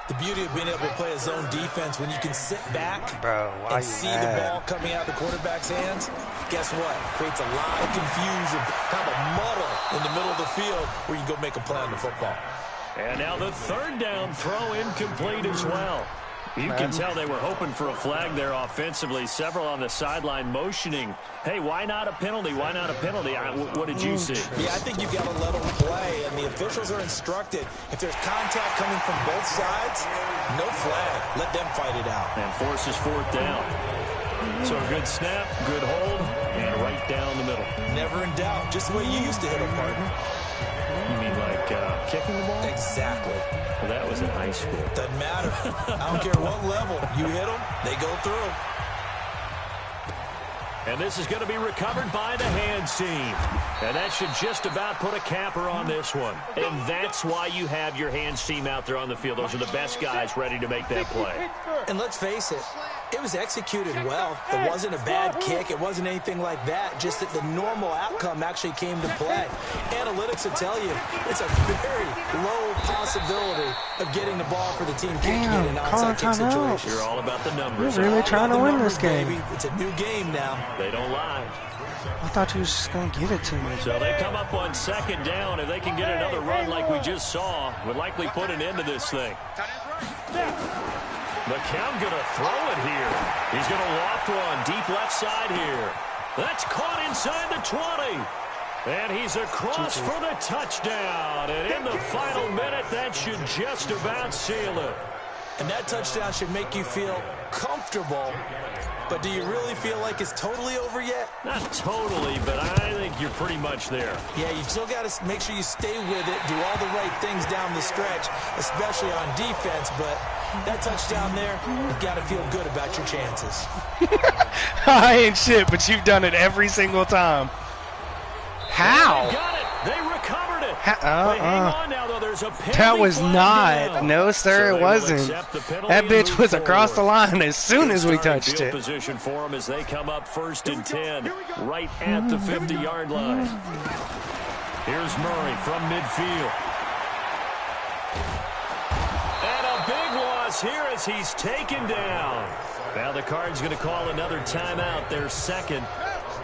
The beauty of being able to play a zone defense when you can sit back and see the ball coming out of the quarterback's hands, guess what? Creates a lot of confusion, kind of a muddle in the middle of the field where you go make a play on the football. And now the third down throw incomplete as well. You can tell they were hoping for a flag there offensively. Several on the sideline motioning, hey, why not a penalty? Why not a penalty? What did you see? Yeah, I think you've got to let them play, and the officials are instructed. If there's contact coming from both sides, no flag. Let them fight it out. And forces fourth down. So a good snap, good hold, and right down the middle. Never in doubt. Just the way you used to hit them, partner. You mean like kicking the ball? Exactly. Well, that was in high school. Doesn't matter. I don't care what level. You hit them, they go through. And this is going to be recovered by the hands team. And that should just about put a capper on this one. And that's why you have your hands team out there on the field. Those are the best guys ready to make that play. And let's face it, it was executed well. It wasn't a bad kick. It wasn't anything like that. Just that the normal outcome actually came to play. Analytics will tell you it's a very low possibility of getting the ball for the team kicking it in an onside kick situation. You're all about the numbers. You're really trying to win this game. Baby. It's a new game now. They don't lie. I thought you was just going to give it to me. So they come up on second down. If they can get another run like we just saw, would likely put an end to this thing. McCown going to throw it here. He's going to loft one deep left side here. That's caught inside the 20. And he's across for the touchdown. And in the final minute, that should just about seal it. And that touchdown should make you feel comfortable. But do you really feel like it's totally over yet? Not totally, but I think you're pretty much there. Yeah, you've still got to make sure you stay with it, do all the right things down the stretch, especially on defense. But that touchdown there, you've got to feel good about your chances. I ain't shit, but you've done it every single time. How? They got it. They recovered it. They hang on now, though. There's a that was not. down. No, sir, So it wasn't. That bitch was across the line as soon as we touched it. Position for them as they come up first and 10, right at the 50-yard line. Here's Murray from midfield. And a big loss here as he's taken down. Now the Cards going to call another timeout, their second,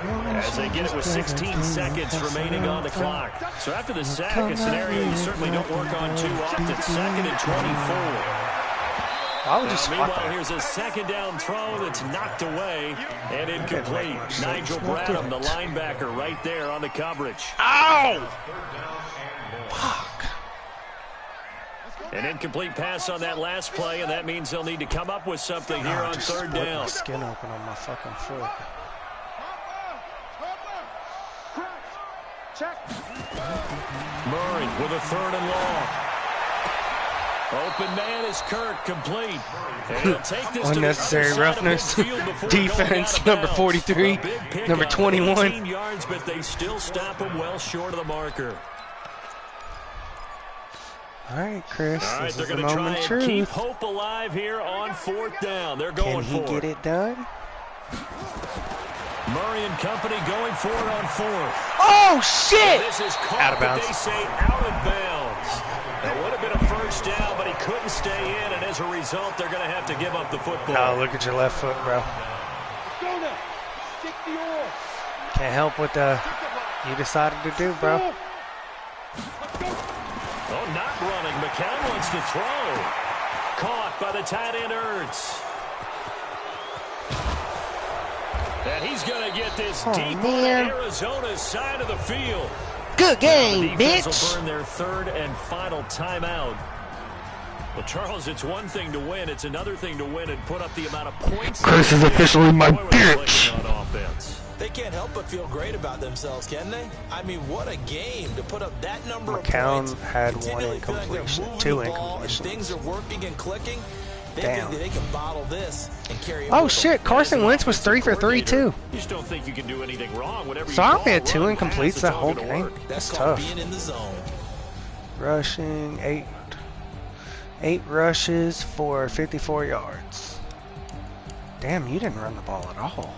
as they get it with 16 seconds remaining on the clock. So after the sack, a scenario you certainly don't work on too often. Second and 24. Meanwhile, here's a second down throw that's knocked away and incomplete. Nigel Bradham, the linebacker, right there on the coverage. Ow! Fuck. An incomplete pass on that last play, and that means they'll need to come up with something here on third down. Skin open on my fucking foot. Murray with a third and long. Open man is Kirk, complete. And he'll take this unnecessary roughness. Defense, number 43, number 21. Yards, but they still stop him well short of the marker. All right, Chris. All right, this they're is going to try and truth. keep hope alive here on fourth down. They're going for it. Can he get it done? Murray and company going for it on fourth. Oh, shit! This is caught, out of bounds. They say out of bounds. That would have been a first down, but he couldn't stay in, and as a result, they're going to have to give up the football. Oh, look at your left foot, bro. Go now. Kick the oar. Can't help what you decided to do, bro. Oh, not running. McCown wants to throw. Caught by the tight end, Ertz. And he's going to get this deep on Arizona's side of the field. Good game, bitch. Will burn their third and final timeout. Well, Charles, it's one thing to win. It's another thing to win and put up the amount of points. Chris is officially my bitch. On offense. They can't help but feel great about themselves, can they? I mean, what a game to put up that number of points. McCown had one incompletion, two incompletions. Things are working and clicking. They think that they can bottle this and carry it. Oh shit! Carson Wentz was 3 for 3 too. You just don't think you can do anything wrong. Whatever so I only had 2 incompletes that whole game. That's tough. Being in the zone. Rushing 8 rushes for 54 yards. Damn, you didn't run the ball at all.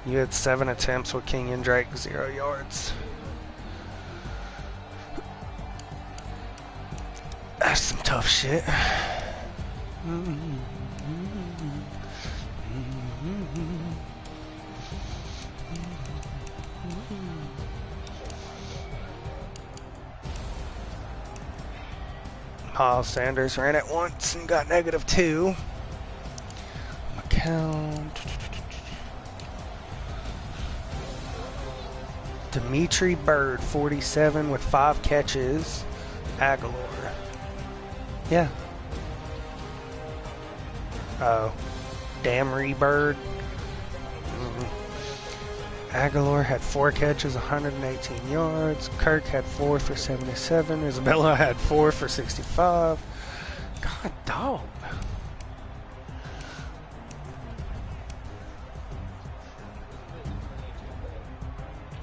You had 7 attempts with King and Drake, 0 yards. That's some tough shit. Miles Sanders ran it once and got -2. Account. Dimitri Bird, 47 with 5 catches. Aguilar. Yeah. Oh. Damry Bird. Aguilar had 4 catches, 118 yards. Kirk had 4 for 77. Isabella had 4 for 65. God, dog.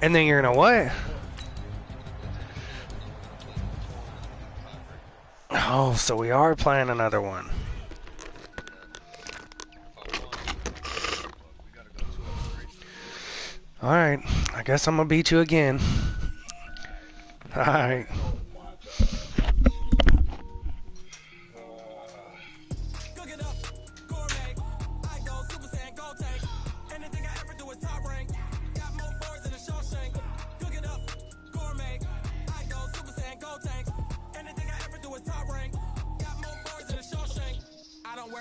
And then you're gonna what? Oh, so we are playing another one. Alright, I guess I'm gonna beat you again. Alright.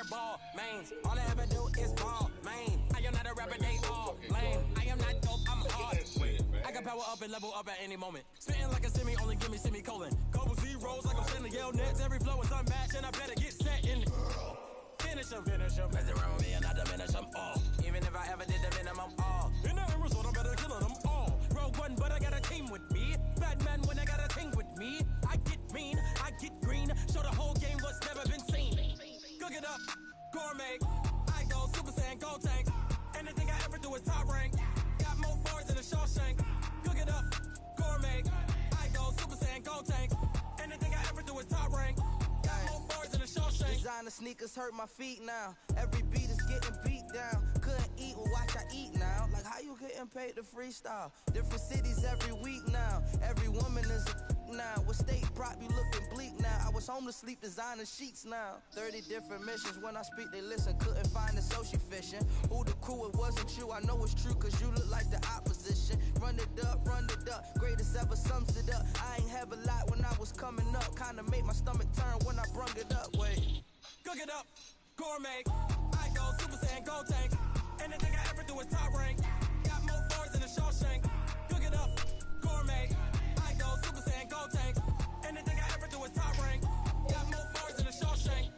Ball, mains. All I ever do is ball, main. I am not a rapper, they all lame. I am not dope, I'm hard. I can power up and level up at any moment. Spitting like a semi, only give me semicolon. Couple zeros like I'm sending Yale Nets. Every flow is unmatched, and I better get set in. Finish them. Mess around with me and I diminish them all. Even if I ever did the minimum, all. In the end result, I'm better killing them all. Rogue one, but I got a team with me. Batman when I got a team with me. I get mean, I get green. Show the whole game what's never been seen. Cook it up, gourmet. I go Super Saiyan, gold tanks. Anything I ever do is top rank. Got more bars than a Shawshank. Cook it up, gourmet. I go Super Saiyan, gold tanks. Anything I ever do is top rank. Got more bars than a Shawshank. Designer sneakers hurt my feet now. Every beat is getting beat down. Couldn't eat, well watch I eat now. Like how you getting paid to freestyle? Different cities every week now. Every woman is a now. What state prop you looking bleak now? I was home to sleep designer sheets now. 30 different missions. When I speak they listen. Couldn't find it so she fishing. Who the crew, it wasn't you. I know it's true cause you look like the opposition. Run it up. Greatest ever sums it up. I ain't have a lot when I was coming up. Kinda made my stomach turn when I brung it up. Wait. Cook it up. Gourmet. I go Super Saiyan, gold tanks. Anything I ever do is top rank. Got more bars than a Shawshank. Cook it up. Gourmet. I go Super Saiyan, gold tanks. Anything I ever do is top rank. Got more bars than a Shawshank.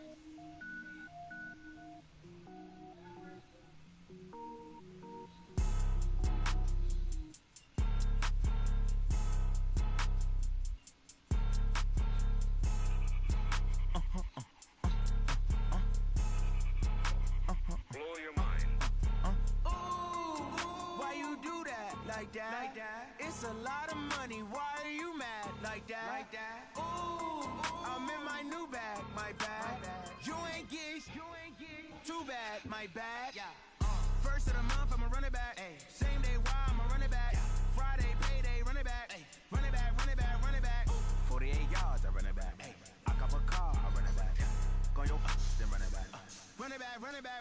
Blow your mind. Why you do that? Like that? It's a lot of money. Why are you mad? Like that? Ooh, I'm in my new bag. My bad. You ain't geeks. Too bad. My bad. First of the month, I'ma run it back. Same day, why I'ma run it back. Friday, payday, run it back. Run it back. 48 yards, I run it back. I cop a car, I run it back. Go yo, then run it back.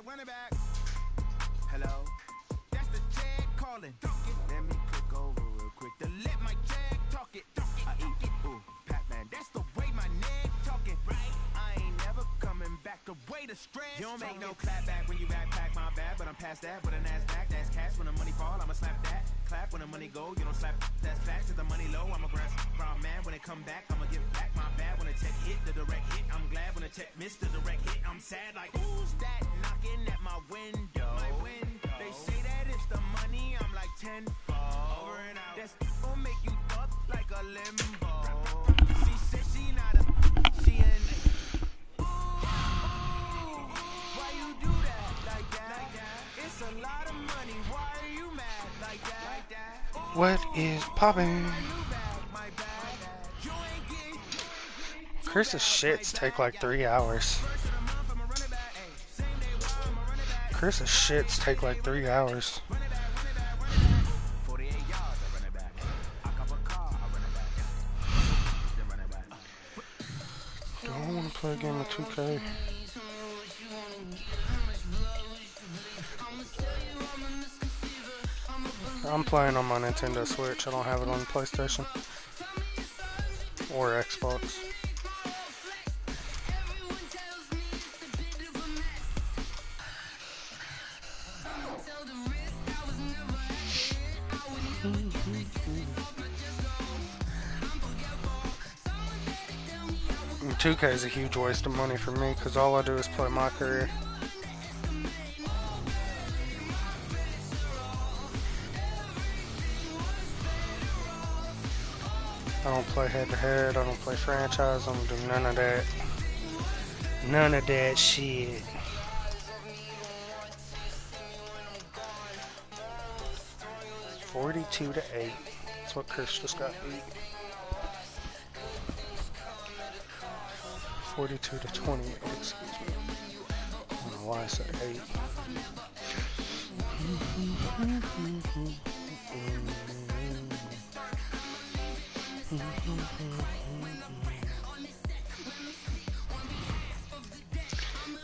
Run it back. Hello? That's the Jag calling. Let me click over real quick to let my Jag talk it. I eat it. Ooh, Pac-Man, that's the way my neck talking. Right? I ain't never coming back the way the stress. You don't make no clap back when you backpack, my bad, but I'm past that. With a NASDAQ, that's cash. When the money fall, I'ma slap that. Clap when the money go, you don't slap. That's facts. If the money low, I'ma grab. Brown man, when it come back, I'ma give back. My bad when the check hit, the direct hit. I'm glad when the check missed the direct hit. I'm sad like, who's that knocking at my window? They say that it's the money, I'm like 10-fold. Over and out. That's gon' make you up like a limbo. She said she not a, she in. Ooh, why you do that? Like that? It's a lot of money, why are you mad? Like that? Ooh, What is poppin'? Curse's shits take like 3 hours. Curse's shits take like 3 hours. play a game of 2K. I'm playing on my Nintendo Switch. I don't have it on PlayStation or Xbox. And 2K is a huge waste of money for me because all I do is play my career. I don't play head-to-head, I don't play franchise, I don't do none of that. None of that shit. $42-8. That's what Chris just got beat. 42-20, excuse me. I don't know why I said 8.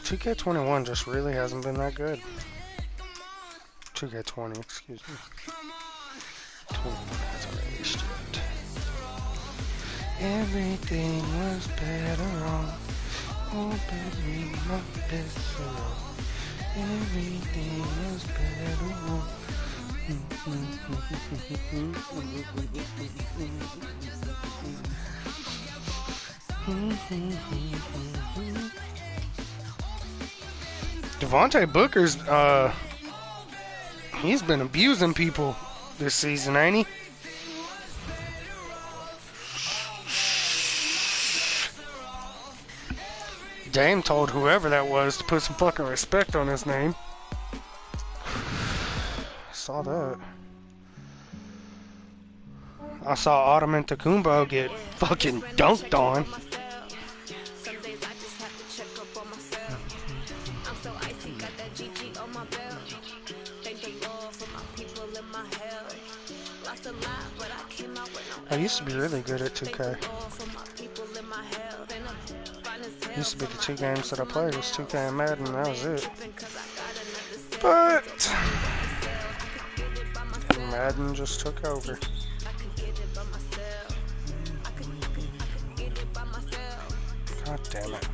2K21 just really hasn't been that good. 2K20, excuse me. 21 hasn't released yet. Everything was better off. Oh, baby, my best off. Everything was better off. Devontae Booker's, he's been abusing people this season, ain't he? Dame told whoever that was to put some fucking respect on his name. Saw that. I saw Ottoman Tecumbo get fucking dunked on. I used to be really good at 2K. Used to be the two games that I played was 2K and Madden, and that was it. But Madden just took over. God damn it.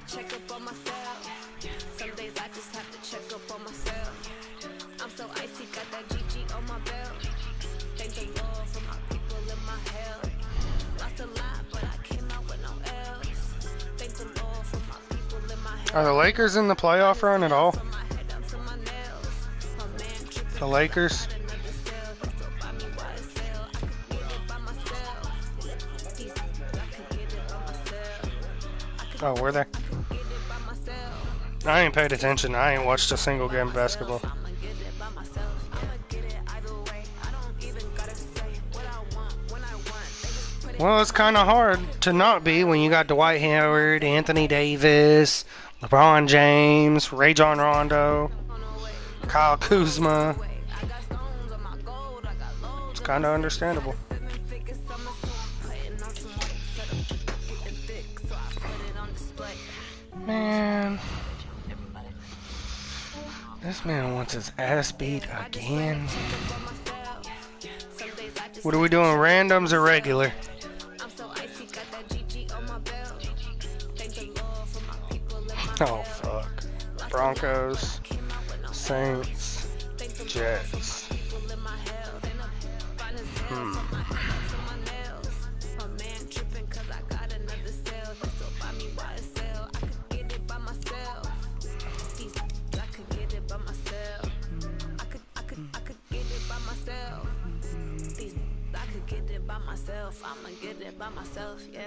Check up on myself. Some days I just have to check up on myself. I'm so icy, got that GG on my belt. Thank the Lord for my people in my hell. Lost a lot, but I came out with no else. Thank the Lord for my people in my hell. Are the Lakers in the playoff run at all? The Lakers? Oh, were they? I ain't paid attention. I ain't watched a single game of basketball. Well, it's kind of hard to not be when you got Dwight Howard, Anthony Davis, LeBron James, Ray John Rondo, Kyle Kuzma. It's kind of understandable. Man, this man wants his ass beat again. What are we doing, randoms or regular? Oh, fuck. Broncos, Saints, Jets. I'ma get it by myself, yeah.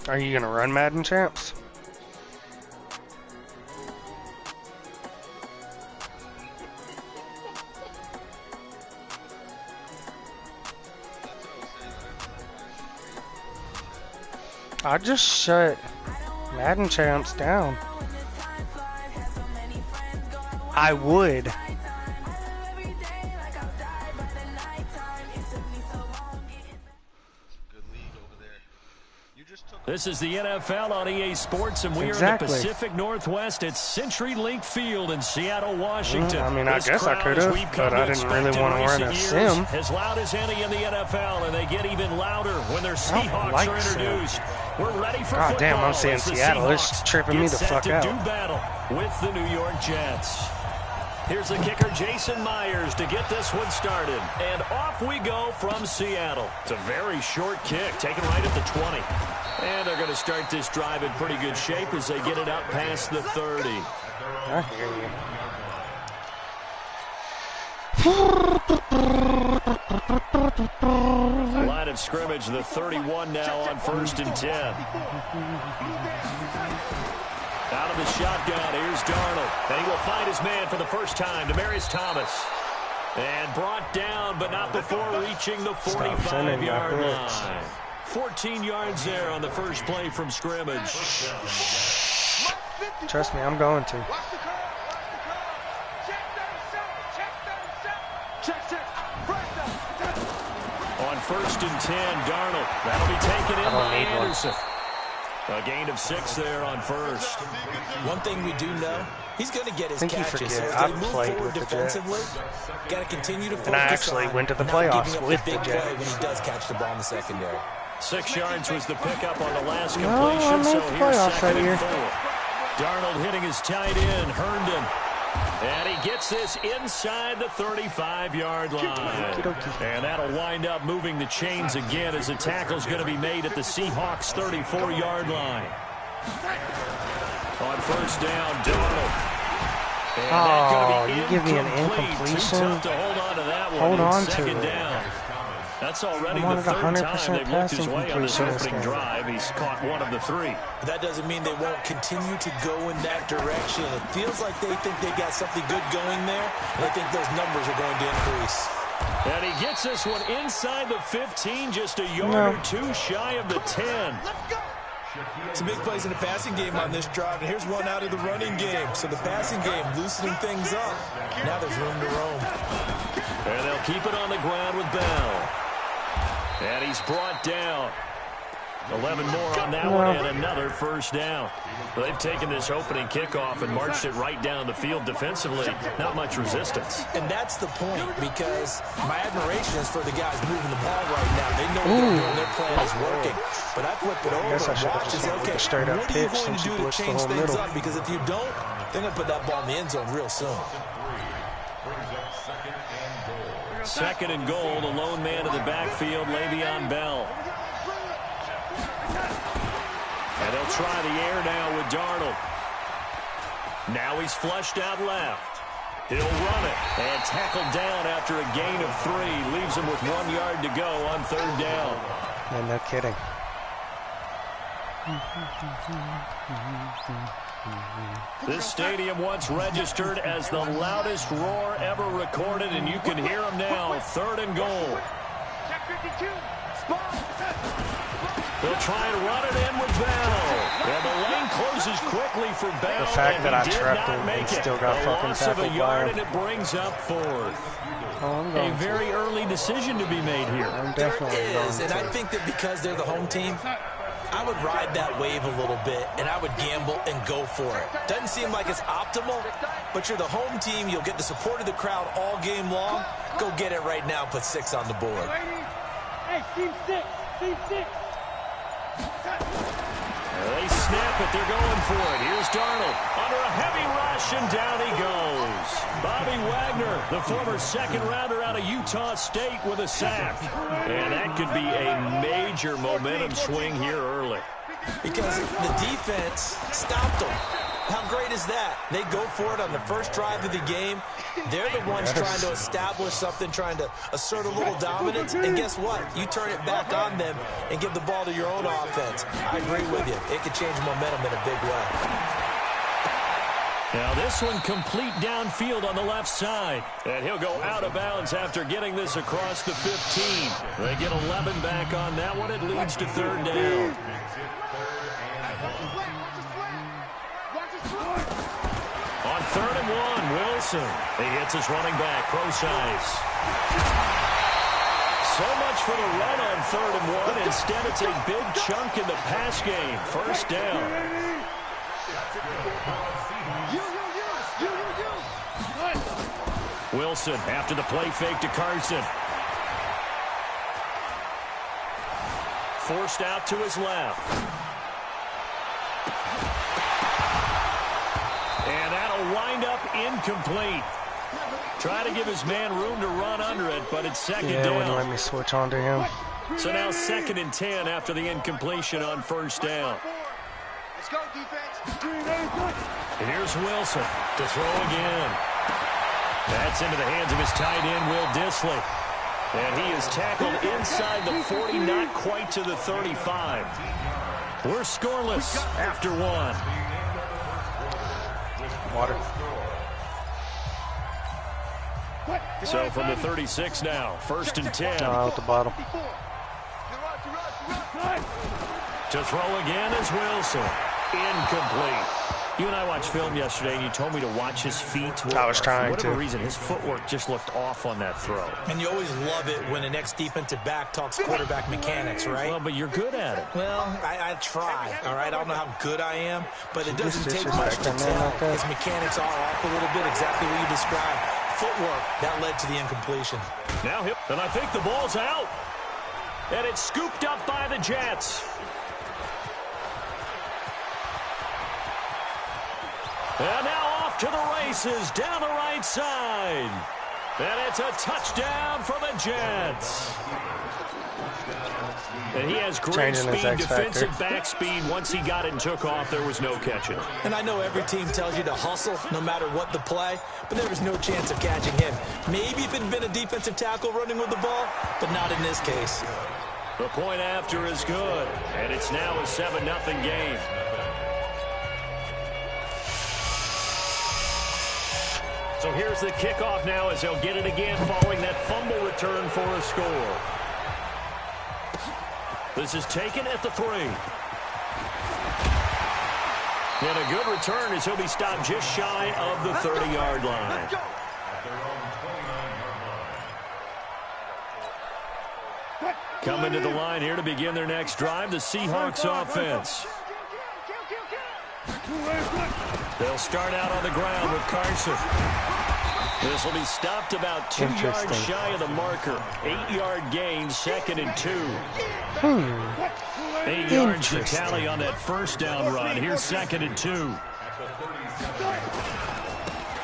Are you gonna run Madden Champs? I just shut Madden Champs down. I would. This is the NFL on EA Sports, and we are in the Pacific Northwest at CenturyLink Field in Seattle, Washington. I mean, I guess I could have, but I didn't really want to run a sim. As loud as any in the NFL, and they get even louder when their Seahawks are introduced. We're ready for football. God damn, I'm saying Seattle. It's tripping me the fuck out. Do battle with the New York Jets. Here's the kicker, Jason Myers, to get this one started. And off we go from Seattle. It's a very short kick, taken right at the 20. And they're going to start this drive in pretty good shape as they get it up past the 30. I hear you. Line of scrimmage, the 31 now on 1st and 10. Out of the shotgun, here's Darnold. And he will find his man for the first time, Demaryius Thomas. And brought down, but not before reaching the 45-yard line. 14 yards there on the first play from scrimmage. Trust me, I'm going to. On 1st and 10, Darnold. That'll be taken in by Anderson. A gain of 6 there on 1st. One thing we do know, he's going to get his catches. So I as they move forward defensively, got to continue to focus and I actually went to the playoffs with the Jets. When he does catch the ball in the secondary. 6 yards was the pickup on the last completion, so here's 2nd and 4. Darnold hitting his tight end, Herndon. And he gets this inside the 35-yard line. And that'll wind up moving the chains again as the tackle's going to be made at the Seahawks' 34-yard line. On 1st down, Darnold. Oh, you give me an incompletion? Too tough to hold on to that one. Hold on to second it. Down. That's already the 3rd time they've looked his way on this opening drive. He's caught 1 of the 3. That doesn't mean they won't continue to go in that direction. It feels like they think they got something good going there, and I think those numbers are going to increase. And he gets this one inside the 15, just a yard or 2 shy of the 10. Some big plays in the passing game on this drive, and here's one out of the running game. So the passing game loosening things up. Now there's room to roam. And they'll keep it on the ground with Bell. And he's brought down. 11 more on that one, and another 1st down. They've taken this opening kickoff and marched it right down the field defensively. Not much resistance. And that's the point, because my admiration is for the guys moving the ball right now. They know what they're doing. Their plan is working. But I flip it over and watch and say, okay, what are you going to do to change things up? Because if you don't, they're going to put that ball in the end zone real soon. 2nd and goal, the lone man in the backfield, Le'Veon Bell. And they'll try the air now with Darnold. Now he's flushed out left. He'll run it and tackled down after a gain of 3. Leaves him with 1 yard to go on 3rd down. Yeah, no kidding. This stadium once registered as the loudest roar ever recorded, and you can hear them now. 3rd and goal. They'll try and run it in with Bell. And the lane closes quickly for Bell. The fact that I trapped him and still got fucking tackled by him. And it brings up 4th. Oh, a very early decision to be made here. I'm definitely there is, and I think that because they're the home team, I would ride that wave a little bit, and I would gamble and go for it. Doesn't seem like it's optimal, but you're the home team. You'll get the support of the crowd all game long. Go get it right now. Put 6 on the board. Hey, team 6. Team 6. They snap it. They're going for it. Here's Darnold under a heavy rush, and down he goes. Bobby Wagner, the former second-rounder out of Utah State, with a sack. And that could be a major momentum swing here early. Because the defense stopped them. How great is that? They go for it on the first drive of the game. They're the ones trying to establish something, trying to assert a little dominance. And guess what? You turn it back on them and give the ball to your own offense. I agree with you. It could change momentum in a big way. Now this one complete downfield on the left side. And he'll go out of bounds after getting this across the 15. They get 11 back on that one. It leads to third down. On 3rd and 1, Wilson. He hits his running back, Procise. So much for the run on 3rd and 1. Instead, it's a big chunk in the pass game. First down. Wilson after the play fake to Carson. Forced out to his left. And that'll wind up incomplete. Try to give his man room to run under it, but it's second down. Yeah, wouldn't let me switch on to him. So now 2nd and 10 after the incompletion on first down. Let's go, defense. And here's Wilson to throw again. That's into the hands of his tight end, Will Dissly. And he is tackled inside the 40, not quite to the 35. We're scoreless after one. Water. So from the 36 now, 1st and 10. Out the bottom. To throw again is Wilson. Incomplete. You and I watched film yesterday, and you told me to watch his feet. I was trying to. For whatever reason, his footwork just looked off on that throw. And you always love it when an ex-defensive back talks quarterback mechanics, right? Well, but you're good at it. Well, I try, all right? I don't know how good I am, but it doesn't take much to tell. His mechanics are off a little bit, exactly what you described. Footwork, that led to the incompletion. Now hit, and I think the ball's out. And it's scooped up by the Jets. And now off to the races down the right side. And it's a touchdown for the Jets. And he has great speed, defensive back speed. Once he got it and took off, there was no catching. And I know every team tells you to hustle no matter what the play, but there was no chance of catching him. Maybe if it had been a defensive tackle running with the ball, but not in this case. The point after is good, and it's now a 7-0 game. So here's the kickoff now as they'll get it again following that fumble return for a score. This is taken at the 3. And a good return as he'll be stopped just shy of the 30-yard line. Coming to the line here to begin their next drive, the Seahawks offense. They'll start out on the ground with Carson. This will be stopped about 2 yards shy of the marker. 8-yard gain, 2nd and 2. 8 yards to tally on that first down run. Here's 2nd and 2.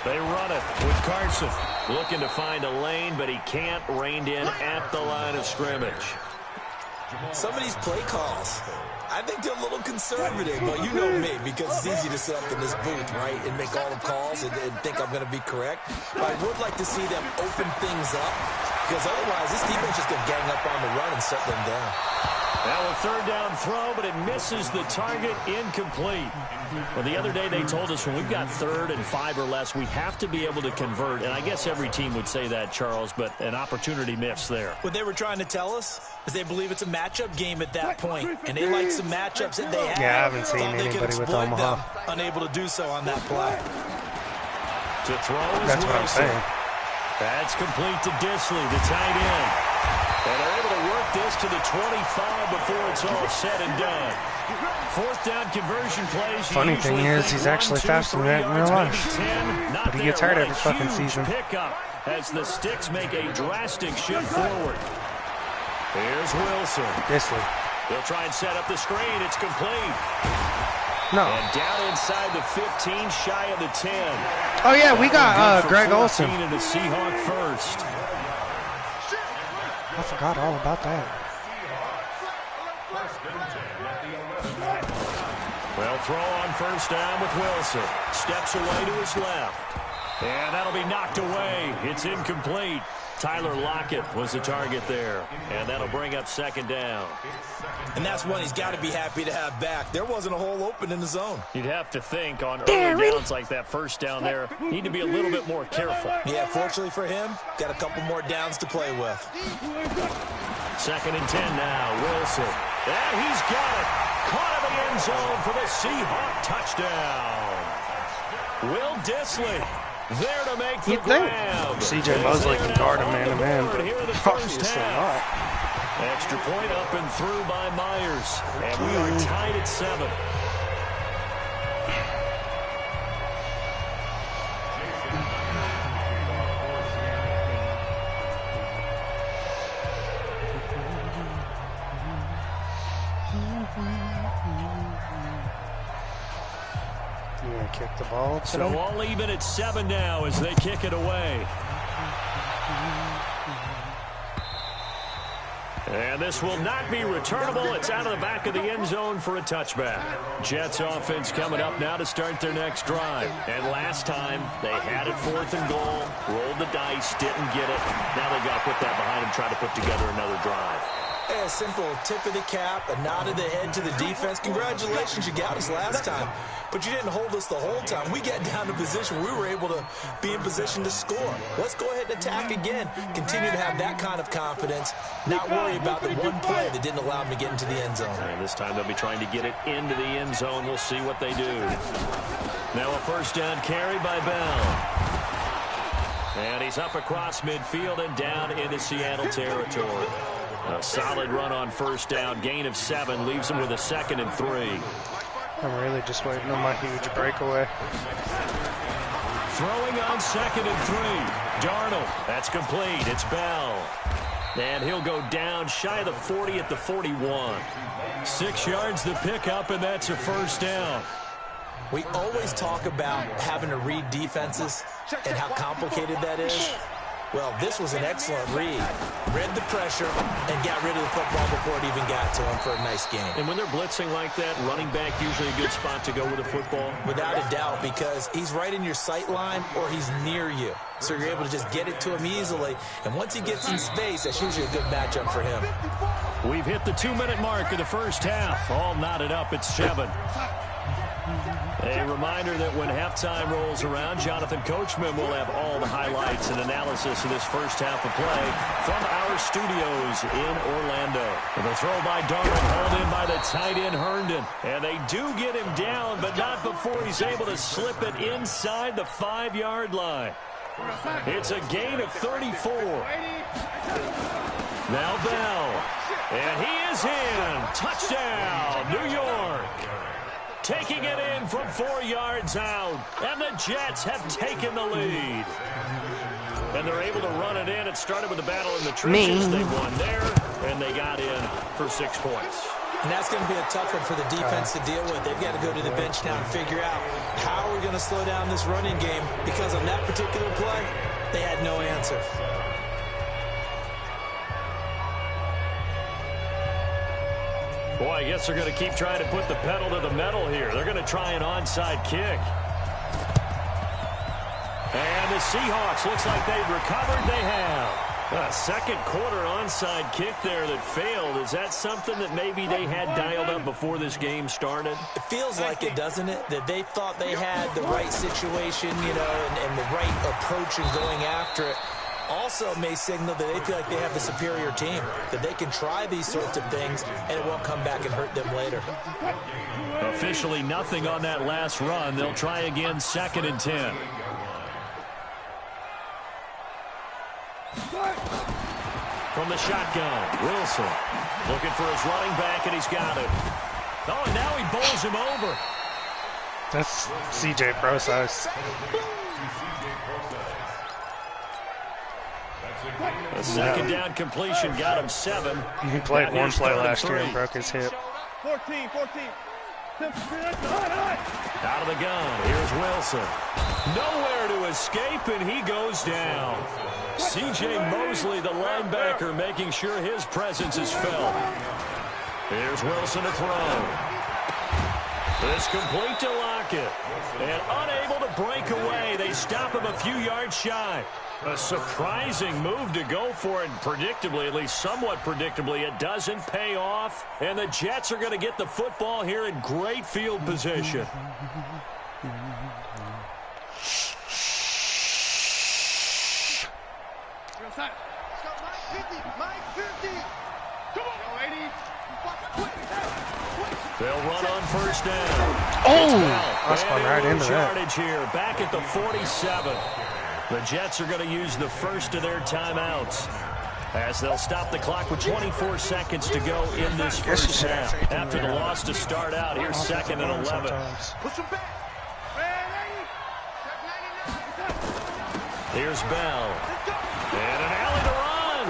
They run it with Carson. Looking to find a lane, but he can't. Reined in at the line of scrimmage. Some of these play calls, I think they're a little conservative, but you know me, because it's easy to sit up in this booth, right, and make all the calls and think I'm going to be correct. But I would like to see them open things up, because otherwise this defense is going to gang up on the run and shut them down. Now a 3rd down throw, but it misses the target, incomplete. Well, the other day they told us when we've got 3rd and 5 or less, we have to be able to convert. And I guess every team would say that, Charles, but an opportunity missed there. What they were trying to tell us is they believe it's a matchup game at that point, and they like some matchups that they have. Yeah, I haven't seen anybody with Omaha. Unable to do so on that play. To throw is That's what I'm saying. That's complete to Dissly, the tight end. And they're able to work this to the 25 before it's all said and done. 4th down conversion plays. Funny thing is, he's actually faster than that in real life. But he gets hurt every fucking season. Pickup as the Sticks make a drastic shift forward. Here's Wilson. Dissly. They'll try and set up the screen. It's complete. No. And down inside the 15, shy of the 10. Oh, yeah, we got Greg Olsen. And a Seahawk first. I forgot all about that. Well, throw on first down with Wilson. Steps away to his left. And that'll be knocked away. It's incomplete. Tyler Lockett was the target there. And that'll bring up second down. And that's one he's got to be happy to have back. There wasn't a hole open in the zone. You'd have to think on early downs like that first down there, need to be a little bit more careful. Yeah, fortunately for him, got a couple more downs to play with. Second and 10 now. Wilson. And he's got it. Caught in the end zone for the Seahawk touchdown. Will Dissly there to make the grab. C.J. Mosley can guard him man-to-man, but obviously not. Extra point up and through by Myers. And we are tied at 7. Kick the ball to so all even at 7 now as they kick it away. And this will not be returnable. It's out of the back of the end zone for a touchback. Jets offense coming up now to start their next drive. And last time they had it 4th and goal, rolled the dice, didn't get it. Now they got to put that behind them, try to put together another drive. A simple tip of the cap, a nod of the head to the defense. Congratulations, you got us last time. But you didn't hold us the whole time. We got down to position where we were able to be in position to score. Let's go ahead and attack again. Continue to have that kind of confidence. Not worry about the one play that didn't allow them to get into the end zone. And this time they'll be trying to get it into the end zone. We'll see what they do. Now a first down carry by Bell. And he's up across midfield and down into Seattle territory. A solid run on first down. Gain of 7 leaves him with a 2nd and 3. I'm really just waiting on my huge breakaway. Throwing on 2nd and 3. Darnold. That's complete. It's Bell. And he'll go down shy of the 40 at the 41. 6 yards the pickup, and that's a first down. We always talk about having to read defenses and how complicated that is. Well, this was an excellent read. Read the pressure and got rid of the football before it even got to him for a nice game. And when they're blitzing like that, running back usually a good spot to go with the football? Without a doubt, because he's right in your sight line or he's near you. So you're able to just get it to him easily. And once he gets in space, that's usually a good matchup for him. We've hit the 2-minute mark of the first half. All knotted up at 7. A reminder that when halftime rolls around, Jonathan Coachman will have all the highlights and analysis of this first half of play from our studios in Orlando. The throw by Darnold, held in by the tight end Herndon. And they do get him down, but not before he's able to slip it inside the 5-yard line. It's a gain of 34. Now Bell. And he is in. Touchdown, New York. Taking it in from 4 yards out. And the Jets have taken the lead. And they're able to run it in. It started with a battle in the trenches. They won there, and they got in for 6 points. And that's going to be a tough one for the defense to deal with. They've got to go to the bench now and figure out how we're going to slow down this running game, because on that particular play, they had no answer. Boy, I guess they're going to keep trying to put the pedal to the metal here. They're going to try an onside kick. And the Seahawks, looks like they've recovered. They have. A second quarter onside kick there that failed. Is that something that maybe they had dialed up before this game started? It feels like it, doesn't it? That they thought they had the right situation, you know, and the right approach in going after it. Also may signal that they feel like they have the superior team, that they can try these sorts of things and it won't come back and hurt them later. Officially nothing on that last run. They'll try again, 2nd and 10. From the shotgun, Wilson looking for his running back, and he's got it. Oh, and now he bowls him over. That's C.J. Process. A second down completion got him 7. He played one play last year and broke his hip. 14. Out of the gun, here's Wilson. Nowhere to escape, and he goes down. C.J. Mosley, the linebacker, making sure his presence is felt. Here's Wilson to throw. It's complete to Lockett. And unable to break away. They stop him a few yards shy. A surprising move to go for it. Predictably, at least somewhat predictably, it doesn't pay off. And the Jets are going to get the football here in great field position. They'll run on first down. Oh! I spun right into that. Yardage here, back at the 47. The Jets are going to use the first of their timeouts as they'll stop the clock with 24 seconds to go in this first half. After the loss to start out, here's 2nd and 11. Here's Bell. And an alley to run.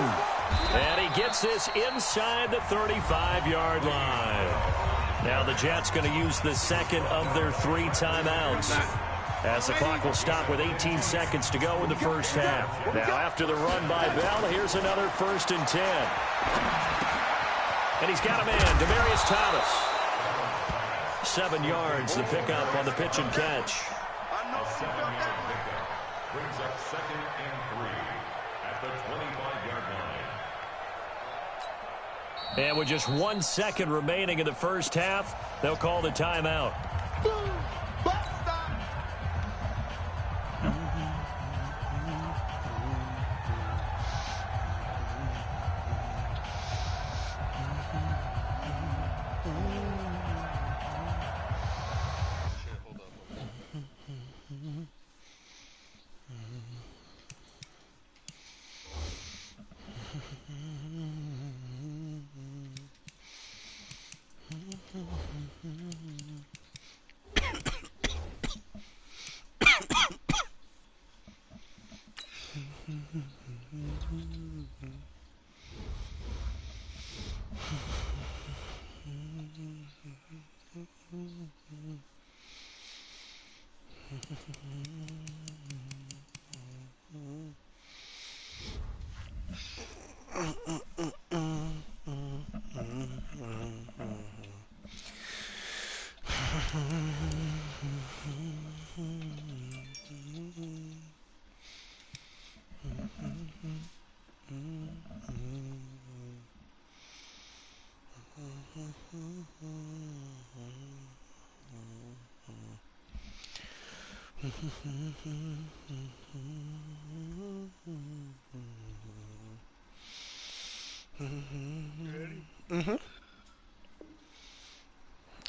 And he gets this inside the 35-yard line. Now the Jets going to use the second of their 3 timeouts as the clock will stop with 18 seconds to go in the first half. Now after the run by Bell, here's another 1st and 10. And he's got a man, Demaryius Thomas. 7 yards, the pickup on the pitch and catch. Brings up 2nd and 3 at the 25-yard line. And with just 1 second remaining in the first half, they'll call the timeout.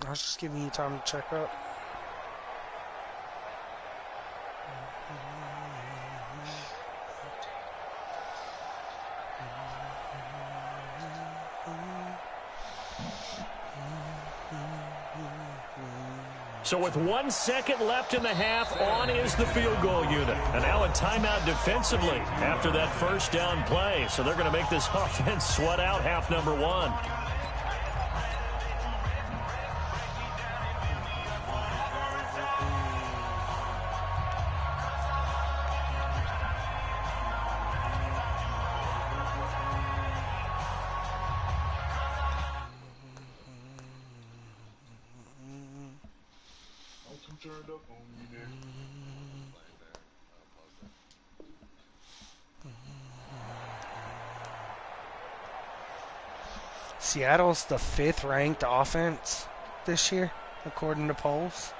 I was just giving you time to check up. So with 1 second left in the half, on is the field goal unit. And now a timeout defensively after that first down play. So they're going to make this offense sweat out half number 1. Seattle's the 5th ranked offense this year, according to polls.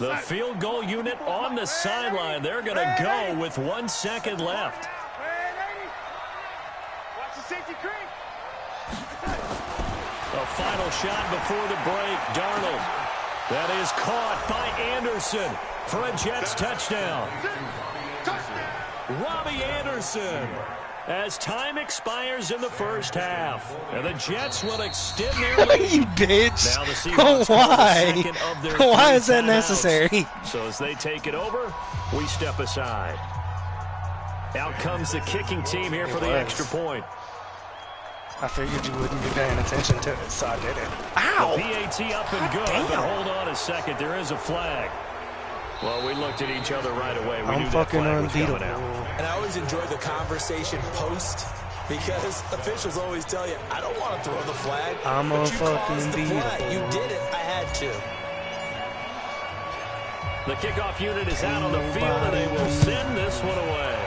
The field goal unit on the sideline. They're going to go with 1 second left. Watch the safety creep. A final shot before the break. Darnold. That is caught by Anderson for a Jets touchdown. Robbie Anderson, as time expires in the first half, and the Jets will extend their lead. You bitch! Now the Seahawks why? the second of their Why is that timeouts. necessary? So as they take it over, we step aside. Out comes the kicking team here for the extra point. I figured you wouldn't be paying attention to it, so I did it. Ow! The PAT up and good, but hold on a second. There is a flag. Well, we looked at each other right away. We knew that fucking flag was coming unbeatable. out. And I always enjoy the conversation post because officials always tell you, I don't want to throw the flag. I'm but you fucking caused the play. beatable. You did it. I had to. The kickoff unit is out on the field, and they will send this one away.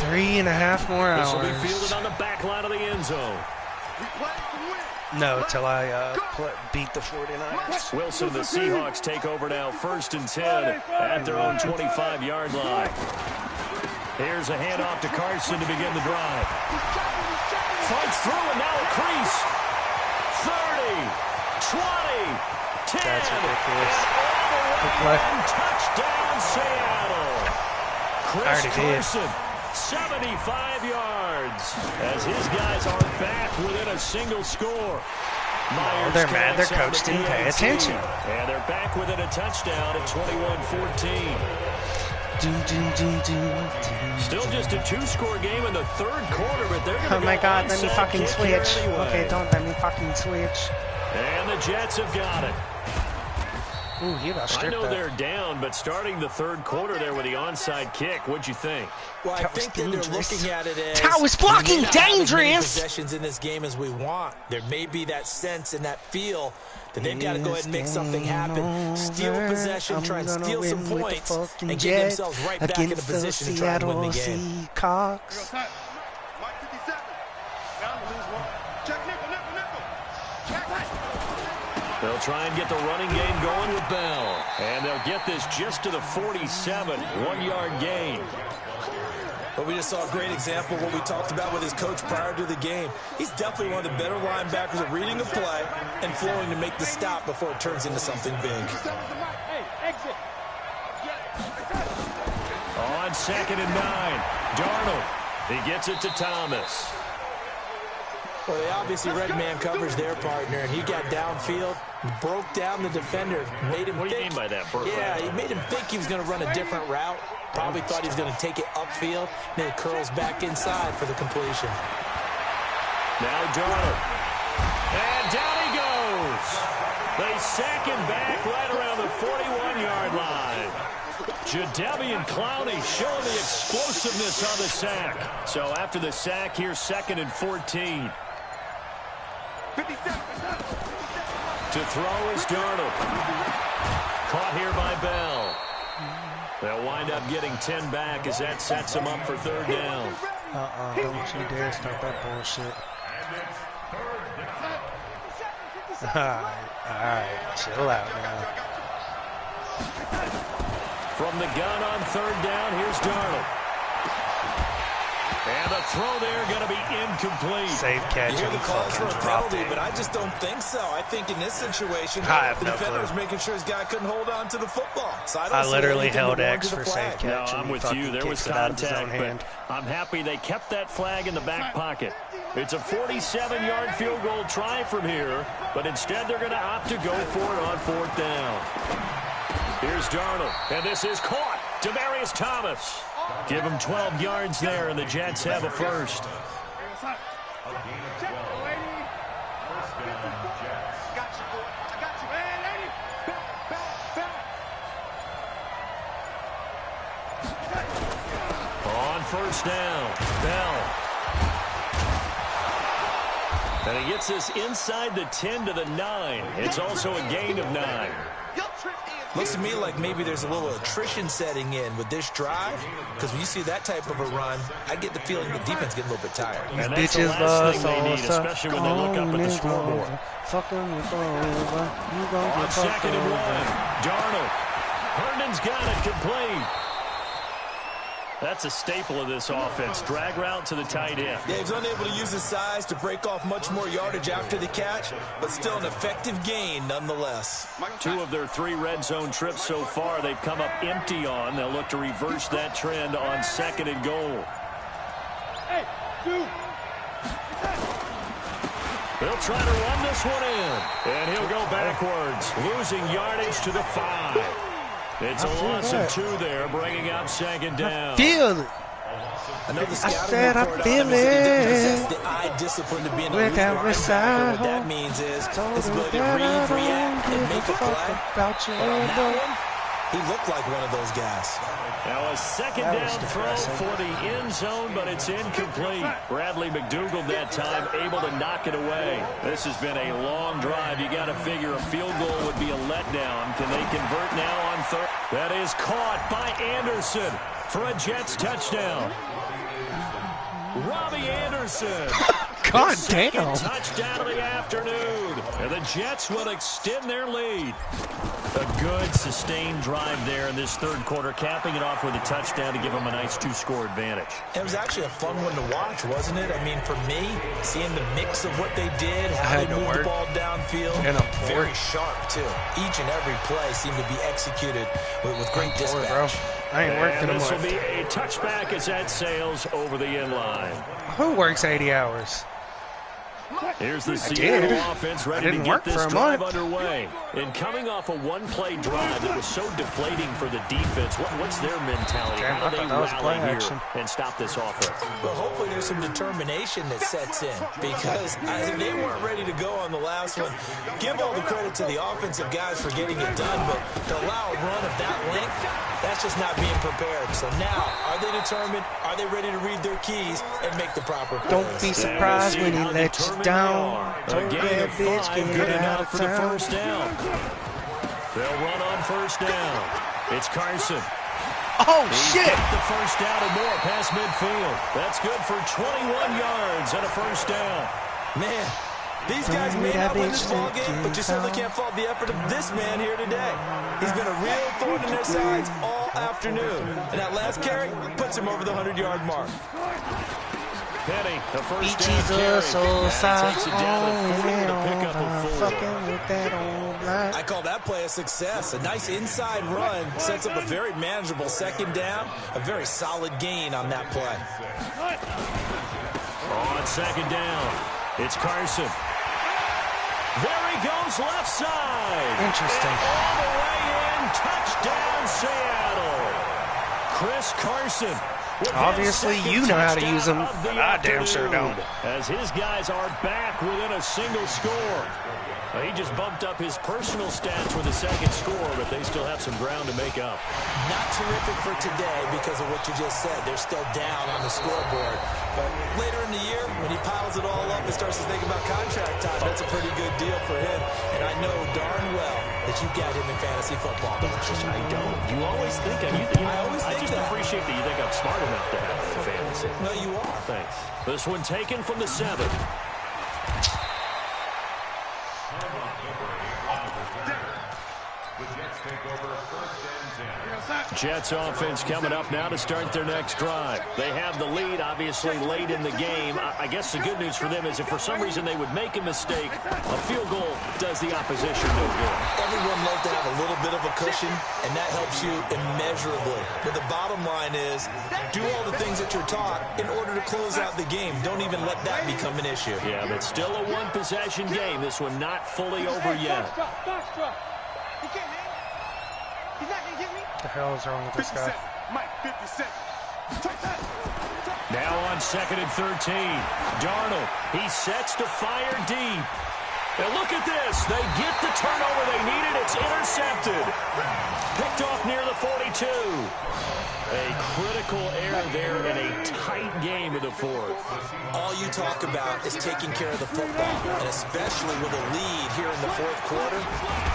3.5 more This will be hours. fielded on the back line of the end zone. No, till I beat the 49ers. Wilson, the Seahawks take over now, 1st and 10 at their own 25-yard line. Here's a handoff to Carson to begin the drive. Fights through, and now a crease. 30, 20, 10. That's ridiculous. And touchdown, Seattle. Chris Carson, 75 yards, as his guys are back within a single score. Oh, they're mad their coach didn't pay attention. And they're back within a touchdown at 21-14. Still just a 2-score game in the 3rd quarter, but they're going to Oh my god, let me fucking switch. Anyway. Okay, don't let me fucking switch. And the Jets have got it. Ooh, you got I stripped know that. they're down, but starting the 3rd quarter there with the onside kick, what'd you think? Well, I That was think that they're dangerous. looking at it as That was fucking we may not have as many dangerous. possessions in this game as we want. There may be that sense and that feel that they've got to go ahead and make something happen. Steal possession, try and steal some points, and get themselves right back in a position to try and win the game. Seahawks. Mike 57. Now lose one. Check nickel, nickel, nickel. Check right. They'll try and get the running game going with Bell. And they'll get this just to the 47, 1-yard gain. But we just saw a great example of what we talked about with his coach prior to the game. He's definitely one of the better linebackers at reading a play and flowing to make the stop before it turns into something big. Hey, exit. On 2nd and 9, Darnold. He gets it to Thomas. Well, they obviously read man coverage their partner, and he got downfield, broke down the defender, made him What do you think. mean by that, Burke? Yeah, he made him think he was going to run a different route. Probably thought he was going to take it upfield, then it curls back inside for the completion. Now Darnold. And down he goes. They sack him back right around the 41-yard line. Jadeveon Clowney showing the explosiveness on the sack. So after the sack, here's 2nd and 14. 57. To throw is Darnold. Caught here by Bell. They'll wind up getting 10 back as that sets them up for 3rd down. Don't you dare start that bullshit. Alright, chill out now. From the gun on 3rd down, here's Darnold. And the throw there going to be incomplete. Safe catch. You hear the and calls for a fucking dropped penalty, it. but I just don't think so. I think in this situation, I have the no defender was clue. making sure his guy couldn't hold on to the football. So I, don't I see literally anything to held warrant X to the for safe flag. No, catch. and I'm he with fucking you. There was kicks it out of his own contact, hand. but I'm happy they kept that flag in the back pocket. It's a 47-yard field goal try from here, but instead they're going to opt to go for it on 4th down. Here's Darnold, and this is caught. Demaryius Thomas. Give him 12 yards there, and the Jets have a first. On 1st down, Bell. And he gets this inside the 10 to the 9. It's also a gain of 9. Looks to me like maybe there's a little attrition setting in with this drive, because when you see that type of a run, I get the feeling the defense getting a little bit tired. And that's the last thing they need, especially when they look up at the scoreboard. On 2nd and 1, Darnold. Herndon's got it complete. That's a staple of this offense. Drag route to the tight end. Yeah, he's unable to use his size to break off much more yardage after the catch, but still an effective gain nonetheless. 2 of their 3 red zone trips so far they've come up empty on. They'll look to reverse that trend on 2nd and goal. Hey, dude. They'll try to run this one in, and he'll go backwards, losing yardage to the 5. It's a loss of 2 there, bringing up 2nd down. Feel it. I know the scouting said I report on feel him is that he didn't possess it. the eye discipline to be an With elite every linebacker. What that side. means is Told his her ability to that I read, don't react, and give make a a fuck play. about your But on that love. one, he looked like one of those guys. Now a second That was down throw depressing. for the end zone, but it's incomplete. Bradley McDougald that time able to knock it away. This has been a long drive. You got to figure a field goal would be a letdown. Can they convert now on third? That is caught by Anderson for a Jets touchdown. Robbie Anderson. God His second damn. touchdown of the afternoon. And the Jets will extend their lead. A good, sustained drive there in this third quarter, capping it off with a touchdown to give them a nice two-score advantage. It was actually a fun one to watch, wasn't it? I mean, for me, seeing the mix of what they did, how had they to moved the work. ball downfield, And I'm bored. very sharp, too. Each and every play seemed to be executed with great Boy, bro. dispatch. I ain't working And this will tomorrow. be a touchback as that sails over the end line. Who works 80 hours? Here's the did. Seattle offense ready to didn't get work this for a drive month. underway. And coming off a one-play drive that was so deflating for the defense, what's their mentality? Damn, How I do they thought that was play rally here action. and stop this offense? But hopefully there's some determination that sets in because they weren't ready to go on the last one. Give all the credit to the offensive guys for getting it done, but to allow a run of that length, that's just not being prepared. So now, are they determined? Are they ready to read their keys and make the proper plays? Don't be surprised when he How lets you determined down. they are. Told A gain that of bitch 5, get good out enough of for the town. first down. They'll run on first down. It's Carson. Oh, He's shit! got the first down and more past midfield. That's good for 21 yards and a first down. Man, these guys may not win this ball game, but you certainly can't fault the effort of this man here today. He's been a real thorn in their sides all afternoon. And that last carry puts him over the 100-yard mark. Penny, the first down Beaches carry. are so And takes it down to 40 to soft. pick up a 4. Fucking with that old line. I call that play a success. A nice inside run sets up a very manageable second down. A very solid gain on that play. On second down, it's Carson. There he goes left side. Interesting. And all the way in, touchdown Seattle. Chris Carson. with his Obviously, second you know how to use them, touchdown of the but I damn sure afternoon, don't. As his guys are back within a single score. He just bumped up his personal stats with a second score, but they still have some ground to make up. Not terrific for today because of what you just said. They're still down on the scoreboard. But later in the year, when he piles it all up and starts to think about contract time, that's a pretty good deal for him. And I know darn well that you've got him in fantasy football. I don't. You always think I just appreciate that you think I'm smart enough to have it in fantasy. No, you are. Thanks. This one taken from the 7. Jets offense coming up now to start their next drive. They have the lead, obviously, late in the game. I guess the good news for them is if for some reason they would make a mistake, a field goal does the opposition no good. Everyone loves to have a little bit of a cushion, and that helps you immeasurably. But the bottom line is, do all the things that you're taught in order to close out the game. Don't even let that become an issue. Yeah, but still a one-possession game. This one not fully over yet. He can't hang. He's not gonna get me. What the hell is wrong with this 50 guy? Cent. Mike, 50 Cent. Now on 2nd and 13. Darnold, he sets to fire deep. And look at this. They get the turnover they needed. It's intercepted. Picked off near the 42. A critical error there in a tight game of the 4th. All you talk about is taking care of the football, and especially with a lead here in the 4th quarter,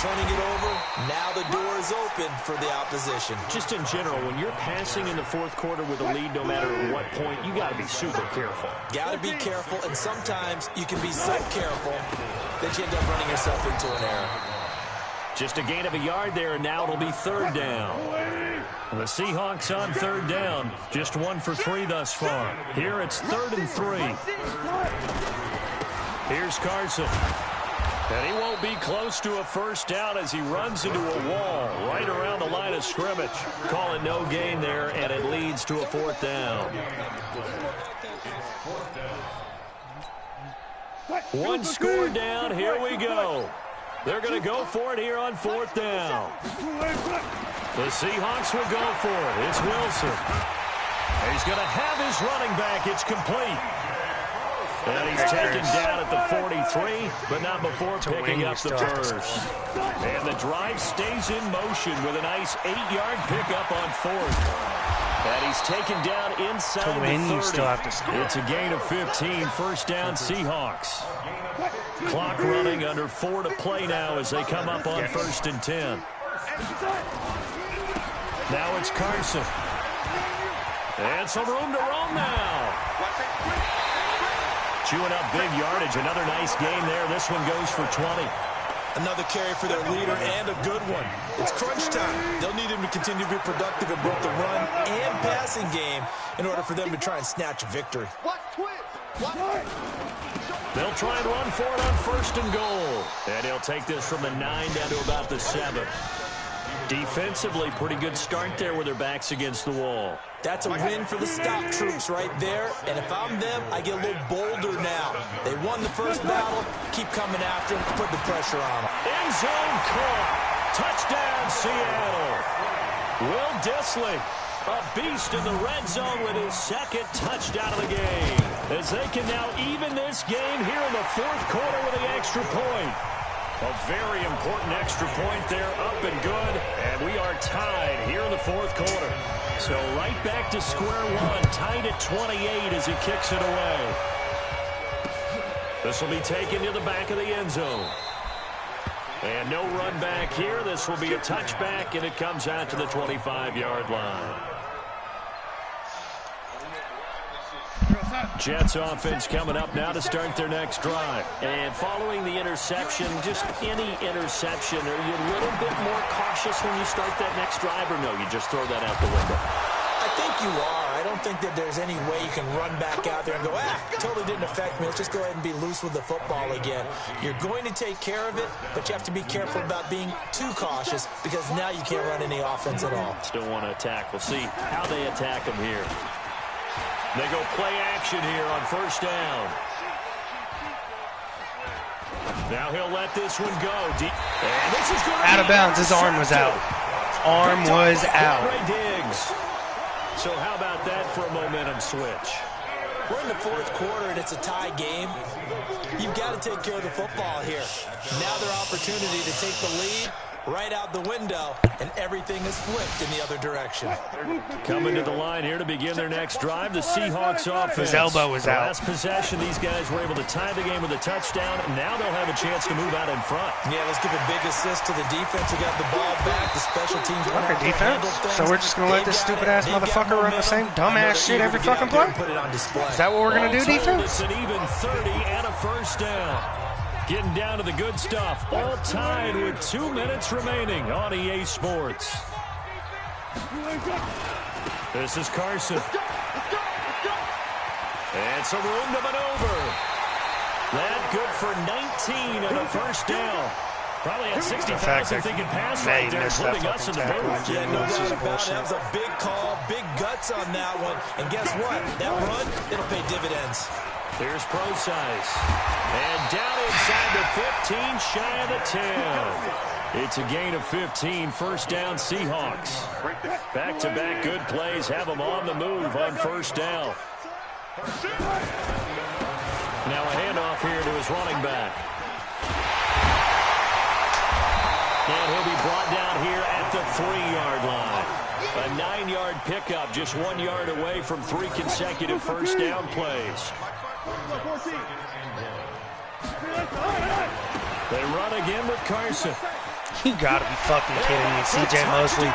turning it over, now the door is open for the opposition. Just in general, when you're passing in the 4th quarter with a lead, no matter at what point, you got to be super careful. Got to be careful, and sometimes you can be so careful that you end up running yourself into an error. Just a gain of a yard there, and now it'll be 3rd down. The Seahawks on 3rd down. Just 1 for 3 thus far. Here it's 3rd and 3. Here's Carson. And he won't be close to a first down as he runs into a wall right around the line of scrimmage. Call it no gain there, and it leads to a 4th down. One score down. Here we go. They're going to go for it here on 4th down. The Seahawks will go for it. It's Wilson. He's going to have his running back. It's complete. And he's taken down at the 43, but not before picking up the first. And the drive stays in motion with a nice 8-yard pickup on fourth. And he's taken down inside the 30. It's a gain of 15, first down Seahawks. Clock running, under 4 to play now as they come up on 1st and 10. Now it's Carson. And some room to roam now. Chewing up big yardage. Another nice gain there. This one goes for 20. Another carry for their leader and a good one. It's crunch time. They'll need him to continue to be productive in both the run and passing game in order for them to try and snatch a victory. They'll try and run for it on 1st and goal. And he'll take this from the 9 down to about the 7. Defensively, pretty good start there with their backs against the wall. That's a win for the stop troops right there. And if I'm them, I get a little bolder now. They won the first battle. Keep coming after them. Put the pressure on them. End zone caught. Touchdown, Seattle. Will Dissly, a beast in the red zone with his 2nd touchdown of the game. As they can now even this game here in the 4th quarter with the extra point. A very important extra point there, up and good. And we are tied here in the 4th quarter. So right back to square one, tied at 28 as he kicks it away. This will be taken to the back of the end zone. And no run back here. This will be a touchback, and it comes out to the 25-yard line. Jets offense coming up now to start their next drive. And following the interception, just any interception, are you a little bit more cautious when you start that next drive, or no, you just throw that out the window? I think you are. I don't think that there's any way you can run back out there and go, totally didn't affect me. Let's just go ahead and be loose with the football again. You're going to take care of it, but you have to be careful about being too cautious because now you can't run any offense at all. Still want to attack. We'll see how they attack them here. They go play action here on 1st down. Now he'll let this one go. And this is out of bounds. His arm was out. Arm was out. So how about that for a momentum switch? We're in the 4th quarter, and it's a tie game. You've got to take care of the football here. Now their opportunity to take the lead right out the window, and everything is flipped in the other direction. Coming to the line here to begin their next drive, the Seahawks offense. His elbow was out. Last possession, these guys were able to tie the game with a touchdown, and now they'll have a chance to move out in front. Yeah, let's give a big assist to the defense who got the ball back. The special teams went out defense. So we're just going to let this stupid-ass motherfucker run the same dumbass shit every fucking play? Is that what we're going to do, defense? It's an even 30 and a first down. Getting down to the good stuff. All tied with 2 minutes remaining on EA Sports. This is Carson. And some room to maneuver. That good for 19 and a first down. Probably had 60,000 thinking pass right there, including us in the booth. Yeah, no doubt about it. That was a big call, big guts on that one. And guess what? That run, it'll pay dividends. Here's Pro-Size. And down inside the 15, shy of the 10. It's a gain of 15, first down Seahawks. Back-to-back good plays have them on the move on 1st down. Now a handoff here to his running back. And he'll be brought down here at the 3-yard line. A 9-yard pickup, just 1 yard away from 3 consecutive first down plays. They run again with Carson. You gotta be fucking kidding me, CJ Mosley.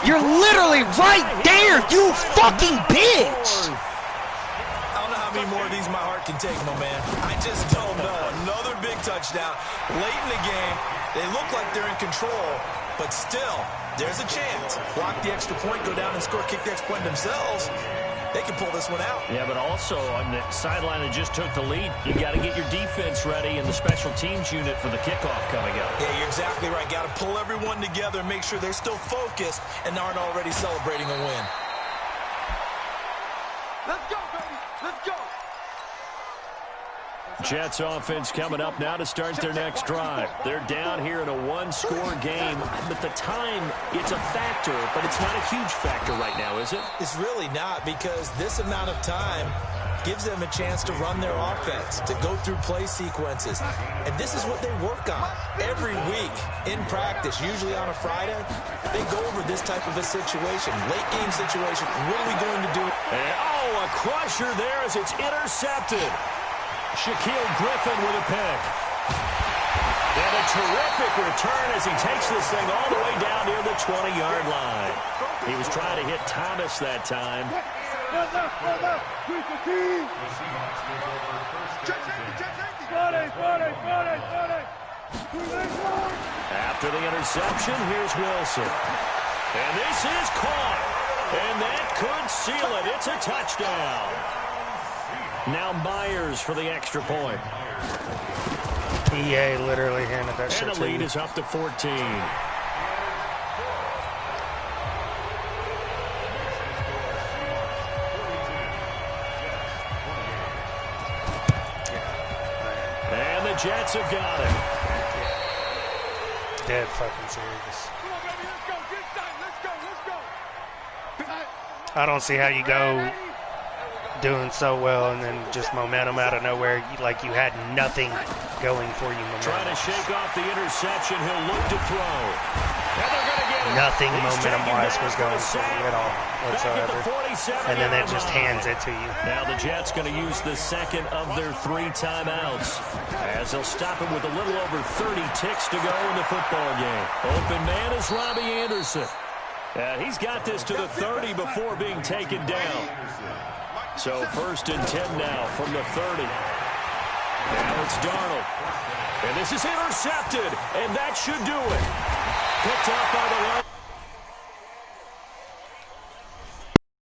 You're literally right there, you fucking bitch! I don't know how many more of these my heart can take, my man. I just don't know. Another big touchdown. Late in the game, they look like they're in control, but still, there's a chance. Block the extra point, go down and score, kick the extra point themselves. They can pull this one out. Yeah, but also on the sideline that just took the lead, you got to get your defense ready and the special teams unit for the kickoff coming up. Yeah, you're exactly right. Got to pull everyone together and make sure they're still focused and aren't already celebrating a win. Let's go, baby. Let's go. Jets offense coming up now to start their next drive. They're down here in a one-score game. But the time, it's a factor, but it's not a huge factor right now, is it? It's really not, because this amount of time gives them a chance to run their offense, to go through play sequences. And this is what they work on every week in practice, usually on a Friday. They go over this type of a situation, late game situation. What are we going to do? And, oh, a crusher there as it's intercepted. Shaquille Griffin with a pick. And a terrific return as he takes this thing all the way down near the 20-yard line. He was trying to hit Thomas that time. After the interception, here's Wilson. And this is caught. And that could seal it. It's a touchdown. Now Myers for the extra point. EA literally handed that shit to you. And the lead is up to 14. And the Jets have got it. Dead fucking serious. I don't see how you go doing so well and then just momentum out of nowhere, like you had nothing going for you. Trying to shake off the interception, he'll look to throw. And they're going to get it. Nothing momentum-wise was going for you at all whatsoever. And then it just hands it to you. Now the Jets going to use the second of their 3 timeouts as they'll stop it with a little over 30 ticks to go in the football game. Open man is Robbie Anderson. He's got this to the 30 before being taken down. So 1st and 10 now from the 30. Now it's Darnold. And this is intercepted, and that should do it. Picked up by the line.